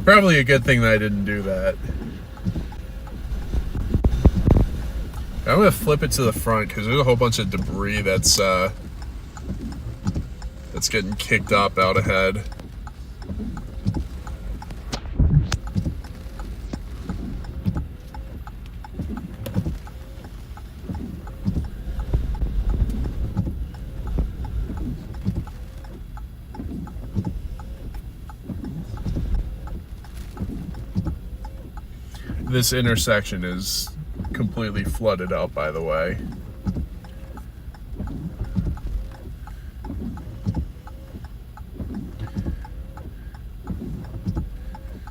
probably a good thing that I didn't do that. I'm going to flip it to the front because there's a whole bunch of debris that's getting kicked up out ahead. This intersection is completely flooded out, by the way.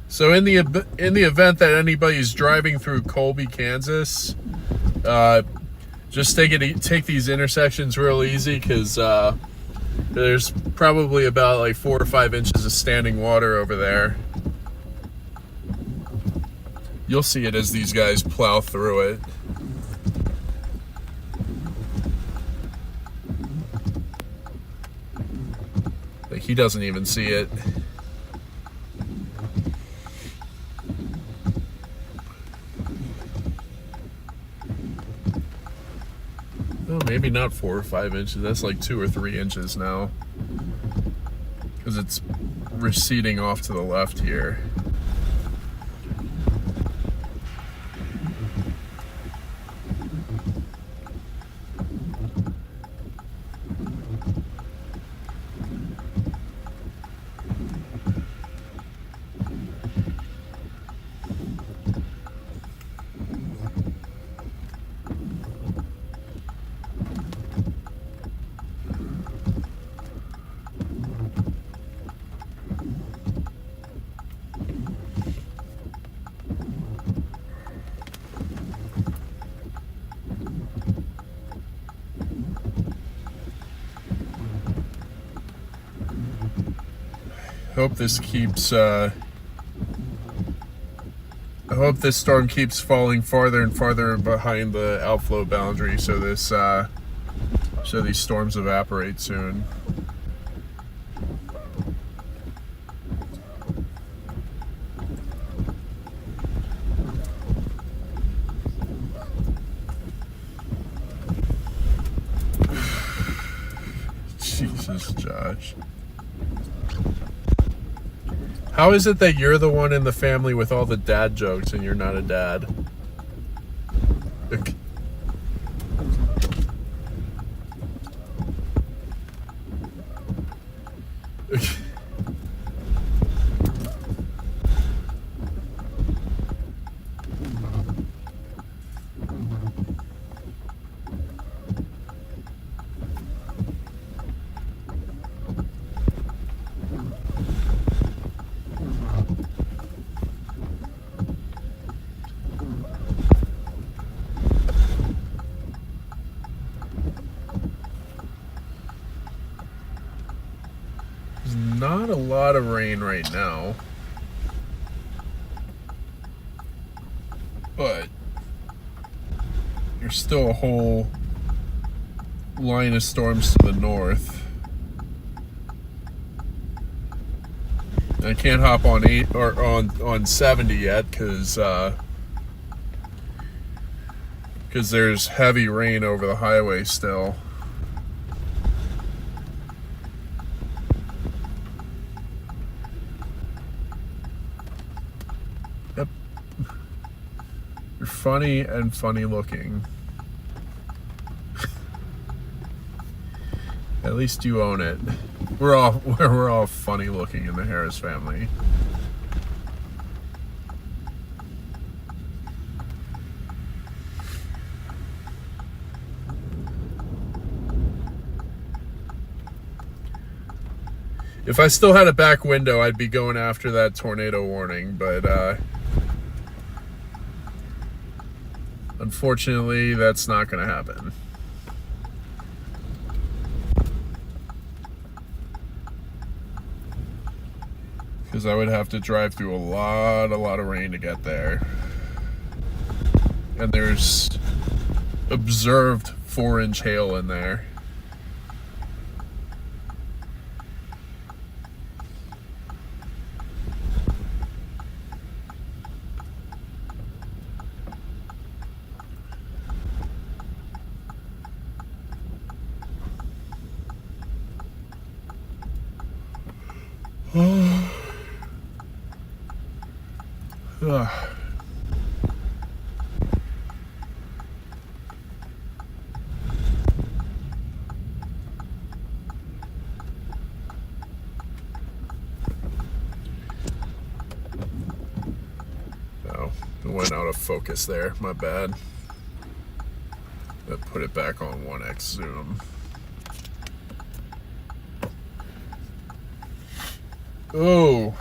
So in the event that anybody's driving through Colby, Kansas, just take these intersections real easy, because there's probably about like 4 or 5 inches of standing water over there. You'll see it as these guys plow through it. Like, he doesn't even see it. Oh, maybe not 4 or 5 inches. That's like 2 or 3 inches now, because it's receding off to the left here. Hope this keeps I hope this storm keeps falling farther and farther behind the outflow boundary, so these storms evaporate soon. is Josh. How is it that you're the one in the family with all the dad jokes and you're not a dad? Okay. Okay. Not a lot of rain right now, but there's still a whole line of storms to the north. I can't hop on 8 or on 70 yet because there's heavy rain over the highway still. Yep. You're funny and funny looking. At least you own it. We're all funny looking in the Harris family. If I still had a back window, I'd be going after that tornado warning, but unfortunately, that's not going to happen. Because I would have to drive through a lot of rain to get there. And there's observed 4-inch hail in there. Ugh. Oh, it went out of focus there. My bad. But put it back on 1x zoom. Oh.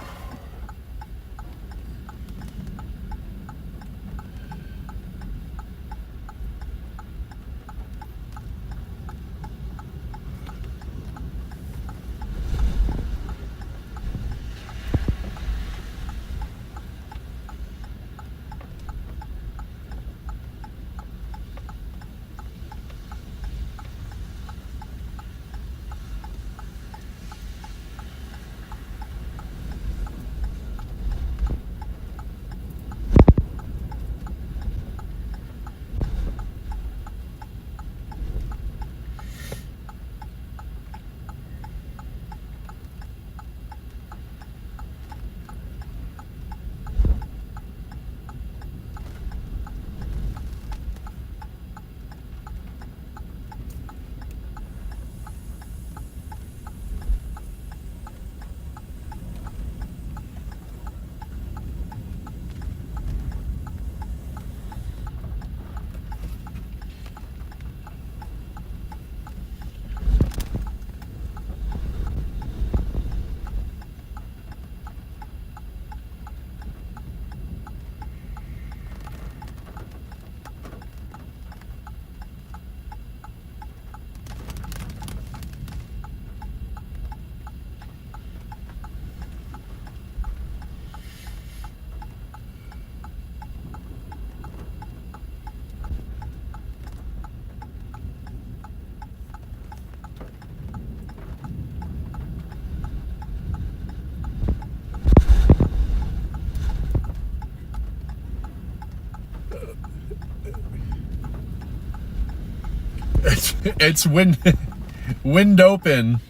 It's wind open.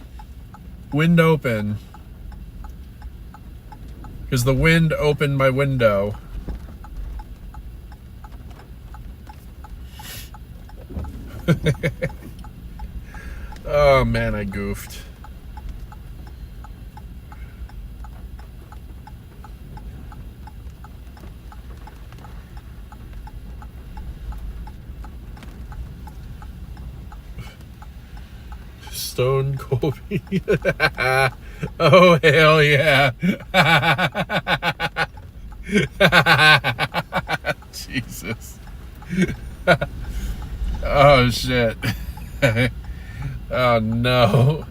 Wind open. Because the wind opened my window. Oh man, I goofed. Stone Colby. Oh hell yeah. Jesus. Oh shit. Oh no.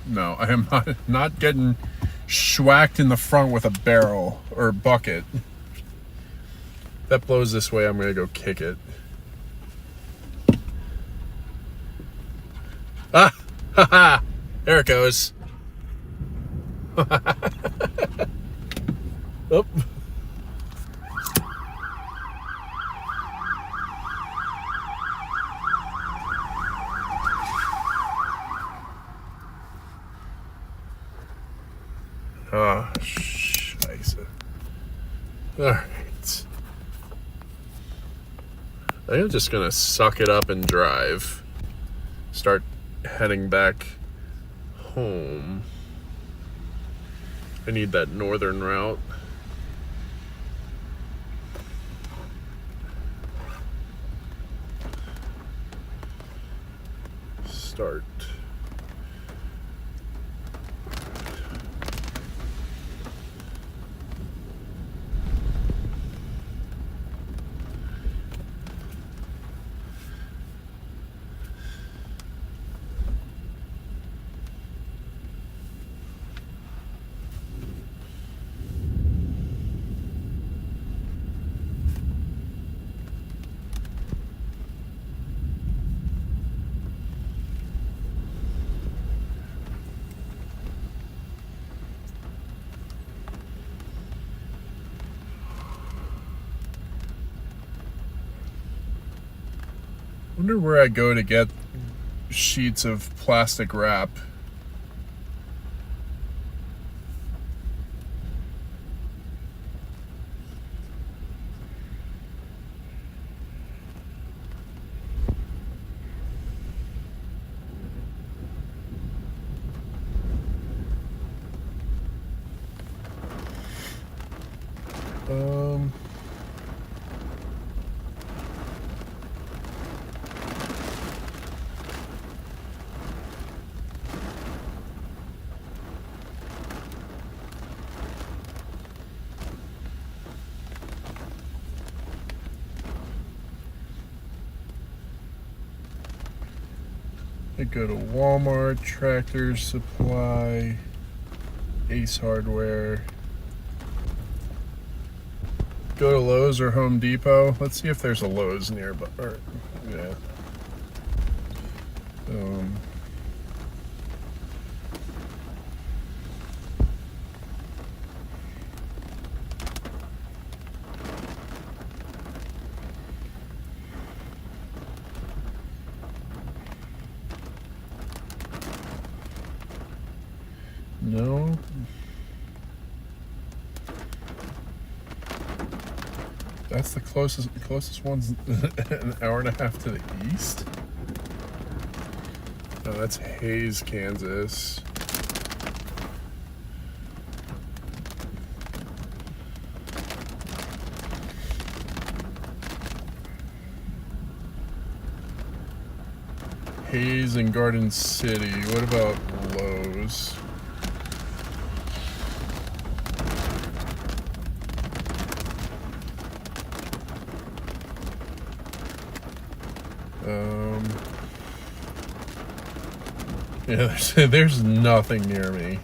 No, I am not getting schwacked in the front with a barrel or bucket. If that blows this way, I'm gonna go kick it. Ah, ha ha! There it goes. Oop. Oh, scheiße. Alright. I'm just gonna suck it up and drive. Start heading back home. I need that northern route. Start. Wonder where I go to get sheets of plastic wrap. I go to Walmart, Tractor Supply, Ace Hardware. go to Lowe's or Home Depot. Let's see if there's a Lowe's nearby. Yeah. No. That's the closest one's an hour and a half to the east. Oh, that's Hayes, Kansas. Hayes and Garden City. What about Lowe's? Yeah, there's nothing near me.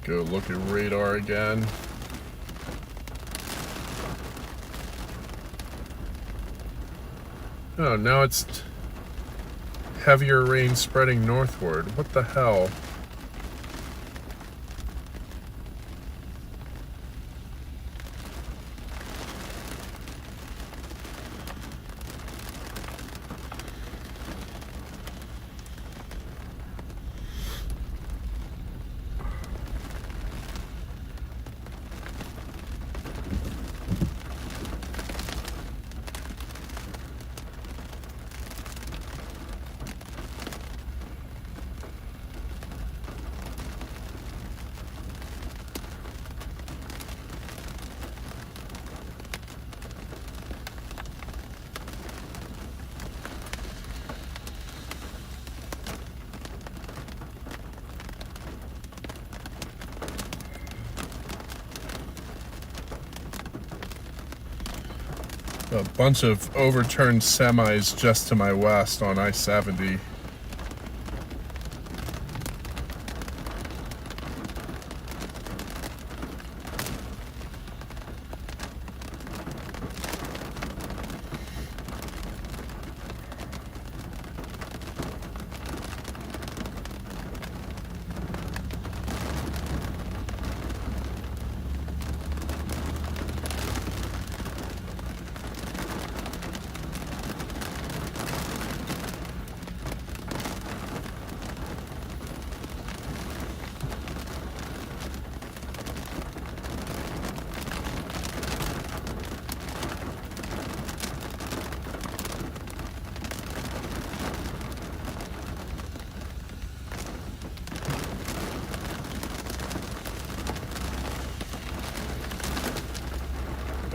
Go look at radar again. Oh, now it's heavier rain spreading northward. What the hell? A bunch of overturned semis just to my west on I-70.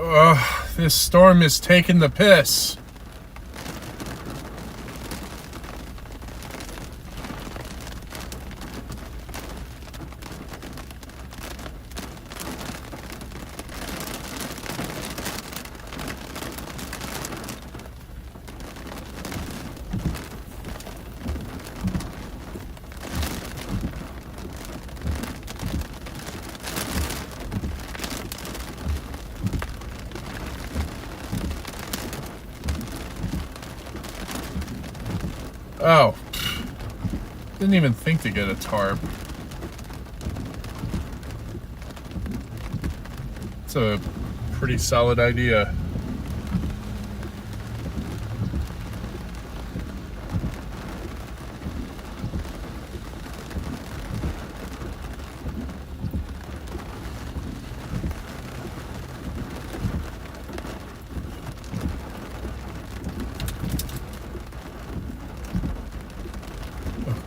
Ugh, this storm is taking the piss. Oh, didn't even think to get a tarp. It's a pretty solid idea.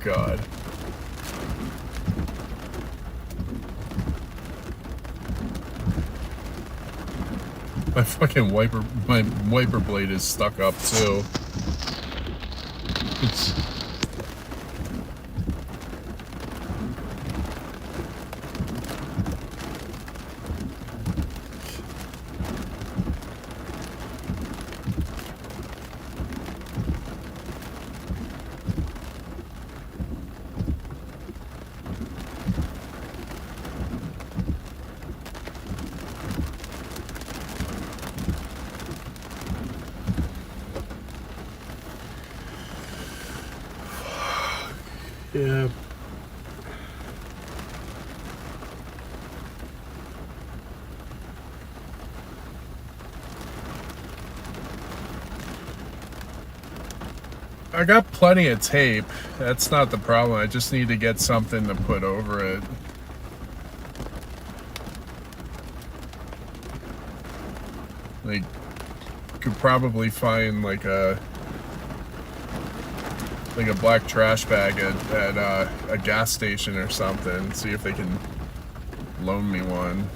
God. My wiper blade is stuck up too. It's... Yeah. I got plenty of tape. That's not the problem. I just need to get something to put over it. Like, could probably find like a black trash bag at a gas station or something. See if they can loan me one.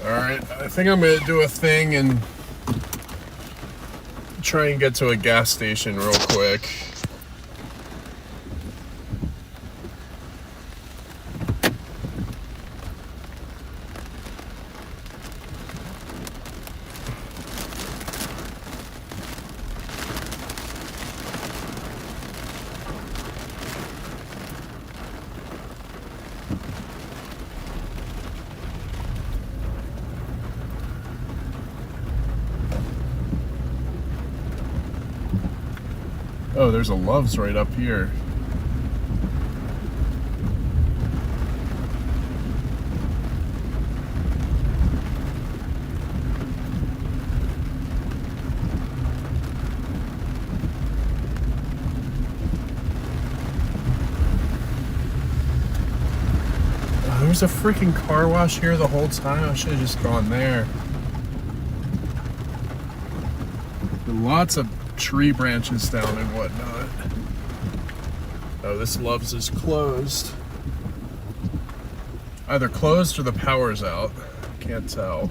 Alright, I think I'm going to do a thing and try and get to a gas station real quick. Oh, there's a Love's right up here. Oh, there's a freaking car wash here the whole time. I should have just gone there. Lots of tree branches down and whatnot. Oh, this Love's is closed. Either closed or the power's out. Can't tell.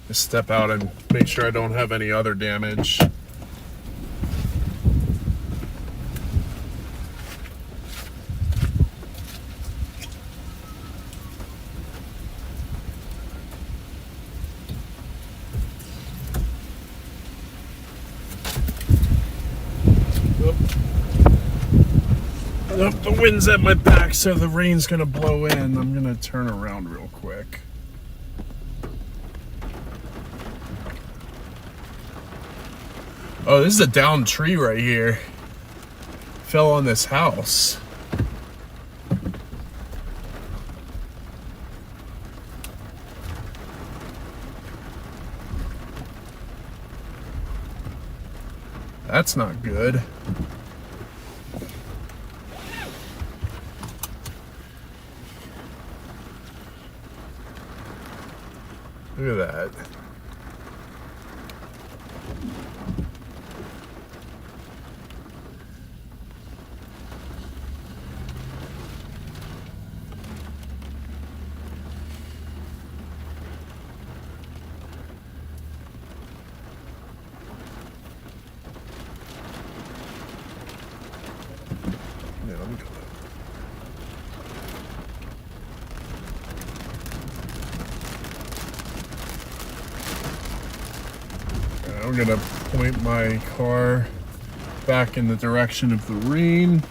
Just step out and make sure I don't have any other damage. The wind's at my back, so the rain's gonna blow in. I'm gonna turn around real quick. Oh, this is a downed tree right here. Fell on this house. That's not good. Look at that. Yeah, let me go. I'm gonna point my car back in the direction of the rain.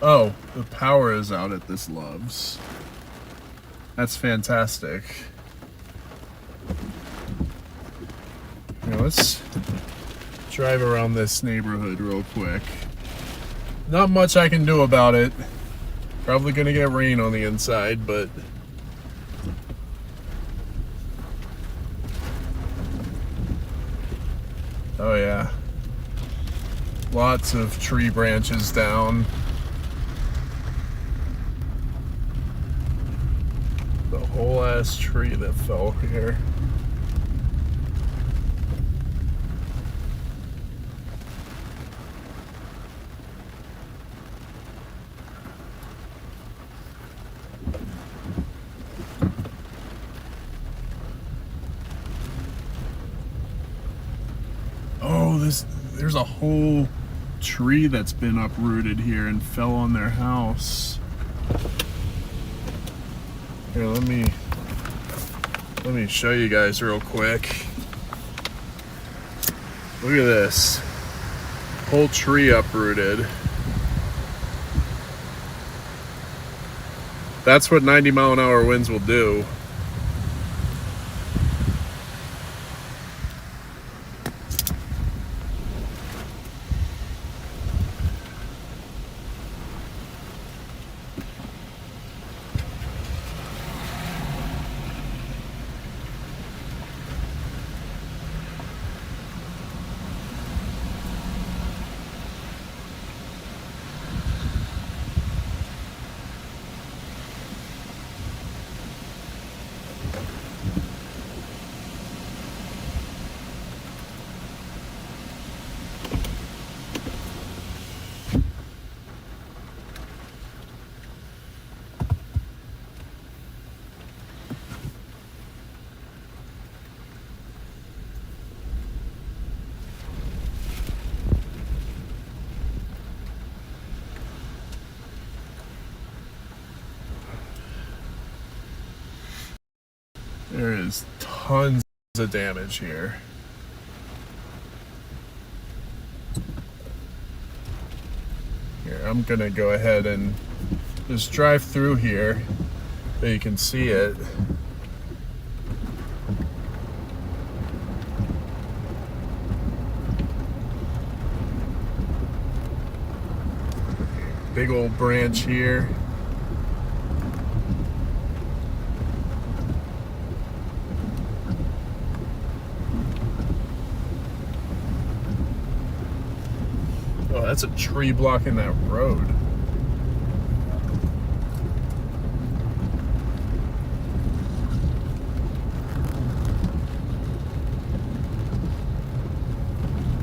Oh, the power is out at this Love's. That's fantastic. Now let's drive around this neighborhood real quick. Not much I can do about it. Probably gonna get rain on the inside, but oh yeah. Lots of tree branches down. The whole ass tree that fell here. Oh, there's a whole tree that's been uprooted here and fell on their house. Here, let me show you guys real quick. Look at this. Whole tree uprooted. That's what 90-mile-an-hour winds will do. There is tons of damage here. Here, I'm gonna go ahead and just drive through here so you can see it. Big old branch here. Oh, that's a tree blocking that road.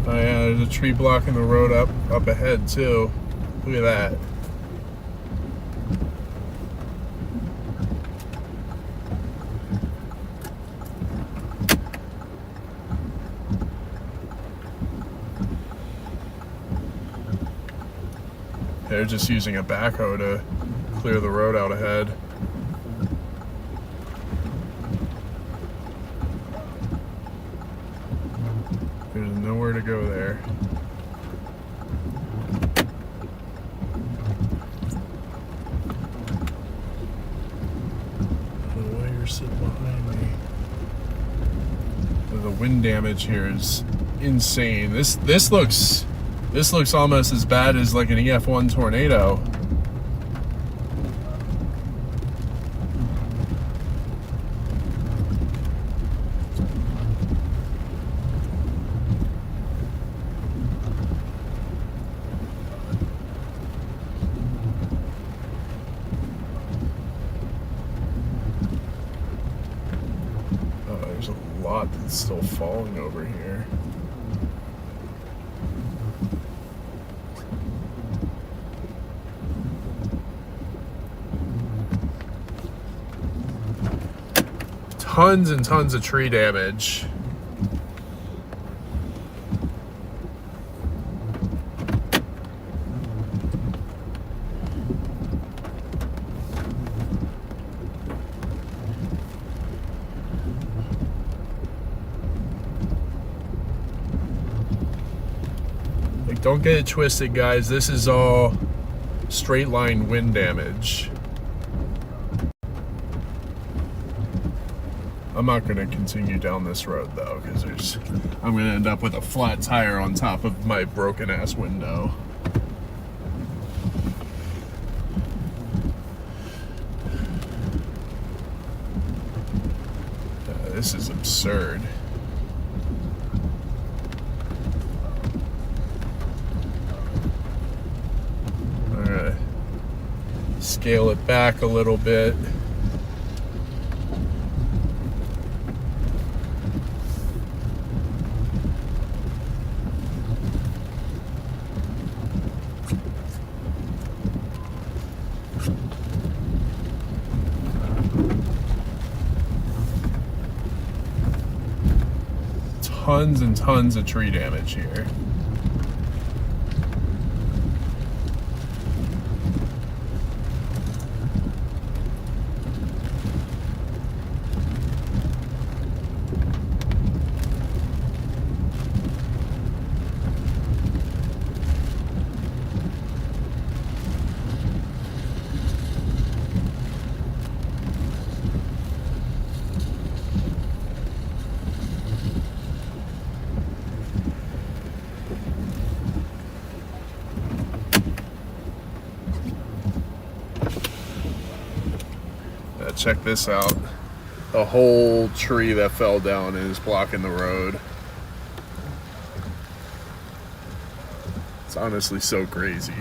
Oh yeah, there's a tree blocking the road up ahead too. Look at that. They're just using a backhoe to clear the road out ahead. There's nowhere to go there. I don't know why you're sitting behind me. The wind damage here is insane. This looks almost as bad as like an EF1 tornado. Oh, there's a lot that's still falling over here. Tons and tons of tree damage. Like, don't get it twisted, guys. This is all straight line wind damage. I'm not going to continue down this road though, because I'm going to end up with a flat tire on top of my broken ass window. This is absurd. I'm gonna scale it back a little bit. Tons and tons of tree damage here. Check this out. A whole tree that fell down is blocking the road. It's honestly so crazy.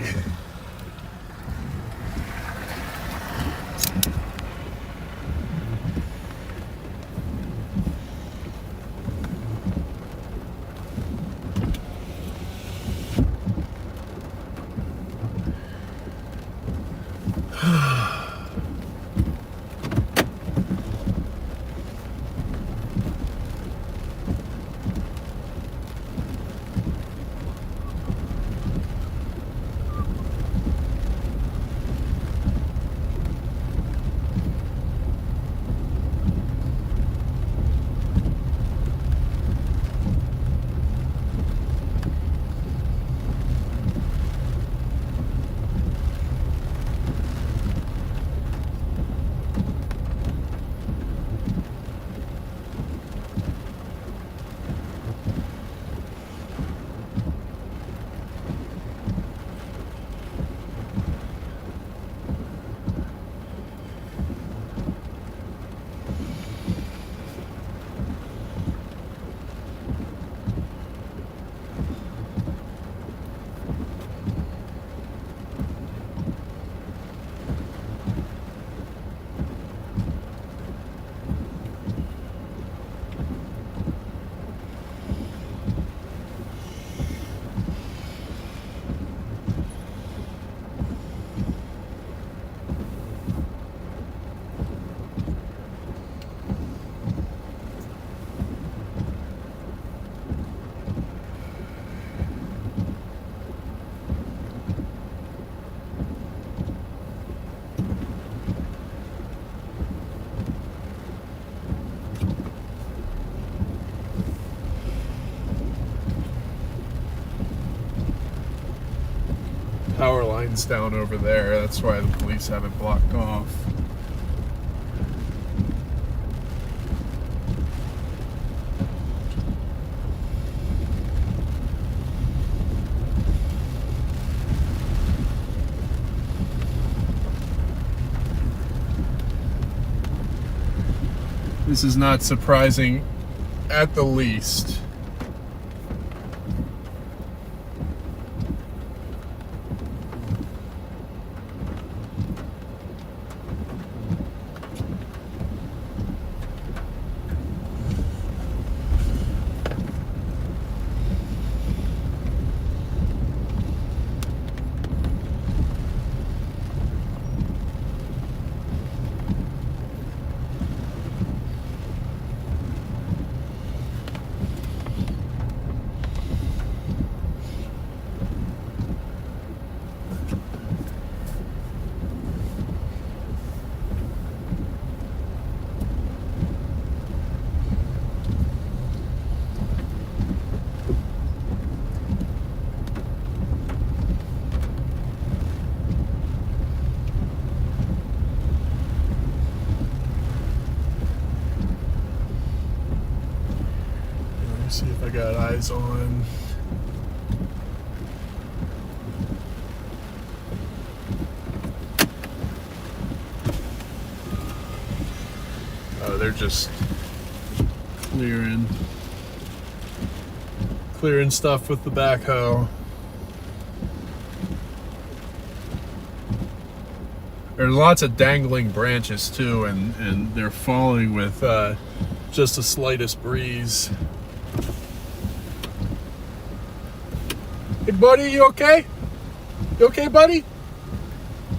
Power line's down over there. That's why the police have it blocked off. This is not surprising at the least. See if I got eyes on. Oh, they're just clearing stuff with the backhoe. There's lots of dangling branches too, and they're falling with just the slightest breeze. Hey buddy, you okay? You okay, buddy?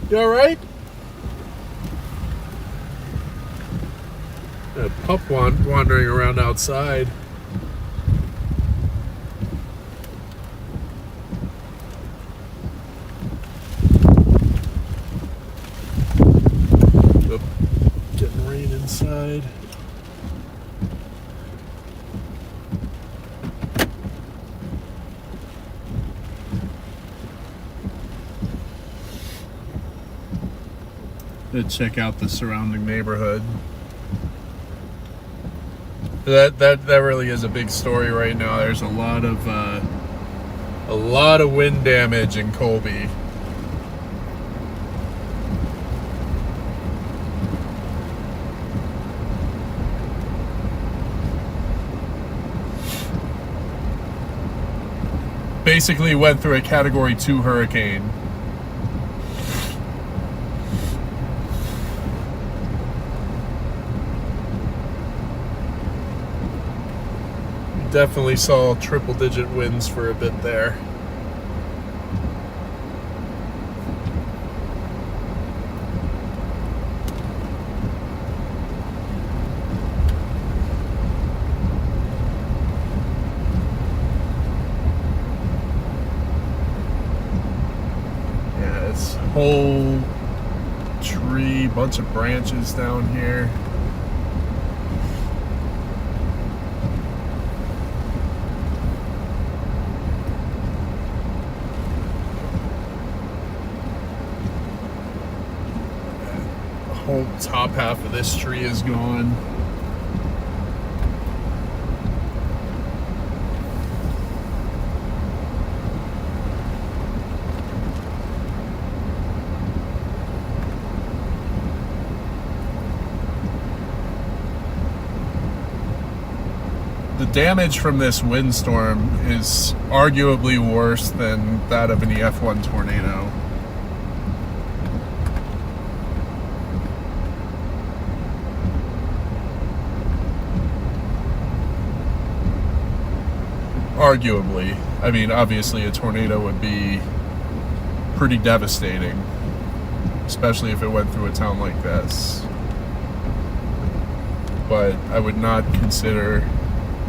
You alright? A pup wandering around outside. Oh, getting rain inside. To check out the surrounding neighborhood. That really is a big story right now. There's a lot of wind damage in Colby. Basically went through a Category 2 hurricane. Definitely saw triple-digit winds for a bit there. Yeah, it's whole tree, bunch of branches down here. Whole top half of this tree is gone. The damage from this windstorm is arguably worse than that of an EF1 tornado. Arguably. I mean, obviously a tornado would be pretty devastating, especially if it went through a town like this. But I would not consider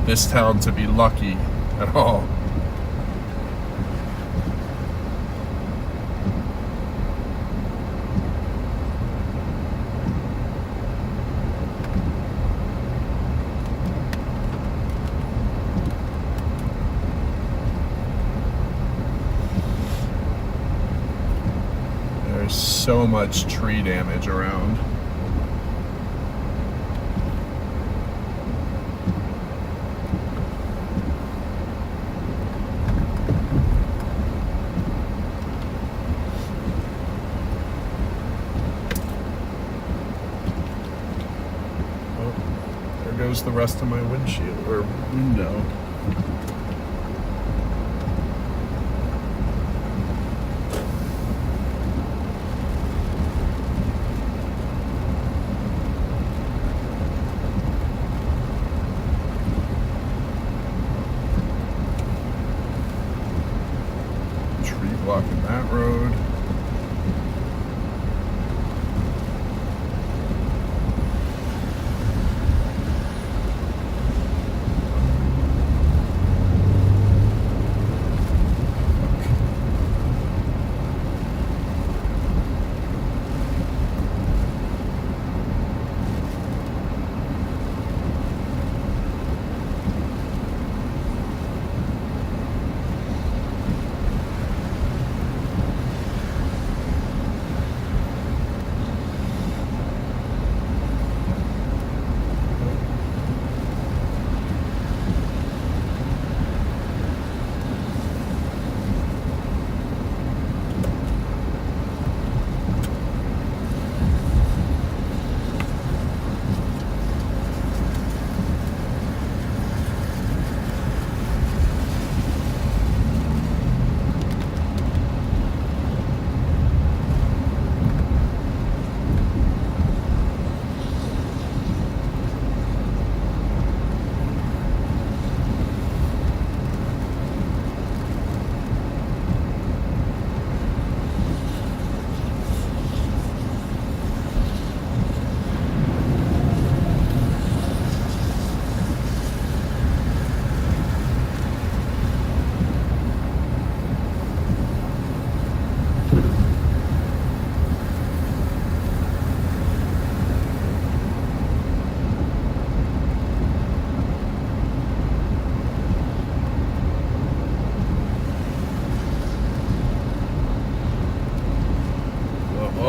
this town to be lucky at all. There's so much tree damage around. Oh, there goes the rest of my windshield or window. Blocking that road.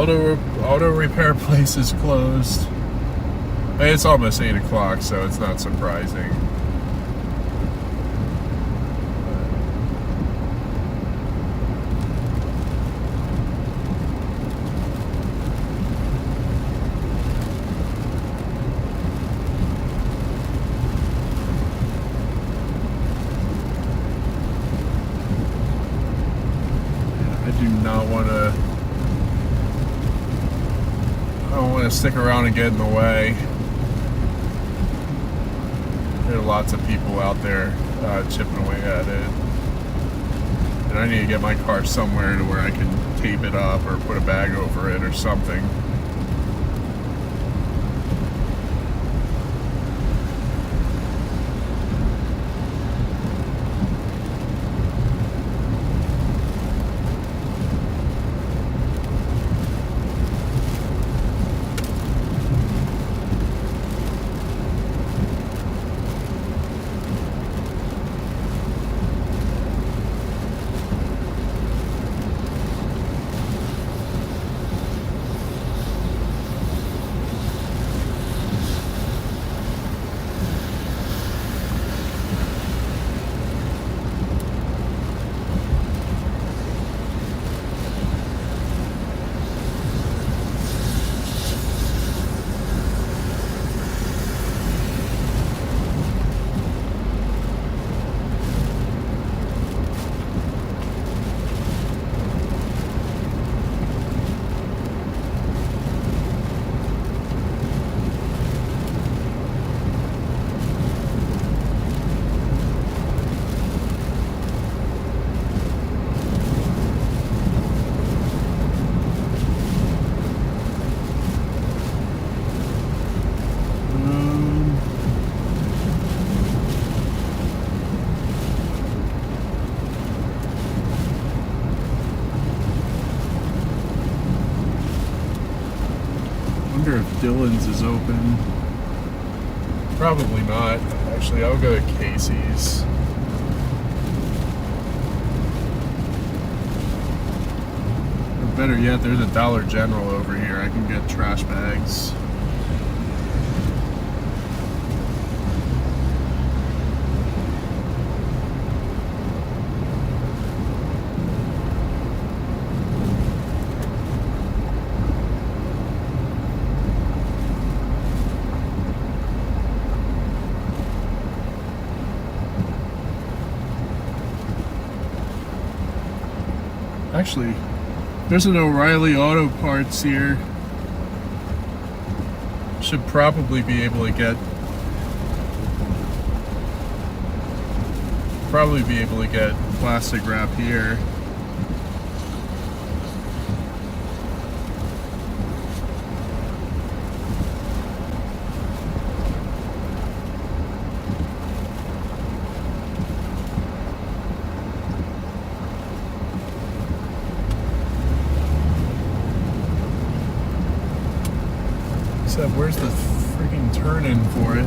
auto repair place is closed. It's almost 8 o'clock, so it's not surprising. I don't want to stick around and get in the way. There are lots of people out there chipping away at it. And I need to get my car somewhere to where I can tape it up or put a bag over it or something. I wonder if Dylan's is open. Probably not. Actually, I'll go to Casey's. Or better yet, there's a Dollar General over here. I can get trash bags. Actually, there's an O'Reilly Auto Parts here. Should probably be able to get plastic wrap here. Except, where's the freaking turn-in for it?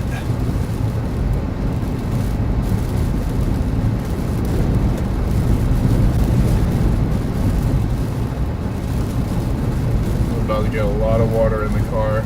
I'm about to get a lot of water in the car.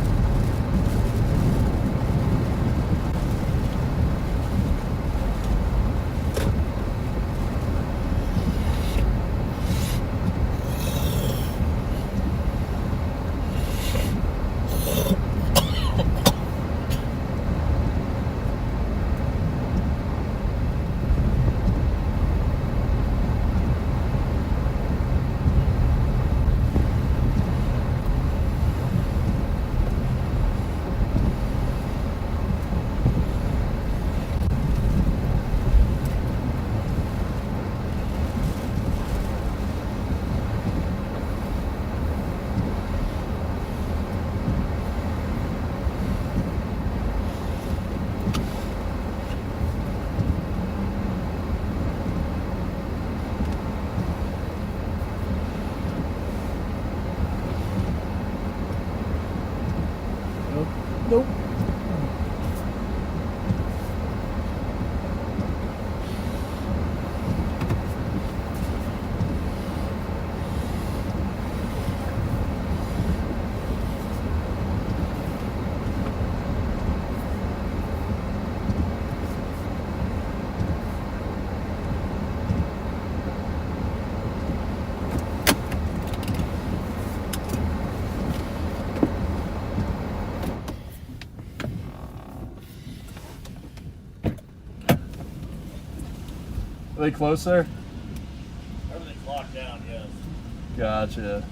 they closer? Everything's locked down, yes. Gotcha.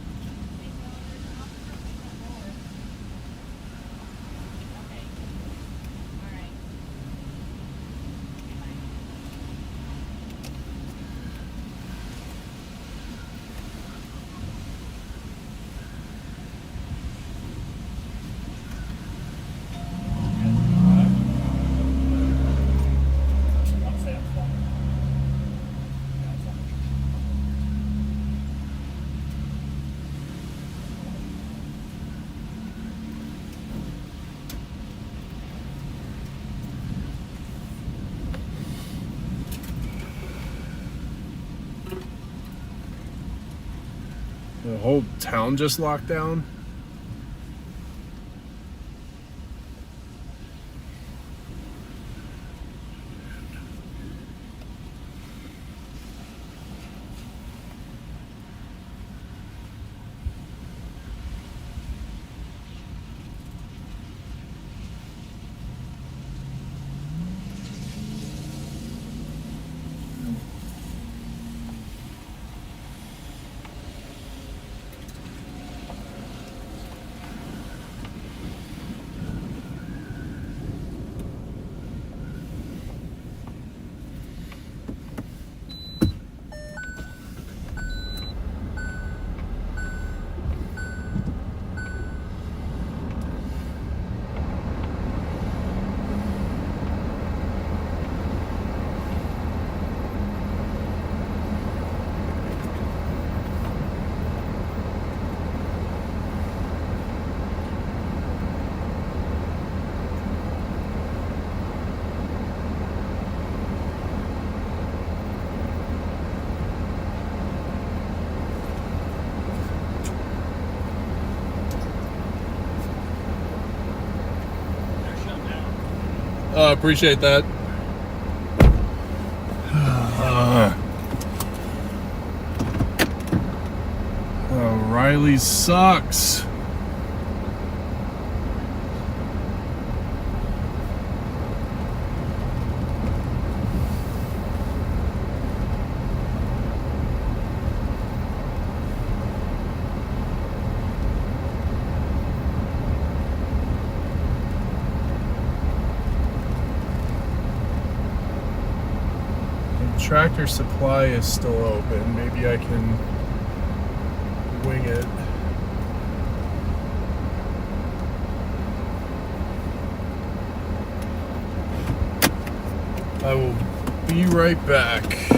The whole town just locked down? Appreciate that. Riley sucks. Tractor Supply is still open. Maybe I can wing it. I will be right back.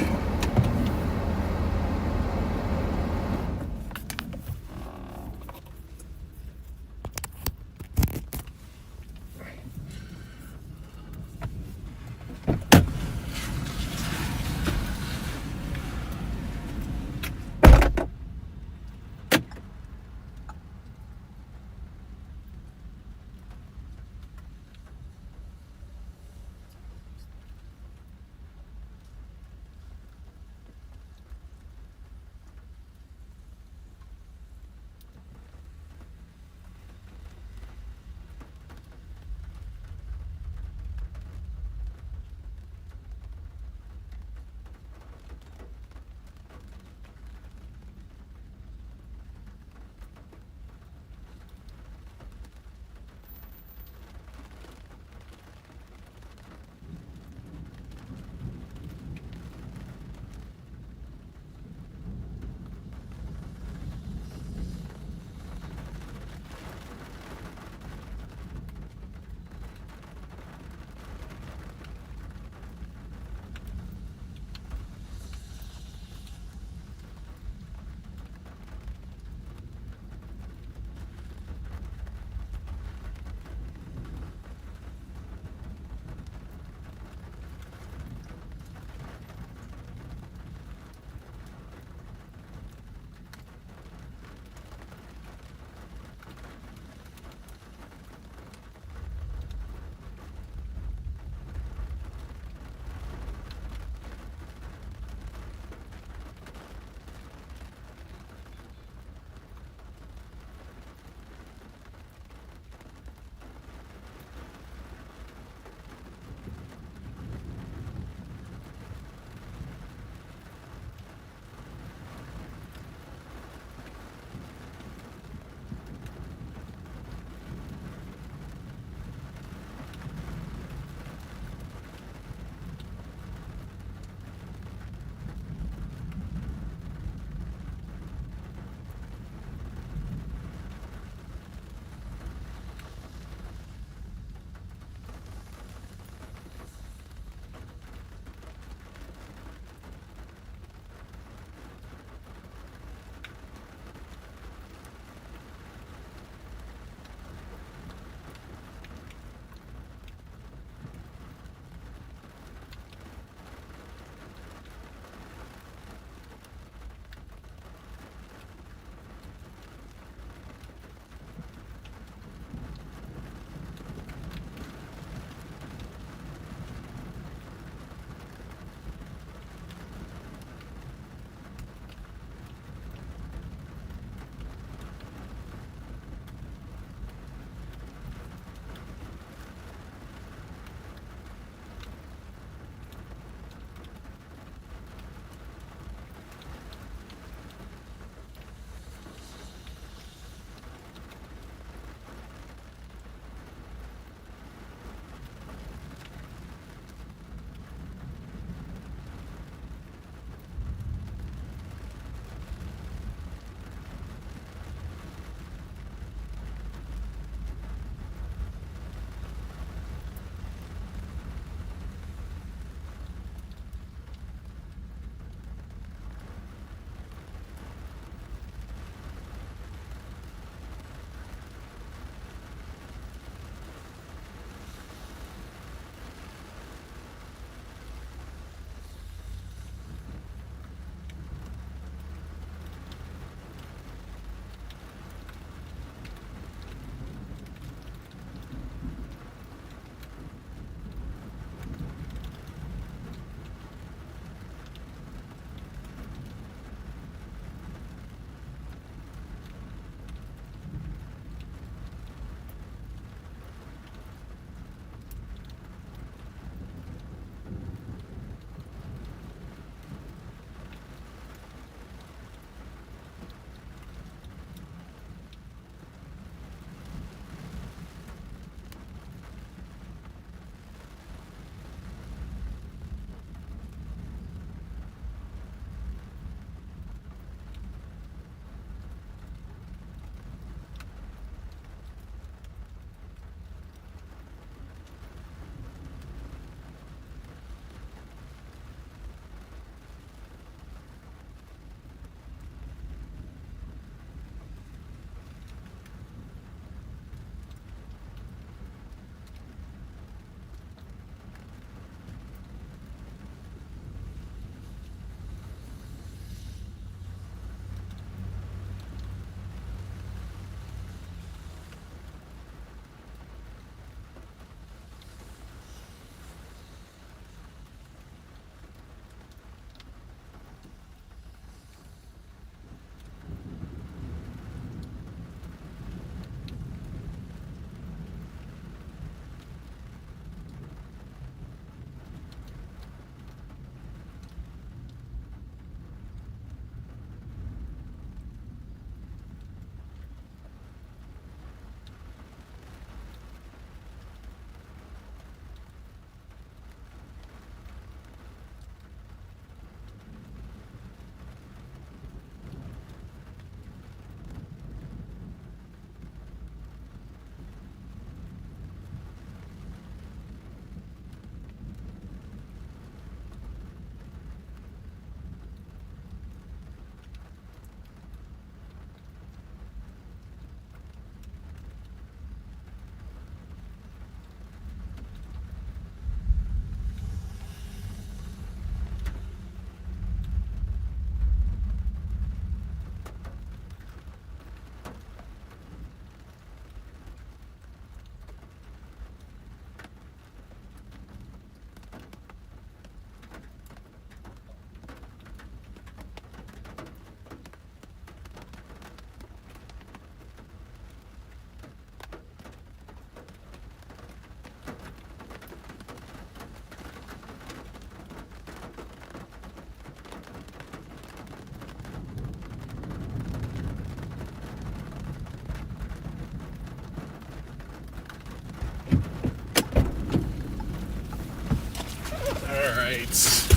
night,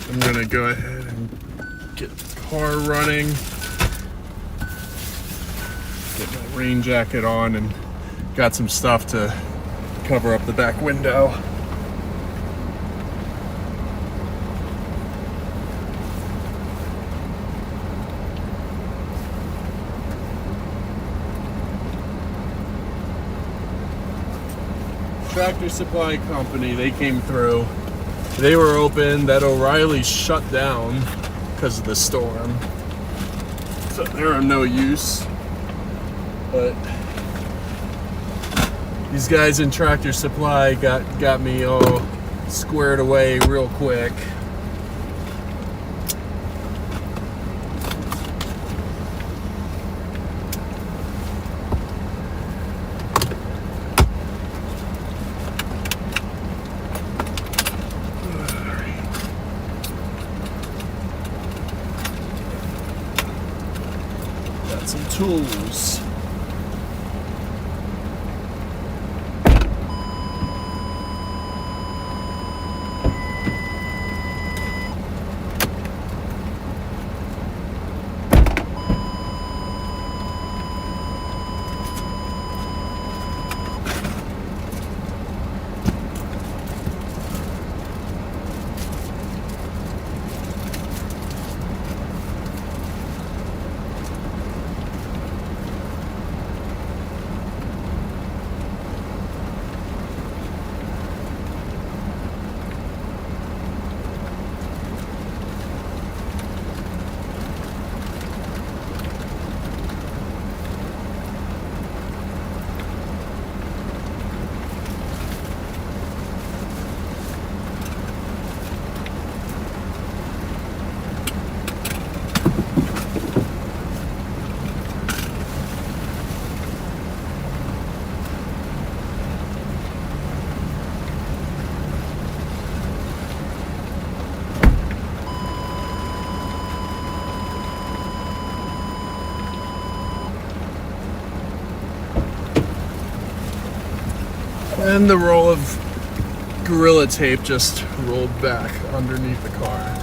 I'm gonna go ahead and get the car running, get my rain jacket on, and got some stuff to cover up the back window. Tractor Supply Company, they came through. They were open. That O'Reilly shut down because of the storm, so they're of no use. But these guys in Tractor Supply got me all squared away real quick. Got some tools. And the roll of Gorilla Tape just rolled back underneath the car.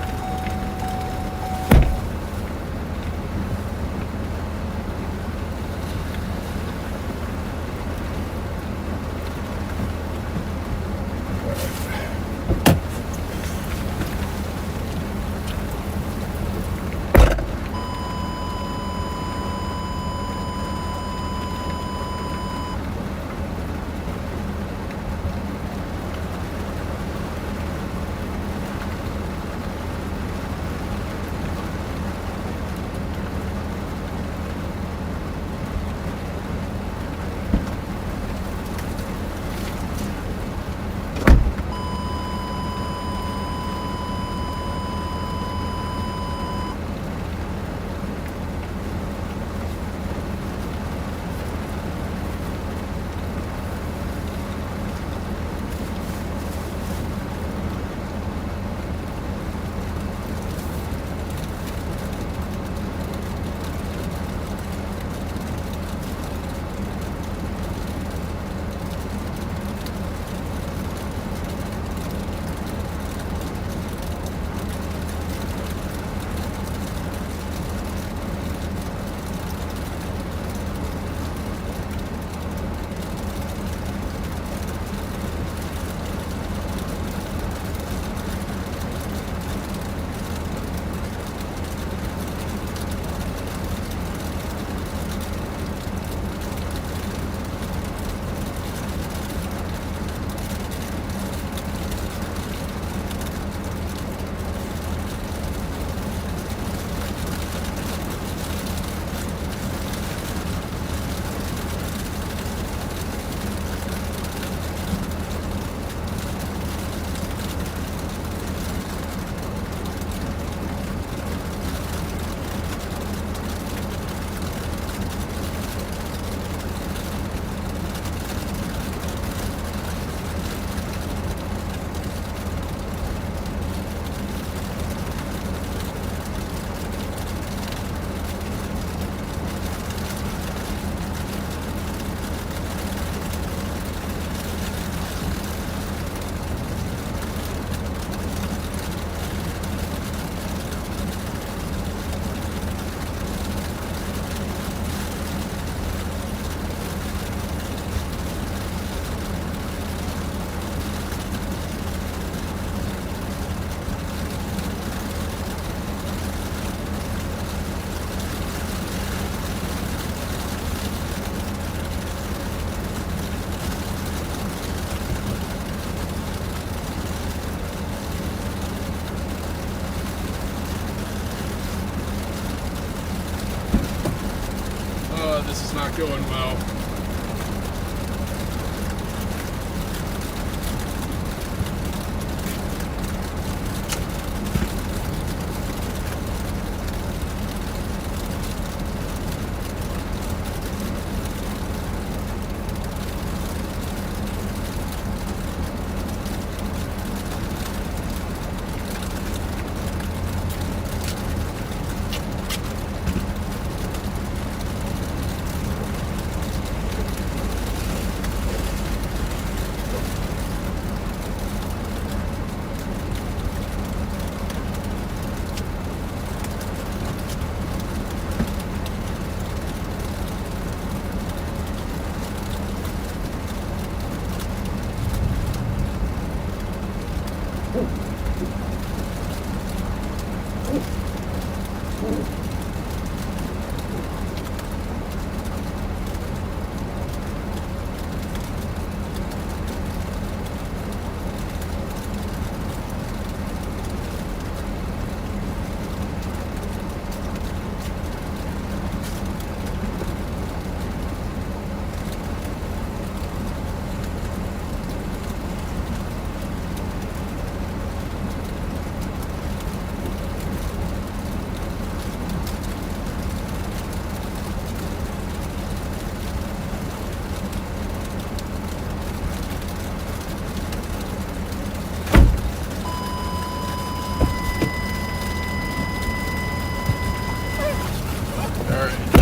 this is not going well.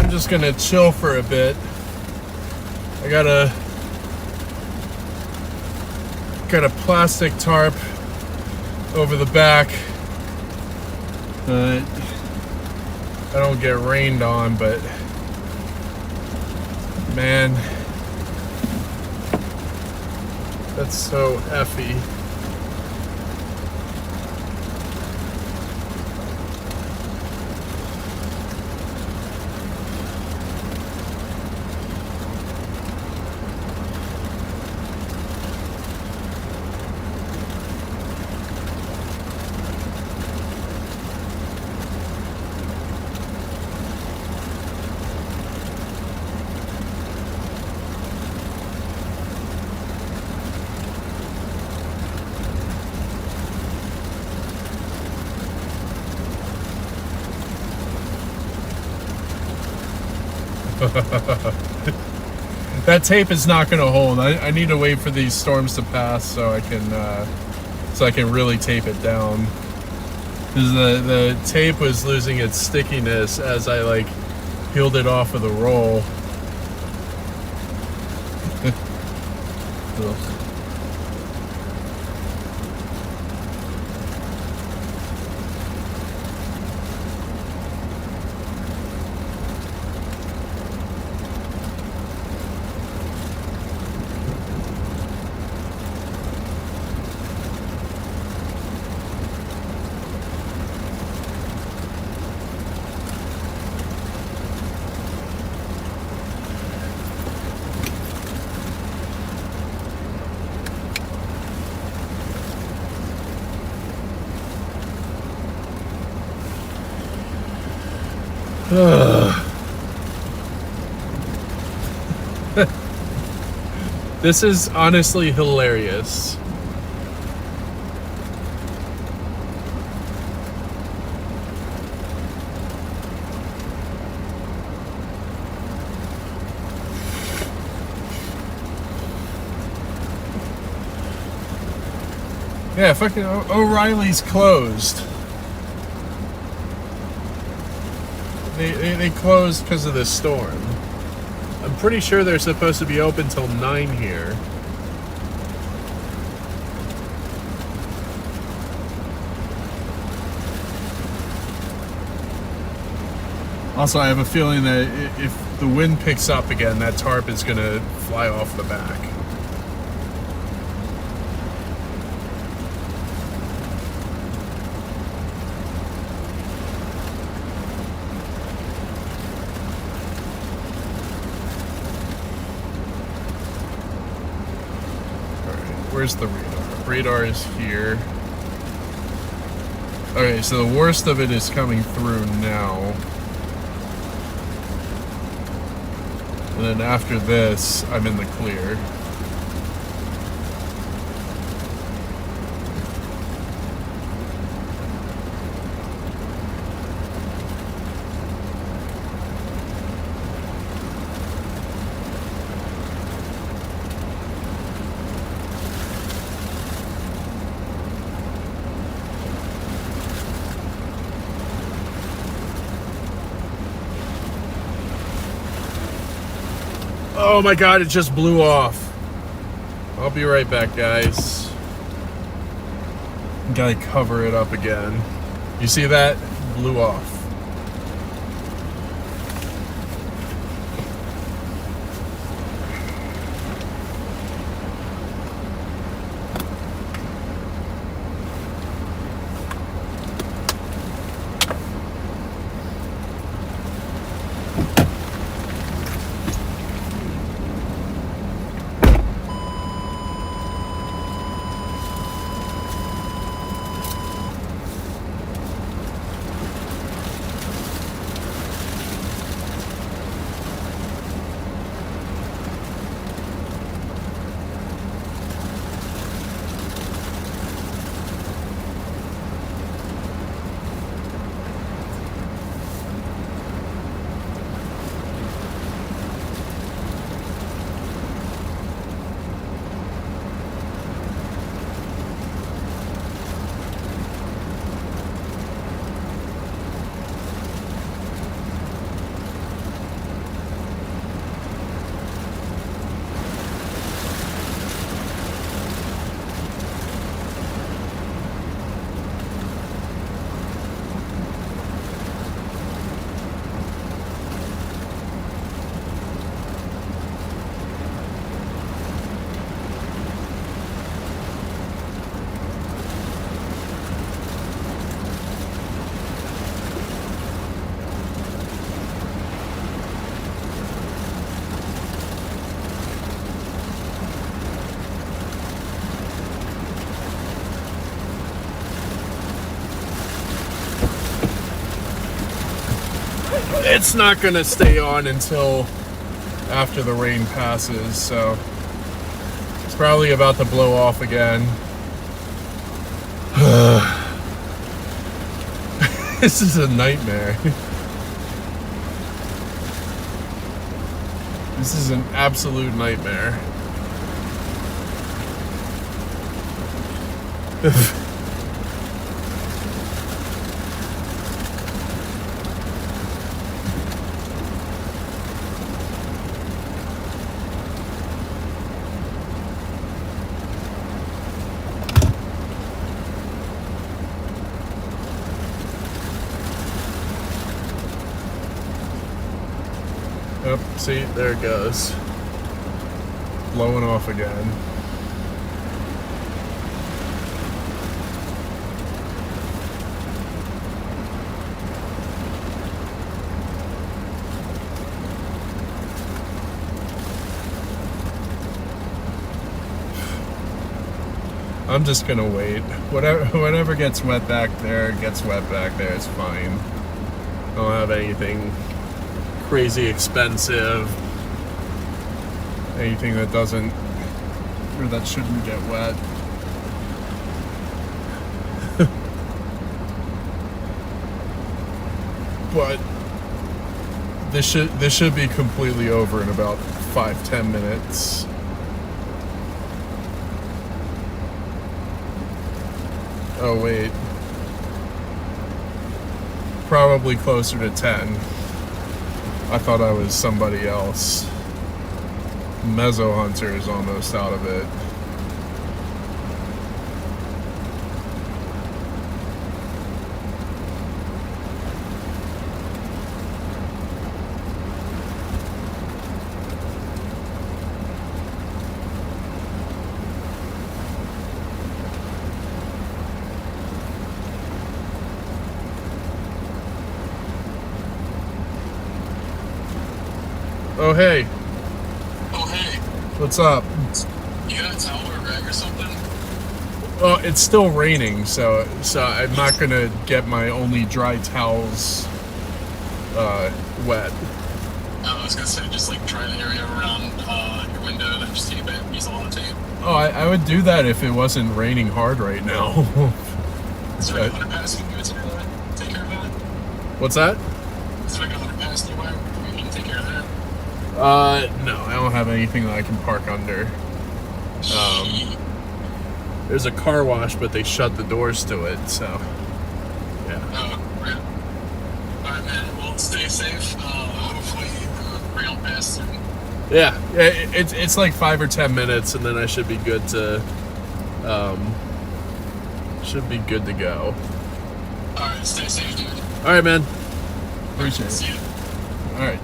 Just gonna chill for a bit. I got a plastic tarp over the back. I don't get rained on, but man, that's so effy. That tape is not going to hold. I need to wait for these storms to pass so I can really tape it down. Because the tape was losing its stickiness as I like peeled it off of the roll. This is honestly hilarious. Yeah, fucking O'Reilly's closed. They closed because of this storm. I'm pretty sure they're supposed to be open till 9 here. Also, I have a feeling that if the wind picks up again, that tarp is going to fly off the back. Where's the radar? Radar is here. Okay, so the worst of it is coming through now. And then after this, I'm in the clear. Oh my god, it just blew off. I'll be right back, guys. Gotta cover it up again. You see that? Blew off. It's not gonna stay on until after the rain passes, so it's probably about to blow off again. This is a nightmare. This is an absolute nightmare. Oh, see, there it goes. Blowing off again. I'm just gonna wait. Whatever gets wet back there, gets wet back there. It's fine. I don't have anything crazy expensive. Anything that doesn't, or that shouldn't get wet. But this should be completely over in about 5-10 minutes. Oh wait, probably closer to 10. I thought I was somebody else. Mezzo Hunter is almost out of it. Oh hey. Oh hey, What's up? you got a towel or a rag or something? Well, it's still raining, so I'm not gonna get my only dry towels wet. I was gonna say, just like dry the area around your window, then just tape it, use a lot of tape. Oh, I would do that if it wasn't raining hard right now. Is there like an underpass you can go to take care of that? What's that? Is there like an underpass nearby where you can take care of that? No, I don't have anything that I can park under. There's a car wash, but they shut the doors to it, so yeah. Oh, right. Alright, man. Well, stay safe. Hopefully the rain will pass soon. Yeah, it's like 5 or 10 minutes, and then I should be good to go. Alright, stay safe, dude. All right, man. Appreciate See it. you. All right.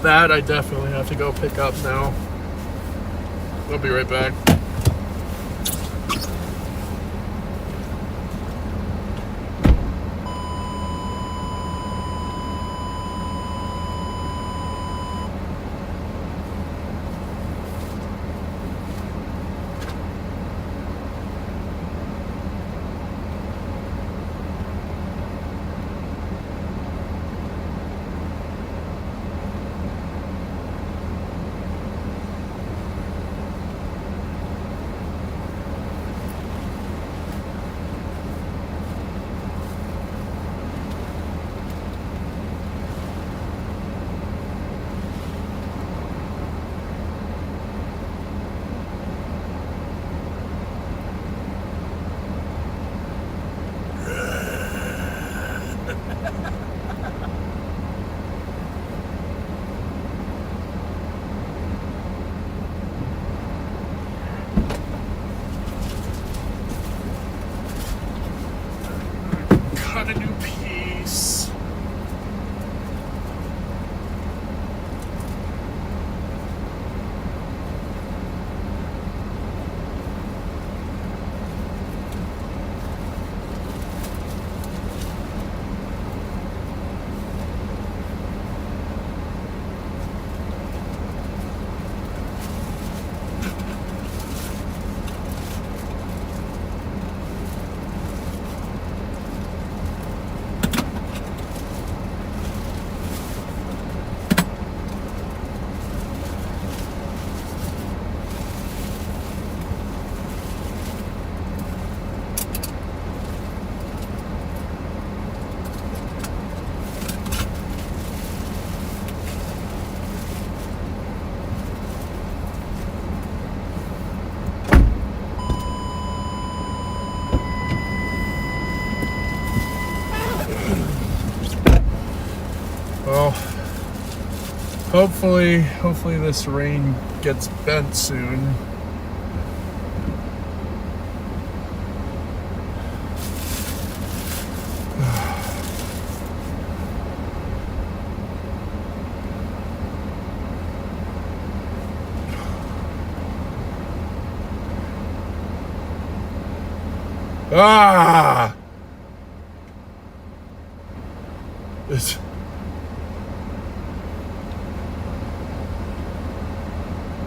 That I definitely have to go pick up now. I'll be right back. Cut a new piece. Well, hopefully this rain gets bent soon. Ah!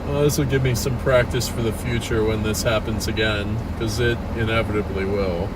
Well, this will give me some practice for the future when this happens again, because it inevitably will.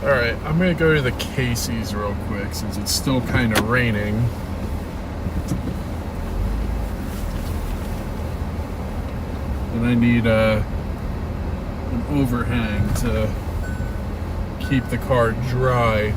Alright, I'm gonna go to the Casey's real quick since it's still kind of raining. And I need an overhang to keep the car dry.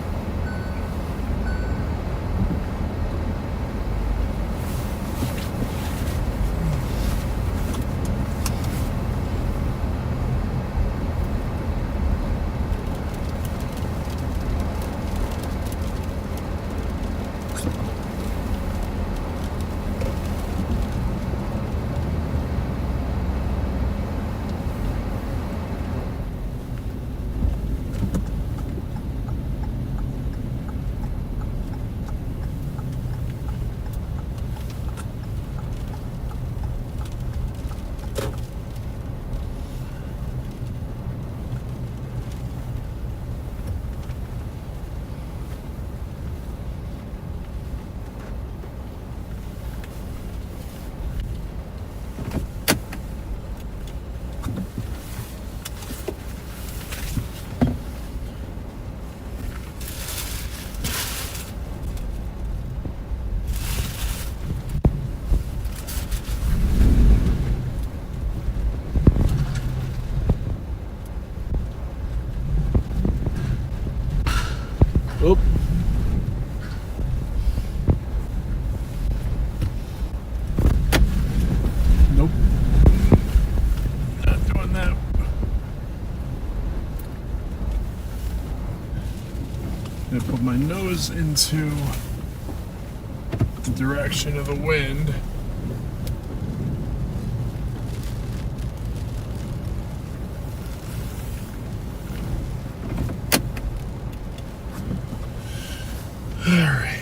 Oop. Nope. Not doing that. I put my nose into the direction of the wind. All right.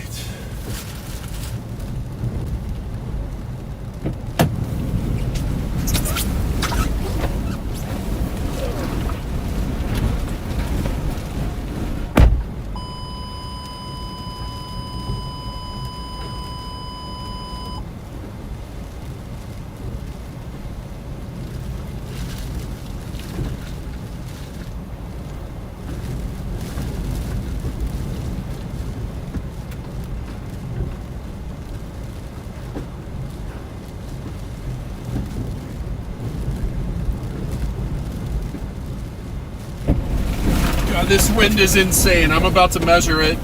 God, this wind is insane. I'm about to measure it.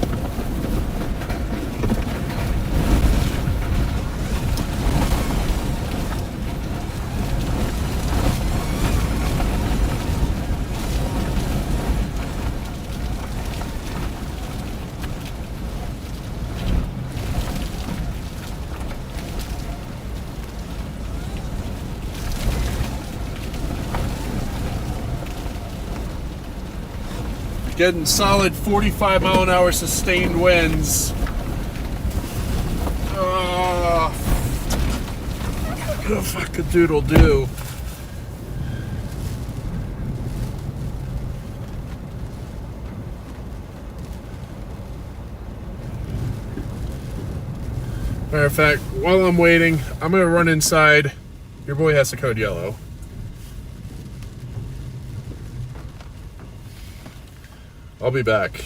Getting solid 45 mile an hour sustained winds. What the fuck a doodle do? Matter of fact, while I'm waiting, I'm gonna run inside. Your boy has the code yellow. I'll be back.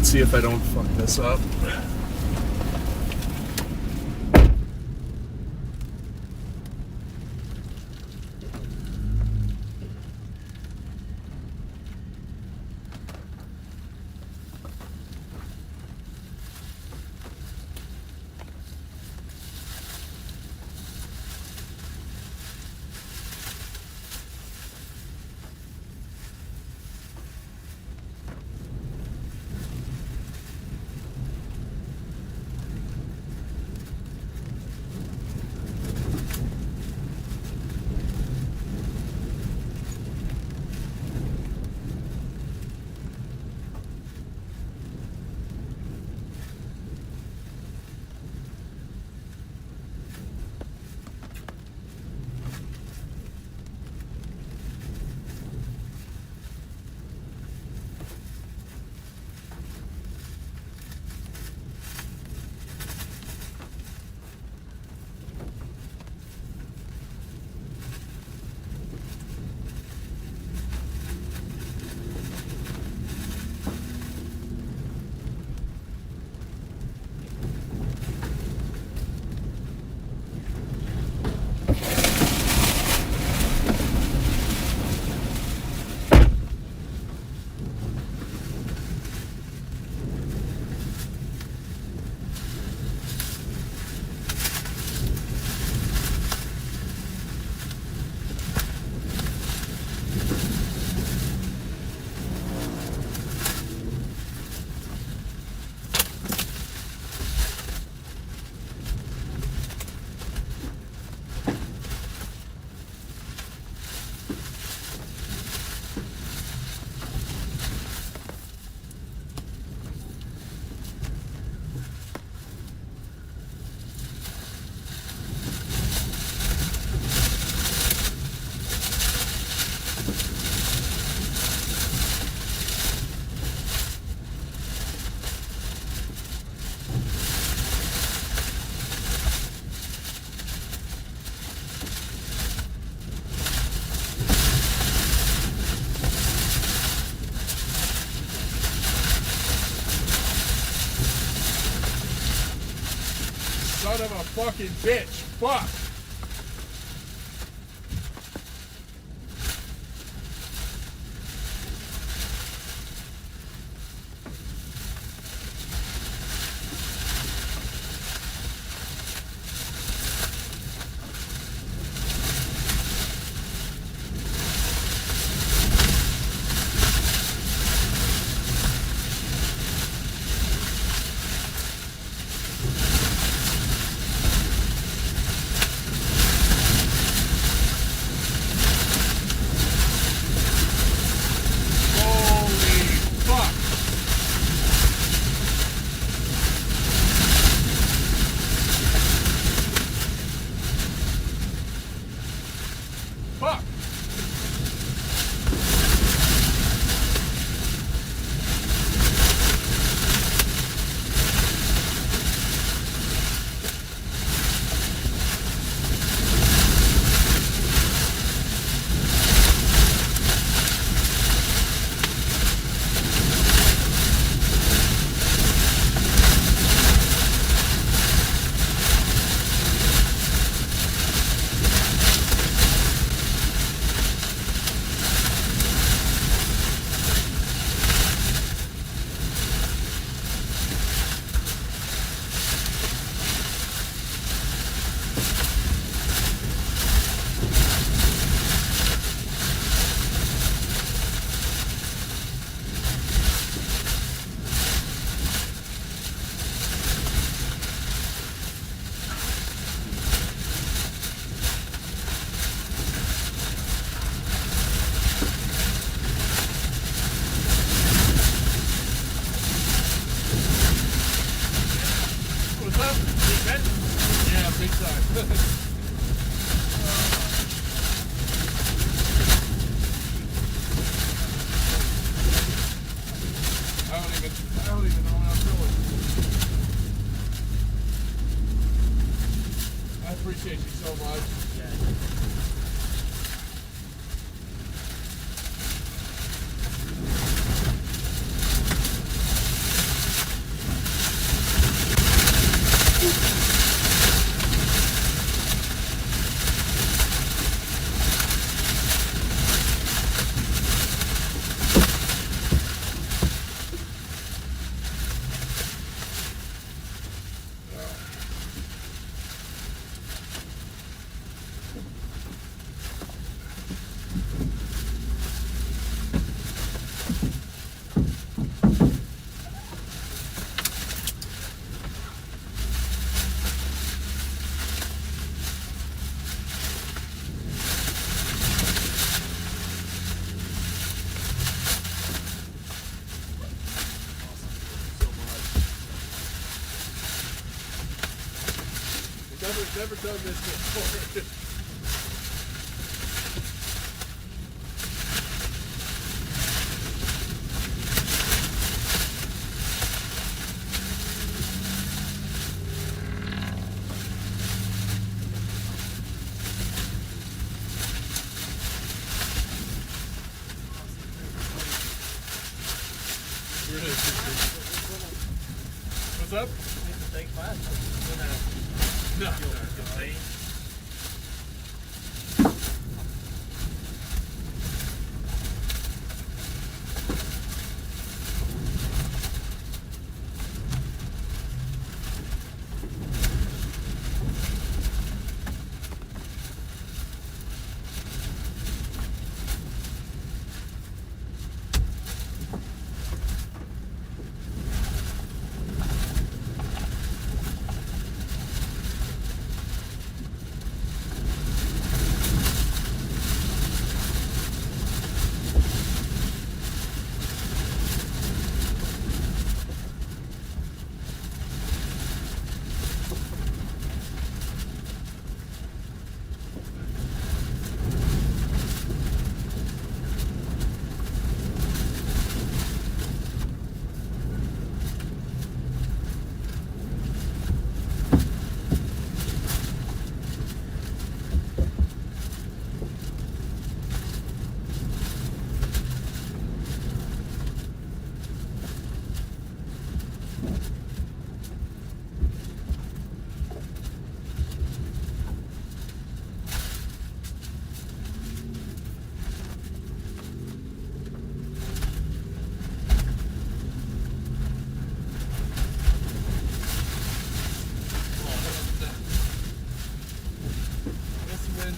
Let's see if I don't fuck this up. Son of a fucking bitch. Fuck. never done this before. What's up? Take five. No.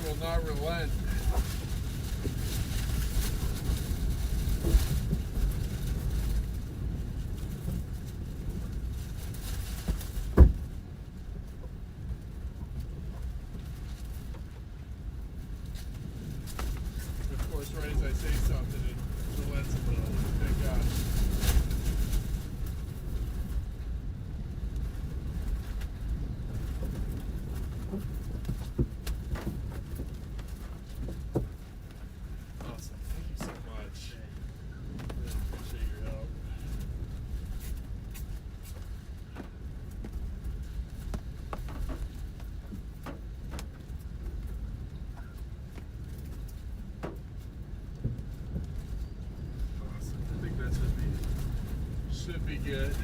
Will not relent. Of course, right as I say something, it relents a little. Thank God. Awesome. Thank you so much. Really appreciate your help. Awesome. I think that should be good.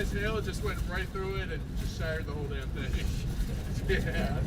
sized hail just went right through it and just shattered the whole damn thing. Yeah.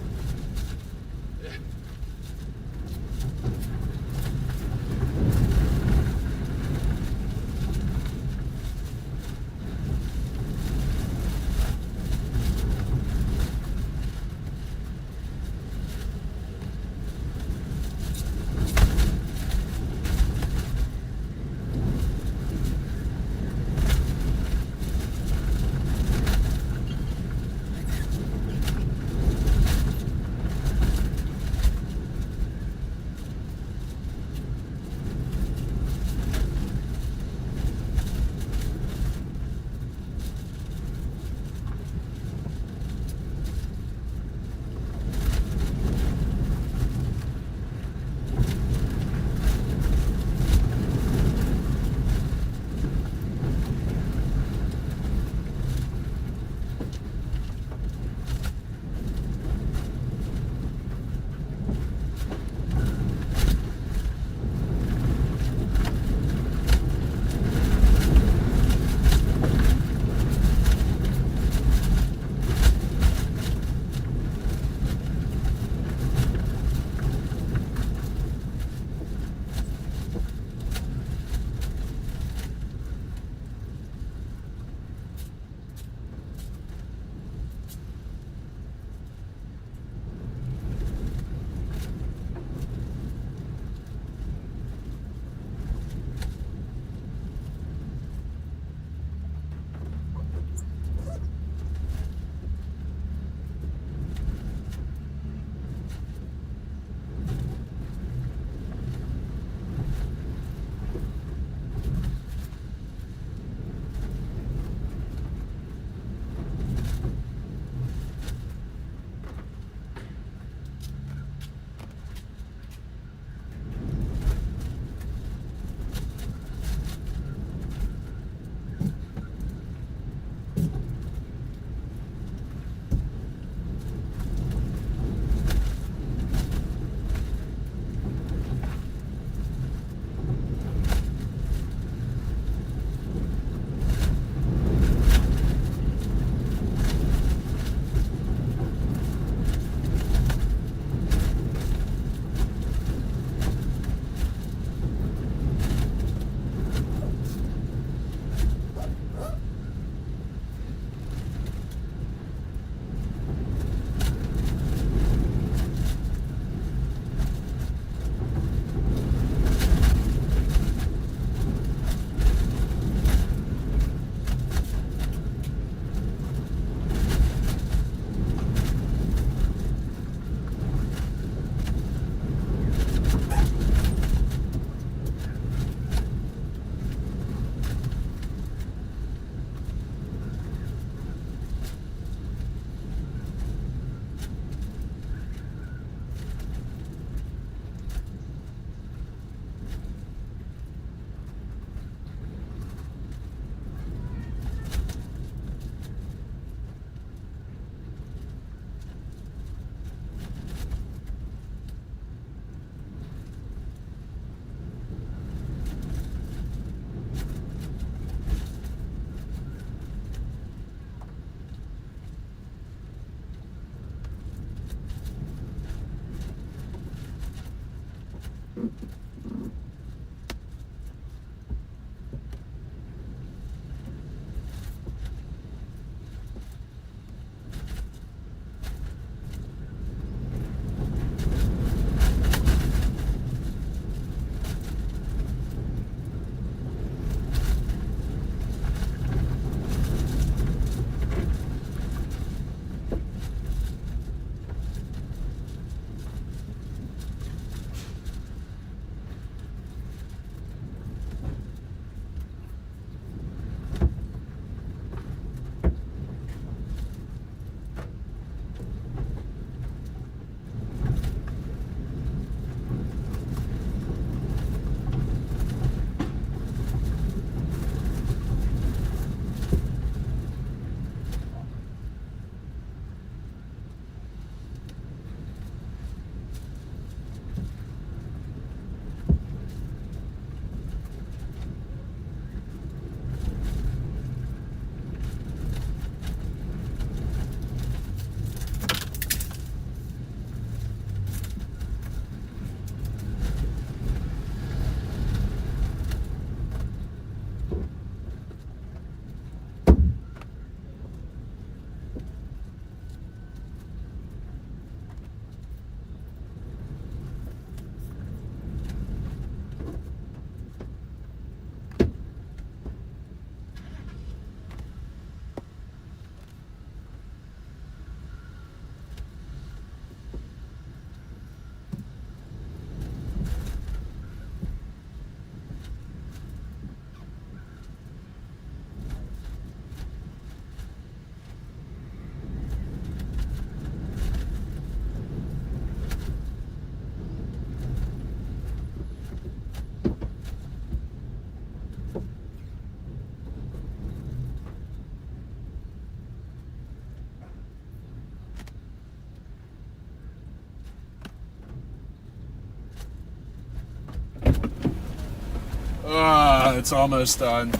It's almost done.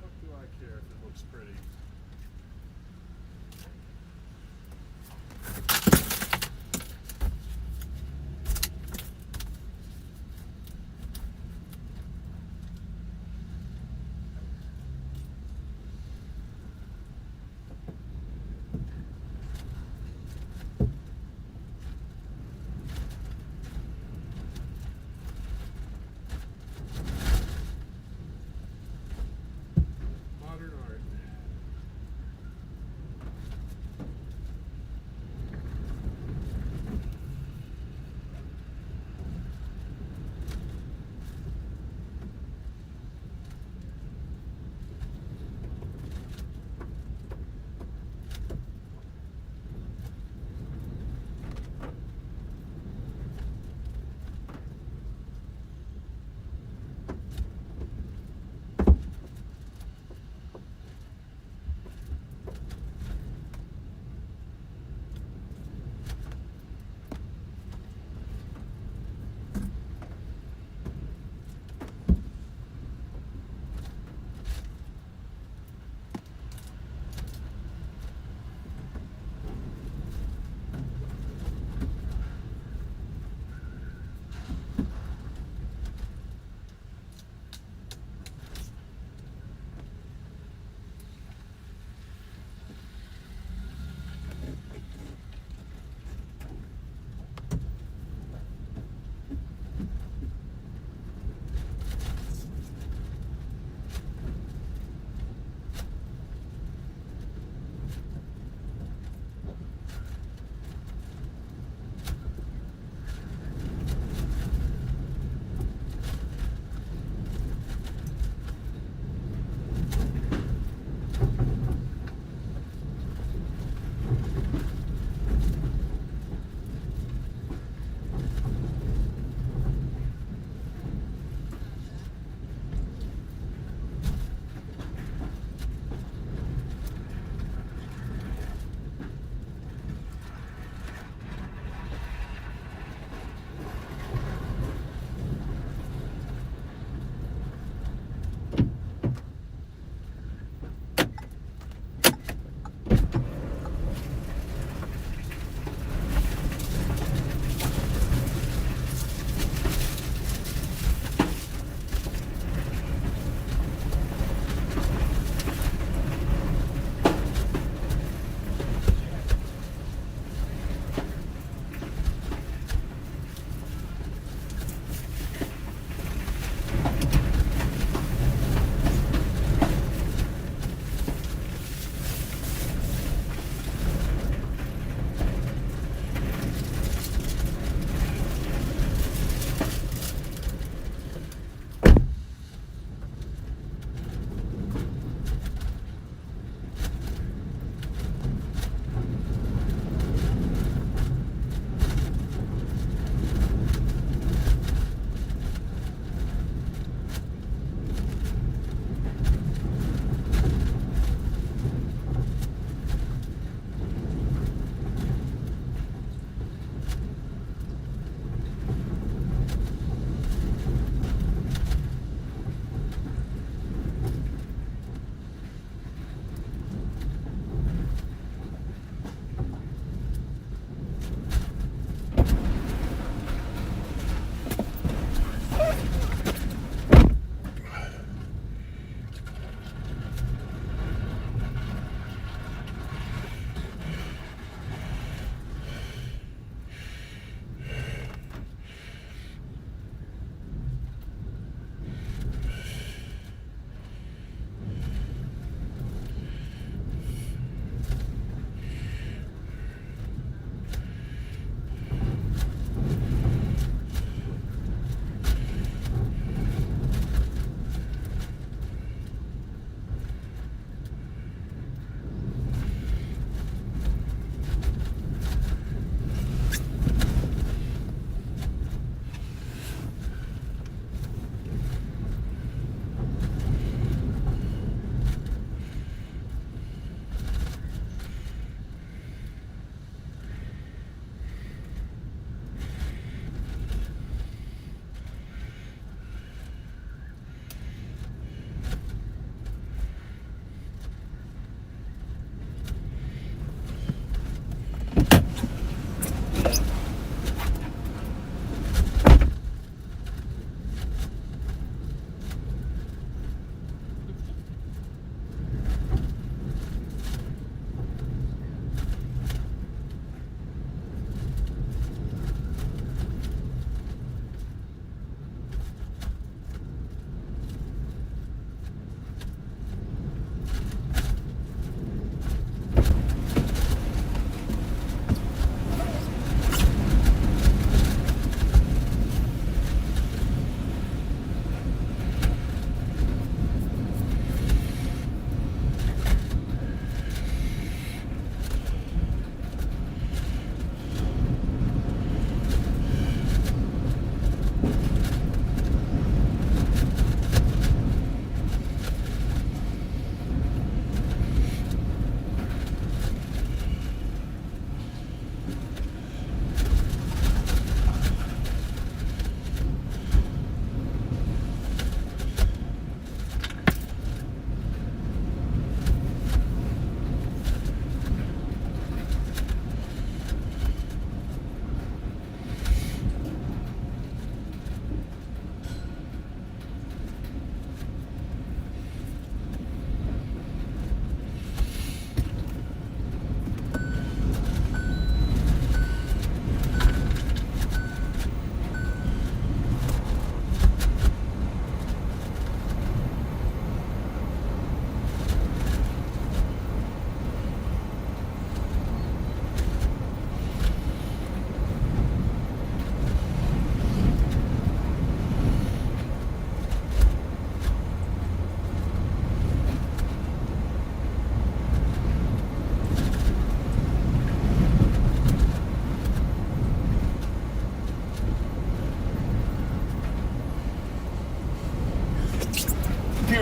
What do I care if it looks pretty?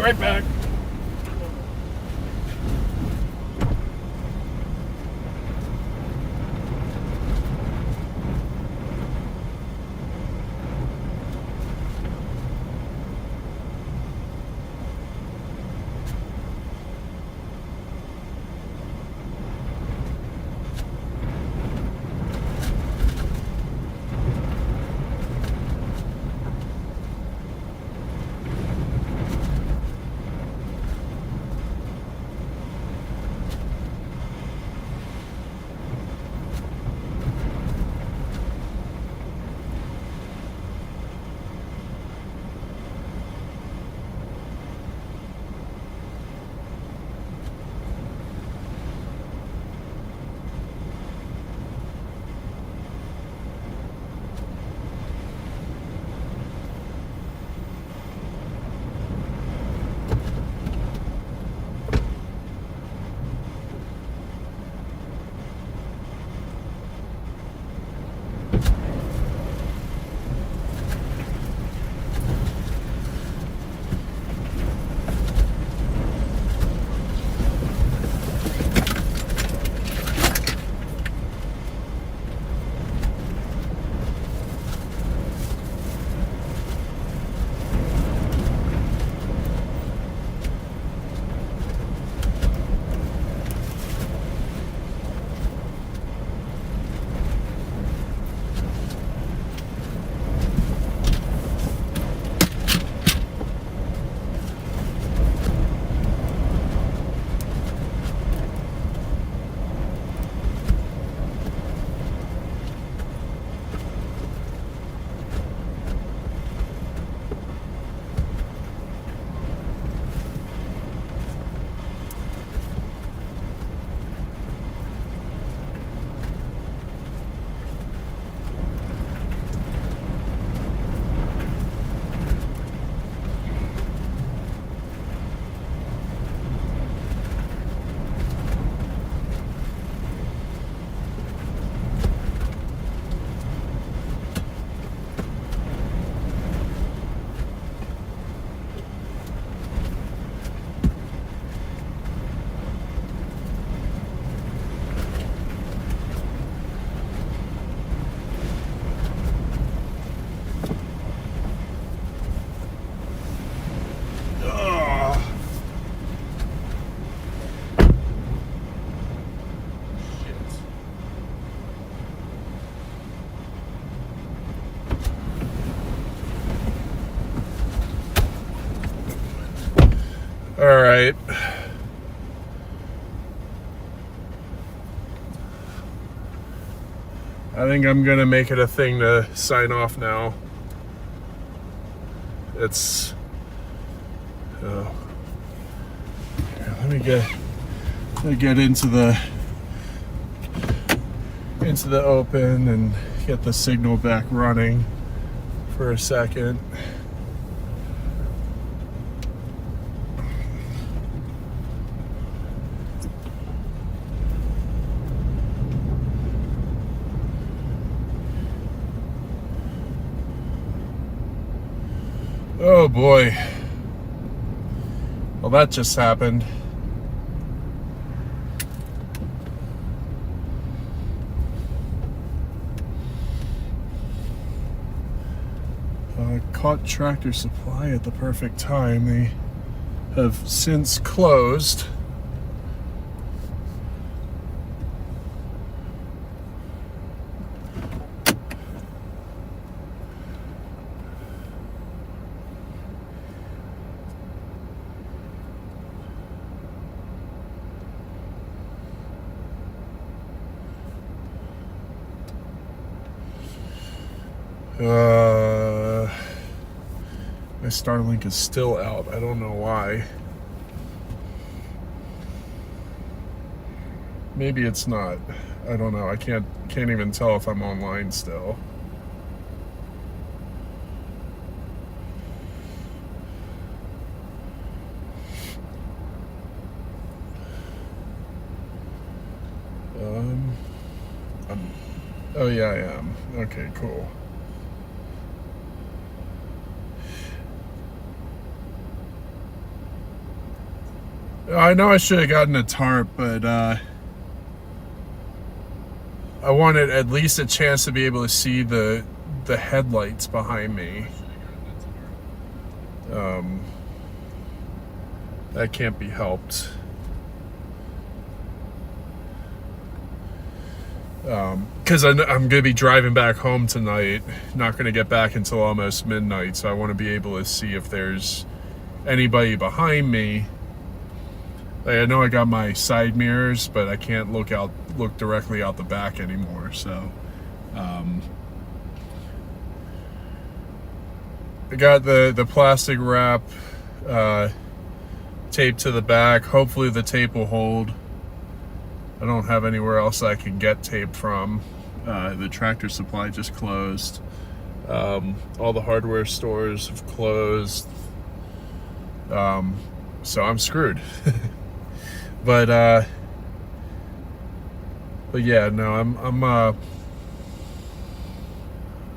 right back. All right. I think I'm gonna make it a thing to sign off now. It's here, let me get into the open and get the signal back running for a second. Oh boy. Well, that just happened. Caught Tractor Supply at the perfect time. They have since closed. My Starlink is still out. I don't know why. Maybe it's not. I don't know. I can't even tell if I'm online still. Oh yeah, I am. Okay, cool. I know I should have gotten a tarp, but I wanted at least a chance to be able to see the headlights behind me. That can't be helped. Because I'm going to be driving back home tonight. Not going to get back until almost midnight, so I want to be able to see if there's anybody behind me. Like, I know I got my side mirrors, but I can't look directly out the back anymore. So, I got the plastic wrap taped to the back. Hopefully the tape will hold. I don't have anywhere else I can get tape from. The Tractor Supply just closed. All the hardware stores have closed. So I'm screwed. But yeah, no,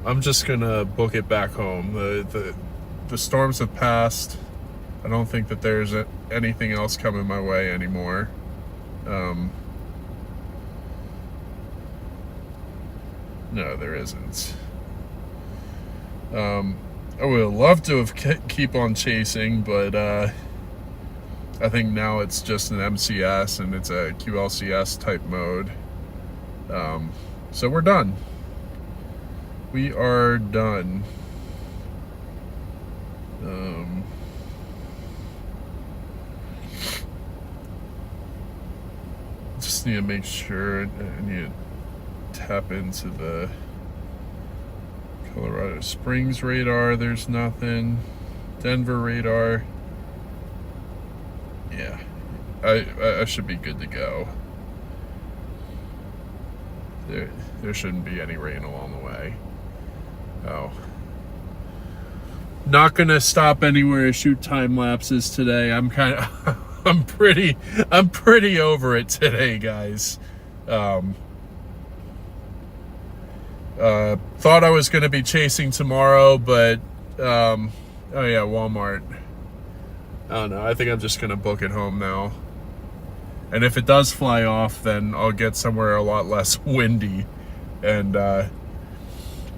I'm just gonna book it back home. The storms have passed. I don't think that there's anything else coming my way anymore. No, there isn't. I would love to have keep on chasing, but I think now it's just an MCS and it's a QLCS type mode. So we're done. We are done. Just need to make sure. I need to tap into the Colorado Springs radar. There's nothing. Denver radar. Yeah, I should be good to go. There shouldn't be any rain along the way. Oh. Not gonna stop anywhere to shoot time lapses today. I'm pretty over it today, guys. Thought I was gonna be chasing tomorrow, but oh yeah, Walmart. I don't know. I think I'm just gonna book it home now. And if it does fly off, then I'll get somewhere a lot less windy and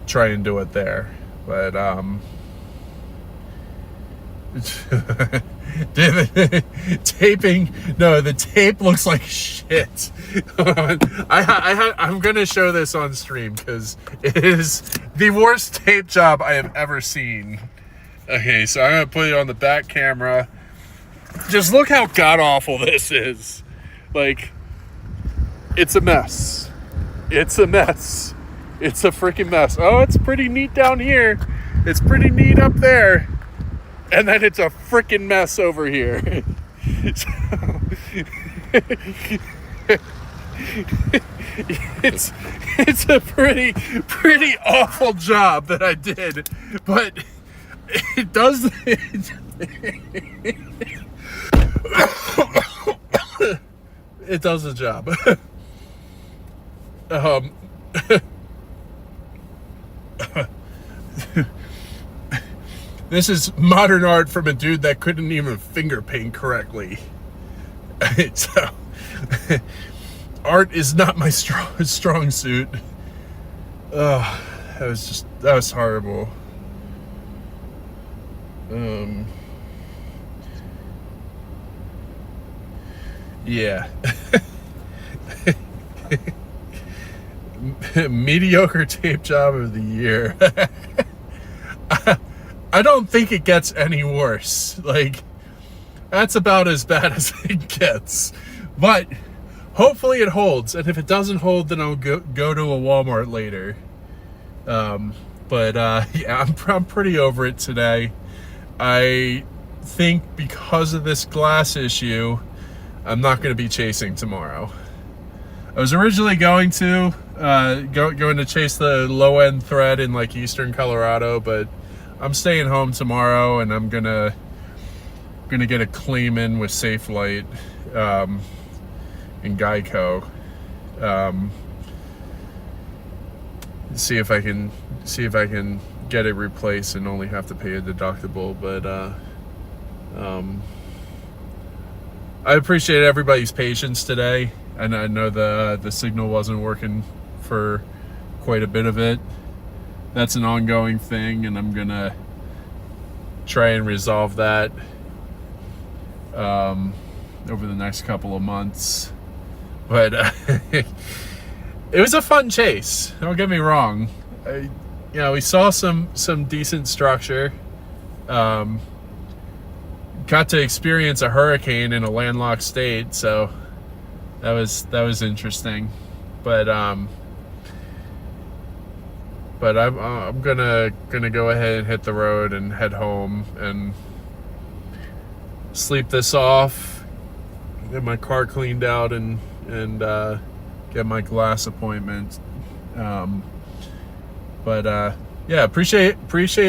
try and do it there. But taping, no, the tape looks like shit. I'm gonna show this on stream because it is the worst tape job I have ever seen. Okay, so I'm gonna put it on the back camera. Just look how god-awful this is. Like, it's a mess. It's a mess. It's a freaking mess. Oh, it's pretty neat down here. It's pretty neat up there. And then it's a freaking mess over here. It's a pretty awful job that I did. But it does... It does the job. This is modern art from a dude that couldn't even finger paint correctly. So, art is not my strong suit. That was horrible. Yeah. Mediocre tape job of the year. I don't think it gets any worse. Like, that's about as bad as it gets. But hopefully it holds. And if it doesn't hold, then I'll go to a Walmart later. Yeah, I'm pretty over it today. I think because of this glass issue, I'm not going to be chasing tomorrow. I was originally going to going to chase the low end thread in like eastern Colorado, but I'm staying home tomorrow and I'm gonna get a claim in with Safe Light in Geico. See if I can get it replaced and only have to pay a deductible, but I appreciate everybody's patience today, and I know the signal wasn't working for quite a bit of it. That's an ongoing thing, and I'm gonna try and resolve that over the next couple of months. But it was a fun chase. Don't get me wrong. We saw some decent structure. Got to experience a hurricane in a landlocked state, so that was interesting. But I'm gonna go ahead and hit the road and head home and sleep this off, get my car cleaned out, and get my glass appointment. Yeah, appreciate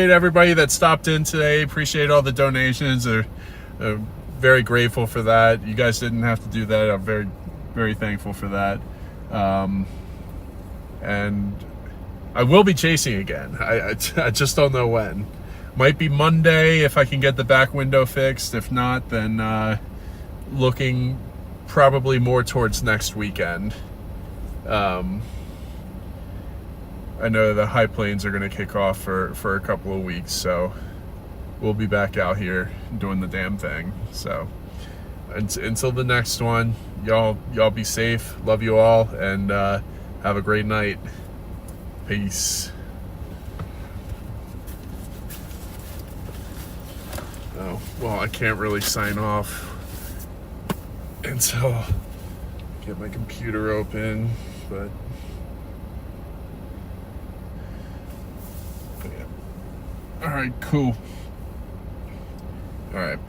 everybody that stopped in today. Appreciate all the donations. Very grateful for that. You guys didn't have to do that. I'm very, very thankful for that. And I will be chasing again. I just don't know when. Might be Monday if I can get the back window fixed. If not, then looking probably more towards next weekend. I know the high plains are going to kick off for a couple of weeks, so we'll be back out here doing the damn thing. So until the next one, y'all be safe. Love you all, and have a great night. Peace. Oh, well, I can't really sign off until I get my computer open, but yeah. All right, cool. All right.